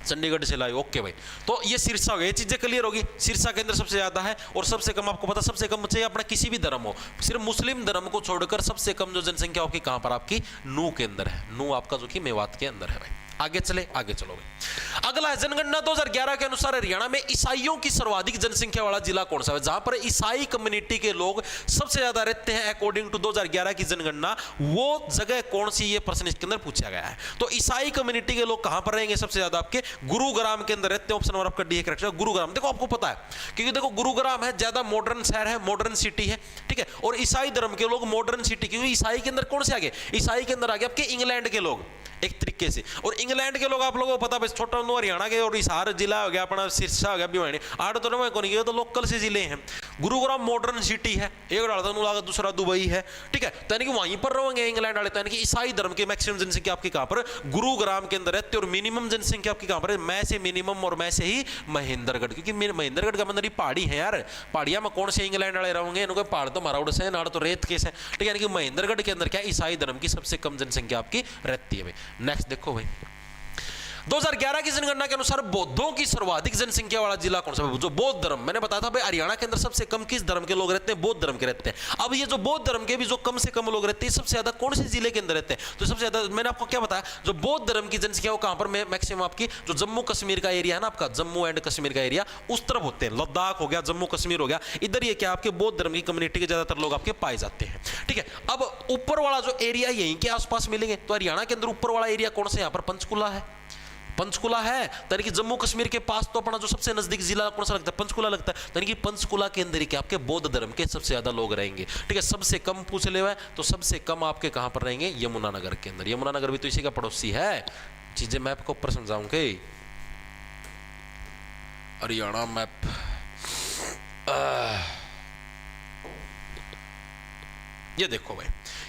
चंडीगढ़ से लाए, ओके भाई। तो ये सिरसा हो गया, ये चीजें क्लियर होगी। सिरसा के अंदर सबसे ज्यादा है और सबसे कम आपको पता, सबसे कम चाहे अपना किसी भी धर्म हो, सिर्फ मुस्लिम धर्म को छोड़कर सबसे कम जो जनसंख्या आपकी कहां पर, आपकी नू के अंदर है। नू आपका जो कि मेवात के अंदर है भाई। आगे चले, आगे चलो भाई। अगला है जनगणना 2011 के अनुसार हरियाणा में ईसाइयों की सर्वाधिक जनसंख्या वाला जिला कौन सा है? जहां पर ईसाई कम्युनिटी के लोग सबसे ज्यादा रहते हैं अकॉर्डिंग टू 2011 की जनगणना, वो जगह कौन सी, ये प्रश्न इसके अंदर पूछा गया है। तो ईसाई कम्युनिटी के लोग कहां पर रहेंगे सबसे ज्यादा? आपके गुरुग्राम के अंदर रहते हैं। ऑप्शन नंबर आपका डी है करेक्ट है, गुरुग्राम। देखो आपको पता है क्योंकि देखो गुरुग्राम है, ज्यादा मॉडर्न शहर है, मॉडर्न सिटी है, ठीक है। और ईसाई धर्म के लोग मॉडर्न सिटी, क्योंकि ईसाई के अंदर कौन से आगे, ईसाई के अंदर आगे आपके इंग्लैंड के लोग एक तरीके से। और इंग्लैंड के लोग आप लोगों को पता बस छोटा हरियाणा के और हिसार जिला हो गया, अपना सिरसा हो गया, भिवानी, आठ तो ना कौन, ये तो लोकल से जिले हैं। गुरुग्राम मॉडर्न सिटी है, एक डालता दूसरा दुबई है, ठीक है। तो यानी कि वहीं पर रहेंगे इंग्लैंड वाले। तो यानी कि ईसाई धर्म के मैक्सिमम जनसंख्या आपकी कहां पर, गुरुग्राम के अंदर रहते। और मिनिमम जनसंख्या आपकी कहां पर, मैं से मिनिमम और मैं से ही महेंद्रगढ़, क्योंकि महेंद्रगढ़ का अंदर ही पहाड़ी है यार, पहाड़िया में कौन से इंग्लैंड वाले रहेंगे, इनको पहाड़ तो माराउड से नाड़ तो रेत के से, ठीक है। यानी कि महेंद्रगढ़ के अंदर क्या ईसाई धर्म की सबसे कम जनसंख्या आपकी रहती है भाई। नेक्स्ट देखो भाई, 2011 की जनगणना के अनुसार बौद्धों की सर्वाधिक जनसंख्या वाला जिला कौन सा है? जो बौद्ध धर्म, मैंने बताया था भाई हरियाणा के अंदर सबसे कम किस धर्म के लोग रहते हैं? बौद्ध धर्म के रहते हैं। अब ये जो बौद्ध धर्म के भी जो कम से कम लोग रहते हैं, सबसे ज्यादा कौन से जिले के अंदर रहते हैं? तो सबसे ज्यादा मैंने आपको क्या बताया, जो बौद्ध धर्म की जनसंख्या वो कहां पर मैक्सिमम आपकी, जो जम्मू कश्मीर का एरिया है ना आपका, जम्मू एंड कश्मीर का एरिया, उस तरफ होते हैं। लद्दाख हो गया, जम्मू कश्मीर हो गया, इधर ये क्या आपके बौद्ध धर्म की कम्युनिटी के ज्यादातर लोग आपके पाए जाते हैं, ठीक है। अब ऊपर वाला जो एरिया यहीं के आसपास मिलेंगे। तो हरियाणा के अंदर ऊपर वाला एरिया कौन सा? यहाँ पर पंचकुला है, पंचकुला है। यानी कि जम्मू कश्मीर के पास तो अपना जो सबसे नजदीक जिला कौन सा लगता है? पंचकुला लगता है। यानी कि पंचकुला के अंदर ही क्या आपके बौद्ध धर्म के सबसे ज्यादा लोग रहेंगे, ठीक है। सबसे कम पूछ ले हुआ है, तो सबसे कम आपके कहां पर रहेंगे? यमुनानगर के अंदर। यमुनानगर भी तो इसी का पड़ोसी है। चीजें मैप को ऊपर समझाऊंगे, हरियाणा मैप, ये देखो भाई,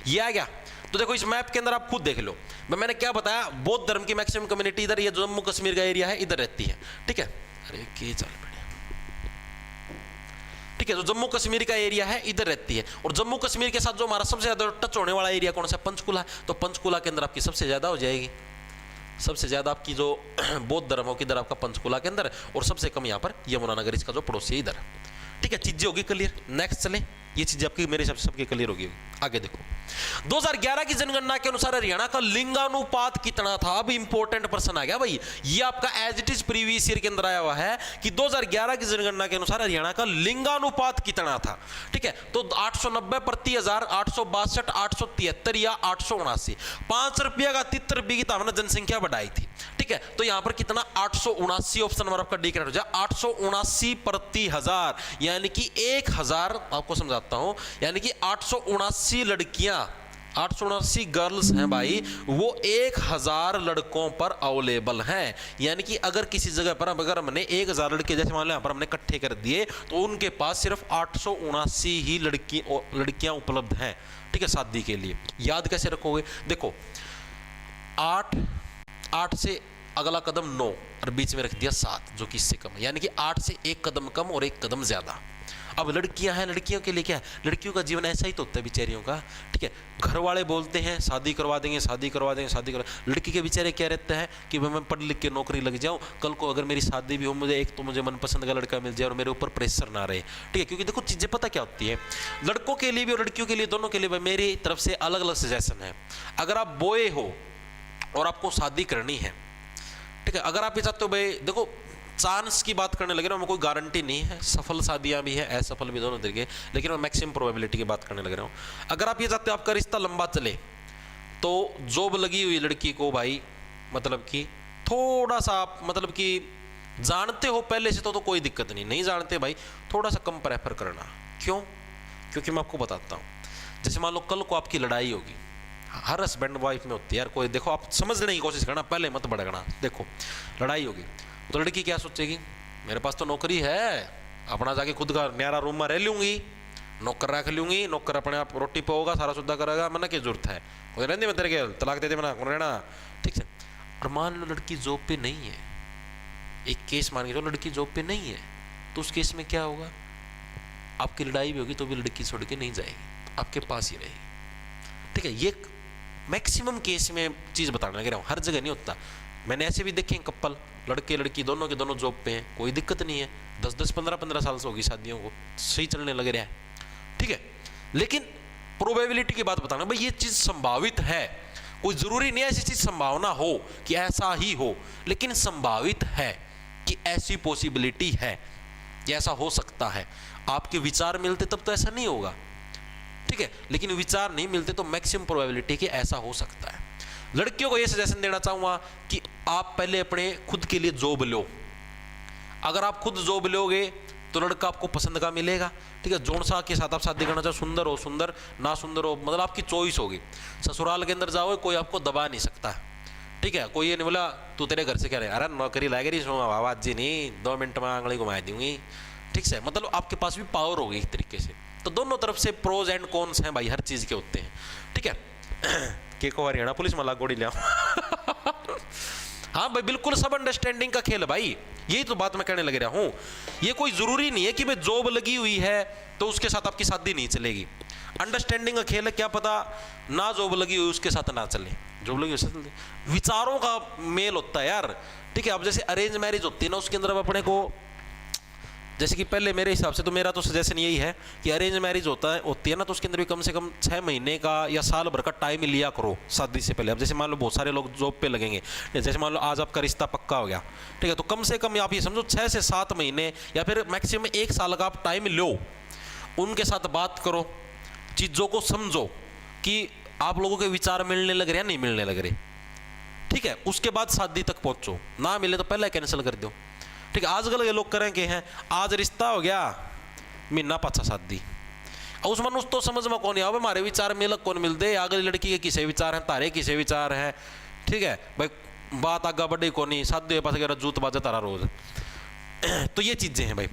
ये आ गया। तो देखो इस मैप के अंदर आप खुद देख लो, मैंने क्या बताया, बौद्ध धर्म की मैक्सिमम कम्युनिटी इधर, ये जम्मू कश्मीर का एरिया है, इधर रहती है, ठीक है। अरे क्या चल पड़े, ठीक है। जो जम्मू कश्मीर का एरिया है इधर रहती है। और जम्मू कश्मीर के साथ जो हमारा सबसे ज्यादा टच होने वाला एरिया कौन सा? पंचकुला। तो पंचकुला के अंदर आपकी सबसे ज्यादा हो जाएगी, सबसे ज्यादा आपकी जो बौद्ध धर्म हो किधर? आपका पंचकुला के अंदर। और सबसे कम यहाँ पर यमुनानगर, इसका जो पड़ोसी है इधर, ठीक है। चीजें होगी क्लियर। नेक्स्ट चले, ये चीज आपकी मेरे हिसाब से सबके क्लियर होगी। आगे देखो 2011 की जनगणना के अनुसार हरियाणा का लिंगानुपात कितना था। अब इंपॉर्टेंट प्रश्न आ गया भाई, ये आपका as it is previous year के अंदर आया हुआ है कि 2011 की जनगणना के अनुसार हरियाणा का लिंगानुपात कितना था। ठीक है, तो 890 प्रति 1000, 862, 873 या 879। 5 रुपया का 73 रुपये की हमने जनसंख्या बढ़ाई थी। ठीक है, तो यहां पर कितना 879 ऑप्शन नंबर आपका डी करेक्ट हो जाए। 879 प्रति 1000 यानी कि 1000, आपको समझाता हूं, यानी कि 879 लड़कियां, 879 गर्ल्स हैं भाई, वो 1000 लड़कों पर अवेलेबल हैं। यानी कि अगर किसी जगह पर अगर हमने 1000 लड़के जैसे मान लो यहाँ पर हमने इकट्ठे कर दिए तो उनके पास सिर्फ 879 ही लड़कियां उपलब्ध हैं। ठीक है, शादी के लिए। याद कैसे रखोगे? देखो 8 से अगला कदम 9 और बीच में रख दिया 7 जो कि इससे कम है, यानी कि 8 से 1 कदम कम और 1 कदम ज्यादा। अब लड़कियां हैं, लड़कियों के लिए क्या है, लड़कियों का जीवन ऐसा ही तो होता है बेचारियों का। ठीक है, घर वाले बोलते हैं शादी करवा देंगे, शादी करवा देंगे, शादी करवा। लड़की के बेचारे क्या रहता है कि मैं पढ़ लिख के नौकरी लग जाऊं, कल को अगर मेरी शादी भी हो, मुझे एक तो मुझे मनपसंद का लड़का मिल जाए और मेरे ऊपर प्रेशर ना रहे। ठीक है, क्योंकि देखो चीजें पता क्या होती है, लड़कों के लिए भी और लड़कियों के लिए, दोनों के लिए मेरी तरफ से अलग अलग सजेशन है। अगर आप बॉय हो और आपको शादी करनी है, ठीक है, अगर आप ये चाहते हो भाई, देखो चांस की बात करने लगे ना, मैं कोई गारंटी नहीं है, सफल शादियां भी है, असफल भी, दोनों तरीके, लेकिन मैं मैक्सिमम प्रोबेबिलिटी की बात करने लग रहा हूं। अगर आप ये चाहते हो आपका रिश्ता लंबा चले तो जॉब लगी हुई लड़की को भाई, मतलब कि थोड़ा सा आप मतलब कि जानते हो पहले से तो कोई दिक्कत नहीं जानते भाई, थोड़ा सा कम प्रेफर करना। क्यों? क्योंकि मैं आपको बताता हूं, जैसे मान लो कल को आपकी लड़ाई होगी, हर हस्बैंड वाइफ में होती है यार, कोई देखो आप समझने की कोशिश करना, पहले मत भड़कना। देखो लड़ाई होगी तो लड़की क्या सोचेगी, मेरे पास तो नौकरी है, अपना जाके खुद का न्यारा रूम में रह लूंगी, नौकर रख लूंगी, नौकर अपने आप रोटी पाओगा, सारा सुद्धा करेगा, मना की जरूरत है, कोई रहने में तेरे के तलाक दे दे मना रहना। ठीक है, और मान लो लड़की जॉब पे नहीं है, एक केस मान के चलो लड़की जॉब पे नहीं है, तो उस केस में क्या होगा, आपकी लड़ाई भी होगी तो भी लड़की छोड़ के नहीं जाएगी, आपके पास ही रहेगी। ठीक है, ये मैक्सिमम केस में चीज बताने लग रहा हूँ, हर जगह नहीं होता। मैंने ऐसे भी देखे कपल, लड़के लड़की दोनों के दोनों जॉब पे हैं, कोई दिक्कत नहीं है, 10-10, 15-15 साल से होगी शादियों को, सही चलने लग रहा है। ठीक है, लेकिन प्रोबेबिलिटी की बात बताना भाई, ये चीज संभावित है, कोई जरूरी नहीं है ऐसी चीज संभावना हो कि ऐसा ही हो, लेकिन संभावित है कि ऐसी पॉसिबिलिटी है कि ऐसा हो सकता है। आपके विचार मिलते तब तो ऐसा नहीं होगा। ठीक है, लेकिन विचार नहीं मिलते तो मैक्सिमम प्रोबेबिलिटी कि ऐसा हो सकता है। लड़कियों को यह सजेशन देना चाहूंगा कि आप पहले अपने खुद के लिए जॉब लो। अगर आप खुद जॉब लोगे तो लड़का आपको पसंद का मिलेगा। ठीक है, जोन सा के साथ आप शादी करना चाहो, सुंदर हो सुंदर, ना सुंदर हो, मतलब आपकी चॉइस होगी। ससुराल के अंदर जाओगे कोई आपको दबा नहीं सकता। ठीक है, कोई ये नहीं बोला तू तेरे घर से कह रहे, अरे नौकरी लाएगी रही आवाज जी नहीं, 2 मिनट में आंगली घुमा दूंगी। ठीक से, मतलब आपके पास भी पावर होगी एक तरीके से। तो दोनों तरफ से प्रोज एंड कॉन्स हैं भाई, हर चीज के होते हैं। ठीक है, के को हरियाणा पुलिस मला गोड़ी लिया। हाँ भाई, बिल्कुल सब अंडरस्टैंडिंग का खेल है भाई, यही तो बात मैं कहने लग रहा हूं। ये कोई जरूरी नहीं है कि भाई जॉब लगी हुई है तो उसके साथ आपकी शादी नहीं चलेगी। अंडरस्टैंडिंग का खेल है, क्या पता ना जॉब लगी हुई उसके साथ ना चले, जॉब लगी हुई विचारों का मेल होता है यार। ठीक है, अब जैसे अरेंज मैरिज होती है ना, उसके अंदर अपने को, जैसे कि पहले मेरे हिसाब से तो मेरा तो सजेशन यही है कि अरेंज मैरिज होती है ना, तो उसके अंदर भी कम से कम 6 महीने का या साल भर का टाइम लिया करो शादी से पहले। अब जैसे मान लो बहुत सारे लोग जॉब पे लगेंगे, जैसे मान लो आज आपका रिश्ता पक्का हो गया, ठीक है, तो कम से कम आप ये समझो 6 से 7 महीने या फिर मैक्सिमम 1 साल का आप टाइम लो, उनके साथ बात करो, चीज़ों को समझो कि आप लोगों के विचार मिलने लग रहे हैं नहीं मिलने लग रहे। ठीक है, उसके बाद शादी तक पहुँचो, ना मिले तो पहले कैंसिल कर दो। ठीक है, आजकल ये लोग करें कि हैं आज रिश्ता हो गया, महीना पाछा शादी, और उस मनुष्य तो समझ में कौन नहीं, हमारे विचार मिलक कौन मिलते, अगली लड़की के किसे विचार हैं, तारे किसे विचार हैं। ठीक है भाई, बात आगा बढ़ी कौन नहीं, शादी पास गया जूत बाजा तारा रोज। तो ये चीजें हैं भाई।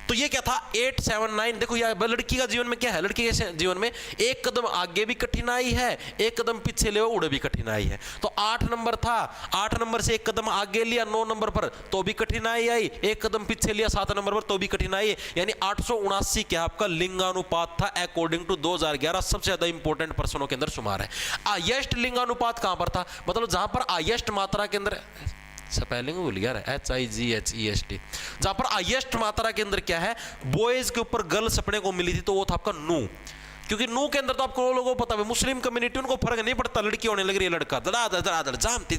तो ये क्या था 879। देखो यार लड़की का जीवन में क्या है, लड़की के जीवन में एक कदम आगे भी कठिनाई है, एक कदम पीछे ले उड़े भी कठिनाई है। तो 8 नंबर था, 8 नंबर से एक कदम आगे लिया 9 नंबर पर तो भी कठिनाई आई, एक कदम पीछे लिया 7 नंबर पर तो भी कठिनाई है। यानी 879 क्या आपका लिंगानुपात था अकॉर्डिंग टू 2011 सबसे ज्यादा इंपॉर्टेंट प्रश्नों के अंदर शुमार है। हाईएस्ट लिंगानुपात कहां पर था, मतलब जहां पर हाईएस्ट मात्रा के अंदर स्पेलिंग भूल गया, HIGHEST। जहां पर हाईएस्ट मात्रा के अंदर क्या है, बॉयज के ऊपर गर्ल्स अपने को मिली थी, तो वो था आपका नू। क्योंकि नू के अंदर तो आपको लोगों को पता है, मुस्लिम कम्युनिटी उनको फर्क नहीं पड़ता, लड़की होने लग रही है, लड़का दड़ा जामते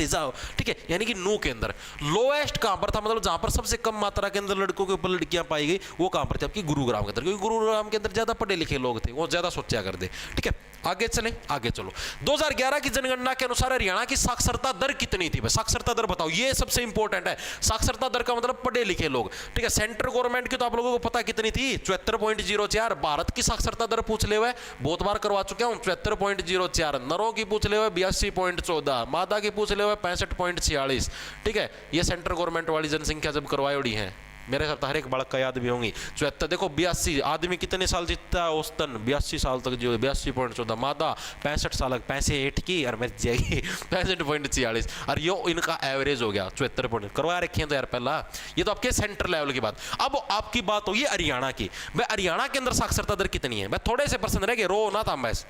जाओ, ठीक है। यानी कि नू के अंदर लोएस्ट कहां पर था, मतलब जहां पर सबसे कम मात्रा के अंदर लड़कों के ऊपर लड़कियां पाई गई, वो कहां पर थी आपकी गुरुग्राम के अंदर, क्योंकि गुरुग्राम के अंदर ज्यादा पढ़े लिखे लोग थे, वो ज्यादा सोचा करते। ठीक है, आगे चले, आगे चलो। 2011 की जनगणना के अनुसार हरियाणा की साक्षरता दर कितनी थी? साक्षरता दर बताओ, ये सबसे इंपॉर्टेंट है। साक्षरता दर का मतलब पढ़े लिखे लोग। ठीक है, सेंट्रल गवर्नमेंट की तो आप लोगों को पता कितनी थी, 74.04। भारत की साक्षरता दर पूछ ले हुए, बहुत बार करवा चुके हूं, 74.04। नरों की पूछ ले हुए 82.14, मादा की पूछ ले हुए 65.46। ठीक है, ये सेंट्रल गवर्नमेंट वाली जनसंख्या जब करवाई उड़ी है, मेरे साथ हर एक बालक का याद भी होंगी। 74, देखो 82, आदमी कितने साल जीतता है औसतन, 82 साल तक जो 82.14, मादा 65 साल, 65 की और मेरी जाएगी 65.46, और ये इनका एवरेज हो गया 74 करवा रखे हैं तो यार पहला। ये तो आपके सेंट्रल लेवल की बात। अब आपकी बात होगी हरियाणा की। भाई हरियाणा के अंदर साक्षरता दर कितनी है? मैं थोड़े से पर्सन रह गए, रो ना था बस।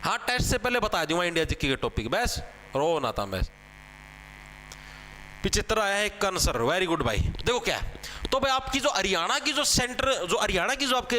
हाँ, टेस्ट से पहले बता दूंगा इंडिया जीके के टॉपिक, बस रो ना था बस। 75 आया है एक आंसर, वेरी गुड भाई। देखो क्या है, तो भाई आपकी जो हरियाणा की जो हरियाणा की जो आपके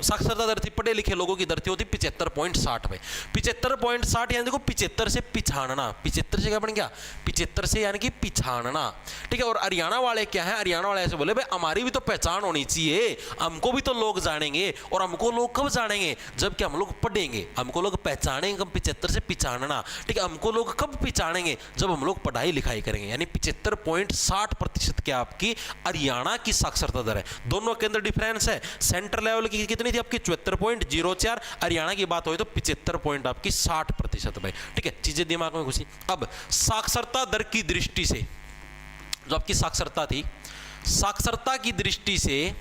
साक्षरता दर थी, पढ़े लिखे लोगों की दर थी, वो थी 75.60 में। 75.60 यानी देखो 75 से पिछाड़ना, 75 से क्या बन गया, 75 से यानी कि पिछाड़ना। ठीक है, और हरियाणा वाले क्या है, हरियाणा वाले ऐसे बोले भाई हमारी भी तो पहचान होनी चाहिए, हमको भी तो लोग जानेंगे। और हमको लोग कब जानेंगे, जबकि हम लोग पढ़ेंगे, हमको लोग पहचानेंगे कब, 75 से पिछाड़ना। ठीक है, हमको लोग कब पहचानेंगे, जब हम लोग पढ़ाई लिखाई करेंगे। यानी 75.60% क्या आपकी हरियाणा की साक्षरता दर है। दोनों के अंदर डिफरेंस है। सेंट्रल लेवल की कितनी थी आपकी 74.04, हरियाणा की बात हुई तो 75.60% भाई। ठीक है, चीजें दिमाग में घुसी। अब साक्षरता दर की दृष्टि से जो आपकी साक्षरता थी, साक्षरता की दृष्टि से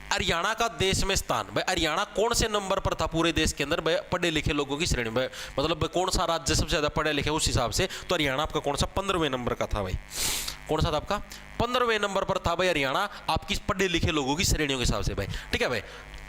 हरियाणा का देश में स्थान, भाई हरियाणा कौन से नंबर पर था पूरे देश के अंदर भाई पढ़े लिखे लोगों की श्रेणी में, मतलब कौन सा राज्य सबसे ज्यादा पढ़े लिखे, उस हिसाब से तो हरियाणा आपका कौन सा 15वें नंबर का था भाई। कौन सा था आपका 15वें नंबर पर था भाई हरियाणा, आपकी पढ़े लिखे लोगों की श्रेणियों के हिसाब से भाई। ठीक है भाई,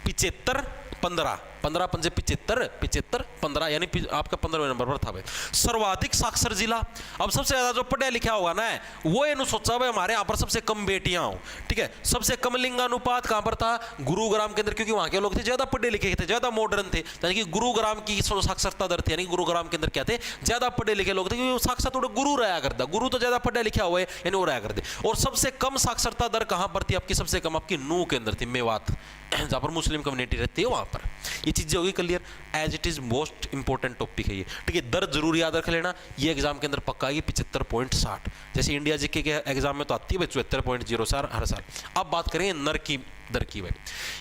75 15 15 पंजे 75 75 15 यानी आपका 15वें नंबर पर था भाई। सर्वाधिक साक्षर जिला, अब सबसे ज्यादा जो पढ़ा लिखा होगा ना वो ये सोचा भाई हमारे यहाँ पर सबसे कम बेटियां हो। ठीक है, सबसे कम लिंगानुपात कहां पर था, गुरुग्राम के अंदर, क्योंकि वहां के लोग थे ज्यादा पढ़े लिखे थे, ज्यादा मॉडर्न थे। यानी कि गुरुग्राम की साक्षरता दर थी, यानी गुरुग्राम के अंदर क्या थे, ज्यादा पढ़े लिखे लोग थे, क्योंकि साक्षर थोड़ा गुरु रहा करता, गुरु तो ज्यादा पढ़ा लिखा हुआ है यानी वो रहा करते। और सबसे कम साक्षरता दर कहां पर थी आपकी, सबसे कम आपकी नू के अंदर थी, मेवात, जहां पर मुस्लिम कम्युनिटी रहती है वहां पर। ये चीजें होगी clear, as it is most important topic है ये। ठीक है, दर जरूर याद रख लेना, ये एग्जाम के अंदर पक्का आएगी 75.60। जैसे इंडिया जीके के एग्जाम में तो आती है भाई 74.04 हर साल। अब बात करेंगे नर की दर की भाई।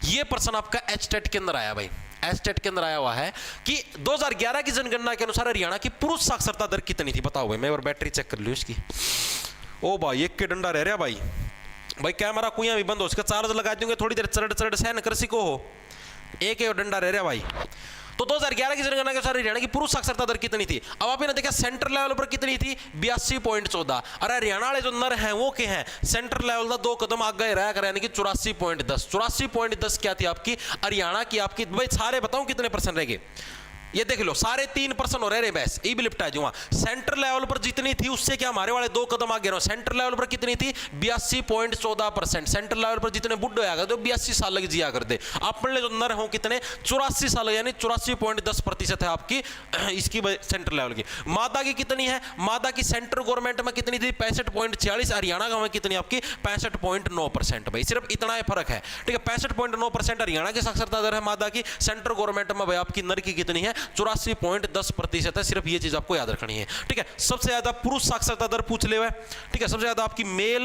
ये प्रश्न आपका एचटेट के अंदर आया भाई, एचटेट के अंदर आया हुआ है कि 2011 की जनगणना के अनुसार हरियाणा की पुरुष साक्षरता दर कितनी थी, बताओ भाई। मैं और बैटरी चेक कर लूँ इसकी। ओ भाई एक के डंडा रह रहा भाई, भाई कैमरा कुइयां भी बंद हो, इसका चार्ज लगा दूंगे, थोड़ी देर चरड़ सहन कर सको हो। एक डंडा रह रहा भाई। तो 2011 की जनगणना के अनुसार हरियाणा की पुरुष साक्षरता दर कितनी थी? अब आपने देखा सेंट्रल लेवल पर कितनी थी, 82.14। अरे हरियाणा वाले जो नर हैं वो क्या हैं, सेंट्रल लेवल का 2 कदम आगे रहा कर, यानी कि 84.10। 84.10 क्या थी आपकी हरियाणा की, आपकी भाई सारे बताऊं कितने परसेंट रह गए, ये देख लो, सारे 3% हो रहे बस, ये भी लिपटा जुआ। सेंट्रल लेवल पर जितनी थी उससे क्या हमारे वाले 2 कदम आगे रहो। सेंट्रल लेवल पर कितनी थी, 82.14%। सेंट्रल लेवल पर जितने बुढ़े आएगा तो 82 साल लग जिया करते, अपने जो नर हो कितने 84 साल, यानी 84.10% है आपकी इसकी सेंट्रल लेवल की। मादा की कितनी है, मादा की सेंट्रल गवर्नमेंट में कितनी थी 65.46, हरियाणा का में कितनी आपकी 65.9% भाई, सिर्फ इतना ही फर्क है। ठीक है, 65.9% हरियाणा की साक्षरता दर है मादा की, सेंट्रल गवर्नमेंट में भाई आपकी नर की कितनी है 84.10% है। सिर्फ ये चीज आपको याद रखनी है। ठीक है, सबसे ज्यादा पुरुष साक्षरता दर पूछ ले हुए। ठीक है, सबसे ज्यादा आपकी मेल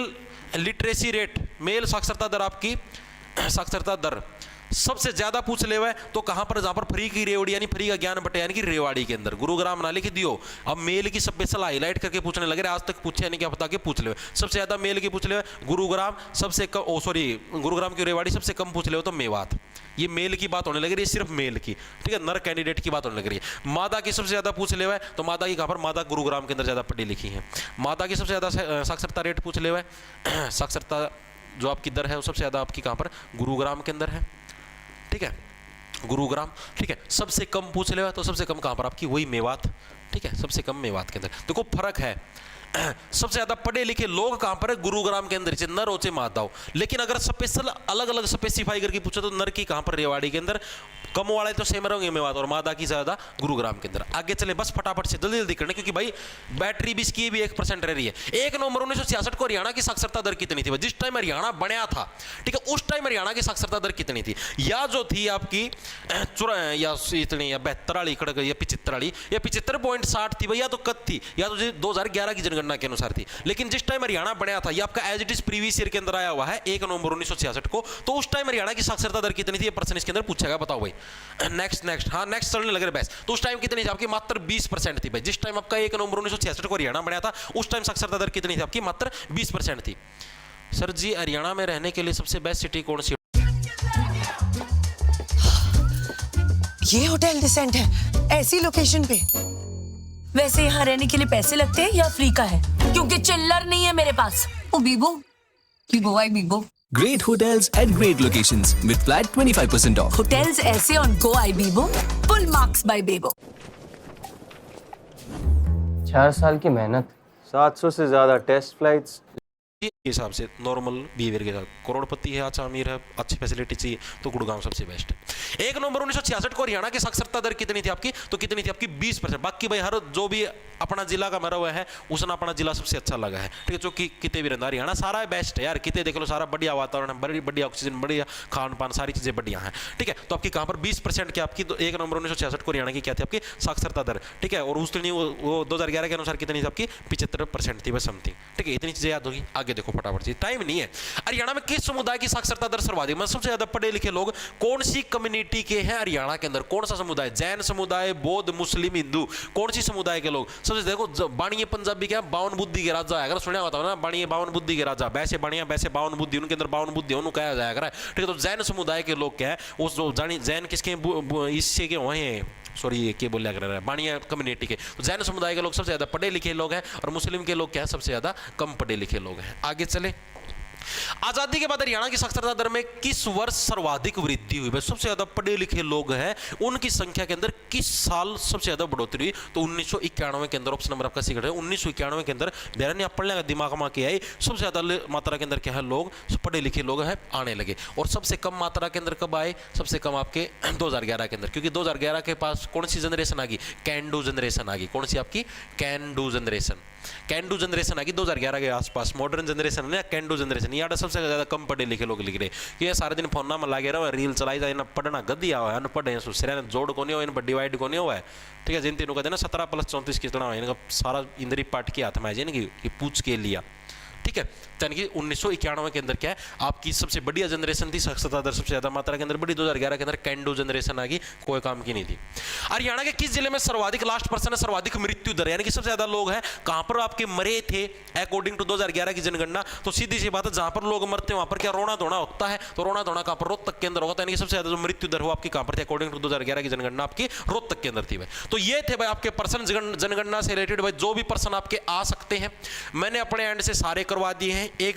लिटरेसी रेट, मेल साक्षरता दर, आपकी साक्षरता दर सबसे ज्यादा पूछ ले हुआ है तो कहां पर, जहां पर फ्री की रेवड़ी यानी फ्री का ज्ञान बटे यानी कि रेवाड़ी के अंदर, गुरुग्राम ना लिख दियो। अब मेल की स्पेशल हाईलाइट करके पूछने लगे, आज तक पूछे नहीं, क्या पता के पूछ ले। सबसे ज्यादा मेल की पूछ ले गुरुग्राम, सबसे कम गुरुग्राम की रेवाड़ी, सबसे कम पूछ ले तो मेवात। ये मेल की बात होने लग रही है, सिर्फ मेल की। ठीक है, नर कैंडिडेट की बात होने लग रही है। मादा की सबसे ज्यादा पूछ ले हुआ है तो मादा की कहां पर, मादा गुरुग्राम के अंदर ज्यादा पढ़ी लिखी है। मादा की सबसे ज्यादा साक्षरता रेट पूछ ले हुआ है, साक्षरता जो आपकी दर है वो सबसे ज्यादा आपकी कहां पर, गुरुग्राम के अंदर है। ठीक है, गुरुग्राम, ठीक है। सबसे कम पूछ ले तो सबसे कम कहाँ पर आपकी, वही मेवात, ठीक है, सबसे कम मेवात के अंदर। देखो फर्क है, सबसे ज्यादा पढ़े लिखे लोग कहां पर है, गुरुग्राम के अंदर, नर ओचे मादाओ। लेकिन अगर स्पेशल अलग अलग स्पेसिफाई करके पूछो तो नर की कहां पर, रेवाड़ी के अंदर, कम वाले तो सेम रहेंगे मेवात, और मादा की ज्यादा गुरुग्राम के अंदर। आगे चले बस फटाफट से जल्दी जल्दी करने, क्योंकि भाई बैटरी भी इसकी भी 1% रह रही है। 1 नवंबर 1966 को हरियाणा की साक्षरता दर कितनी थी? जिस टाइम हरियाणा बनया था, ठीक है, उस टाइम हरियाणा की साक्षरता दर कितनी थी? या जो थी आपकी या इतनी, या 72 वाली कड़क, या 75 वाली, या 75.60 थी भैया, तो कद थी, या तो 2011 की जनगणना के अनुसार थी। लेकिन जिस टाइम हरियाणा बनया था, ये आपका as it is previous year के अंदर आया हुआ है 1 नवंबर 1966 को, तो उस टाइम हरियाणा की साक्षरता दर कितनी थी? ये प्रश्न इसके अंदर पूछेगा, बताओ भाई। नेक्स्ट हाँ, नेक्स्ट चलने लगे बेस्ट। तो उस टाइम कितनी थी आपकी? मात्र 20% थी भाई। जिस टाइम आपका 1 नवंबर 1966 को हरियाणा बनया था, उस टाइम साक्षरता दर कितनी थी आपकी? मात्र 20% थी। सर जी, हरियाणा में रहने के लिए सबसे बेस्ट सिटी कौन सी? ये होटल डिसेंट है, ऐसी लोकेशन पे। वैसे यहाँ रहने के लिए पैसे लगते हैं या फ्री का है? क्योंकि चिल्लर नहीं है मेरे पास। Oh bibo, bibo ibibo. Great hotels at great locations with flat 25% off. Hotels ऐसे on goibibo, full marks by bibo. 4 साल की मेहनत, 700 से ज्यादा टेस्ट फ्लाइट्स। के हिसाब से नॉर्मल बिहेवियर के साथ, करोड़पति है, अच्छा अमीर है, अच्छी फैसिलिटी चाहिए, तो गुड़गांव सबसे बेस्ट है। 1 नवंबर 1966 को हरियाणा की साक्षरता दर कितनी थी आपकी? तो कितनी थी आपकी? 20%। बाकी भाई हर जो भी अपना जिला का मरा हुआ है, उसने अपना जिला सबसे अच्छा लगा है, ठीक है, जो कि किते भी रहता, हरियाणा सारा बेस्ट है यार। किते देख लो, सारा बढ़िया वातावरण है, बड़ी बढ़िया ऑक्सीजन, बढ़िया खान पान, सारी चीजें बढ़िया हैं, ठीक है। तो आपकी कहाँ पर 20% की आपकी 1 नवंबर 1966 को हरियाणा की क्या थी आपकी साक्षरता दर, ठीक है। और उस दिन वो 2011 के अनुसार कितनी थी आपकी? 75% थी बस, समथिंग, ठीक है। इतनी चीजें याद होगी। आगे देखो फटाफट से, टाइम नहीं है। हरियाणा में किस समुदाय की साक्षरता दर सर्वाधिक? मतलब सबसे ज्यादा पढ़े लिखे लोग कौन सी कम्युनिटी के हैं हरियाणा के अंदर? कौन सा समुदाय? जैन समुदाय, बौद्ध, मुस्लिम, हिंदू, कौन सी समुदाय के लोग? सबसे देखो, बाणीय पंजाबी क्या, 52 बुद्धि के राजा है, अगर सुना होता है ना, बाणीय 52 बुद्धि के राजा, वैसे बाणिया वैसे 52 बुद्धि, उनके अंदर 52 बुद्धि उनको कहा जाएगा, ठीक है। तो जैन समुदाय के लोग क्या है, उस जो जैन किसके इससे के हुए हैं, सॉरी क्या बोलिया कर रहा है, बाणिया कम्युनिटी के। तो जैन समुदाय के लोग सबसे ज्यादा पढ़े लिखे लोग हैं, और मुस्लिम के लोग क्या है, सबसे ज्यादा कम पढ़े लिखे लोग हैं। आगे चले, आजादी के बाद हरियाणा की साक्षरता दर में किस वर्ष सर्वाधिक वृद्धि हुई? सबसे ज्यादा पढ़े लिखे लोग हैं, उनकी संख्या के अंदर किस साल सबसे ज्यादा बढ़ोतरी हुई? तो 1991 के अंदर। ऑप्शन नंबर आपका सिकट है 1991 के अंदर। ध्यान आप पढ़ने का दिमाग में के आए, सबसे ज्यादा मात्रा के अंदर क्या है, लोग पढ़े लिखे लोग हैं आने लगे। और सबसे कम मात्रा के अंदर कब आए? सबसे कम आपके 2011 के अंदर, क्योंकि 2011 के पास कौन सी जनरेशन आ गई? कैन डू जनरेशन आ गई। कौन सी आपकी? Can do generation. Can do generation आ गई 2011 के आसपास। मॉडर्न जनरेशन है कैन डू जनरेशन। यहाँ सबसे ज्यादा कम पढ़े लिखे लोग लिख रहे कि ये सारे दिन फोन में लगे रहो, रील चलाई जाए ना, पढ़ना गद्दी हुआ है, अनपढ़ है, सिर जोड़ को नहीं हो, इन पर डिवाइड को नहीं हुआ है, ठीक है। जिन तीनों कहते हैं ना 17 + 34 कितना हुआ, इनका सारा इंद्री पाठ के हाथ में आ जाए कि पूछ के लिया, ठीक है। यानी कि 1991 के अंदर क्या है, आपकी सबसे बढ़िया जनरेशन थी, साक्षरता दर सबसे ज्यादा मात्रा के अंदर बढ़ी। 2011 के अंदर कैन डू जनरेशन आ गई, कोई काम की नहीं थी। हरियाणा के किस जिले में सर्वाधिक, लास्ट पर्सन है, सर्वाधिक मृत्यु दर, यानी कि सबसे ज्यादा लोग हैं कहां पर आपके मरे थे अकॉर्डिंग टू 2011 की जनगणना? तो सीधी सी बात है, जहां पर लोग मरते हैं वहां पर क्या रोना धोना होता है? तो रोना धोना कहां पर? रोहतक के अंदर होता है। यानी कि सबसे ज्यादा जो मृत्यु दर हो आपकी कहां पर थी अकॉर्डिंग टू 2011 की जनगणना? आपकी रोहतक के अंदर थी भाई। तो ये थे भाई आपके पर्सन जनगणना से रिलेटेड भाई, जो भी पर्सन आपके आ सकते हैं। मैंने अपने एंड से सारे करवा दिए हैं। एक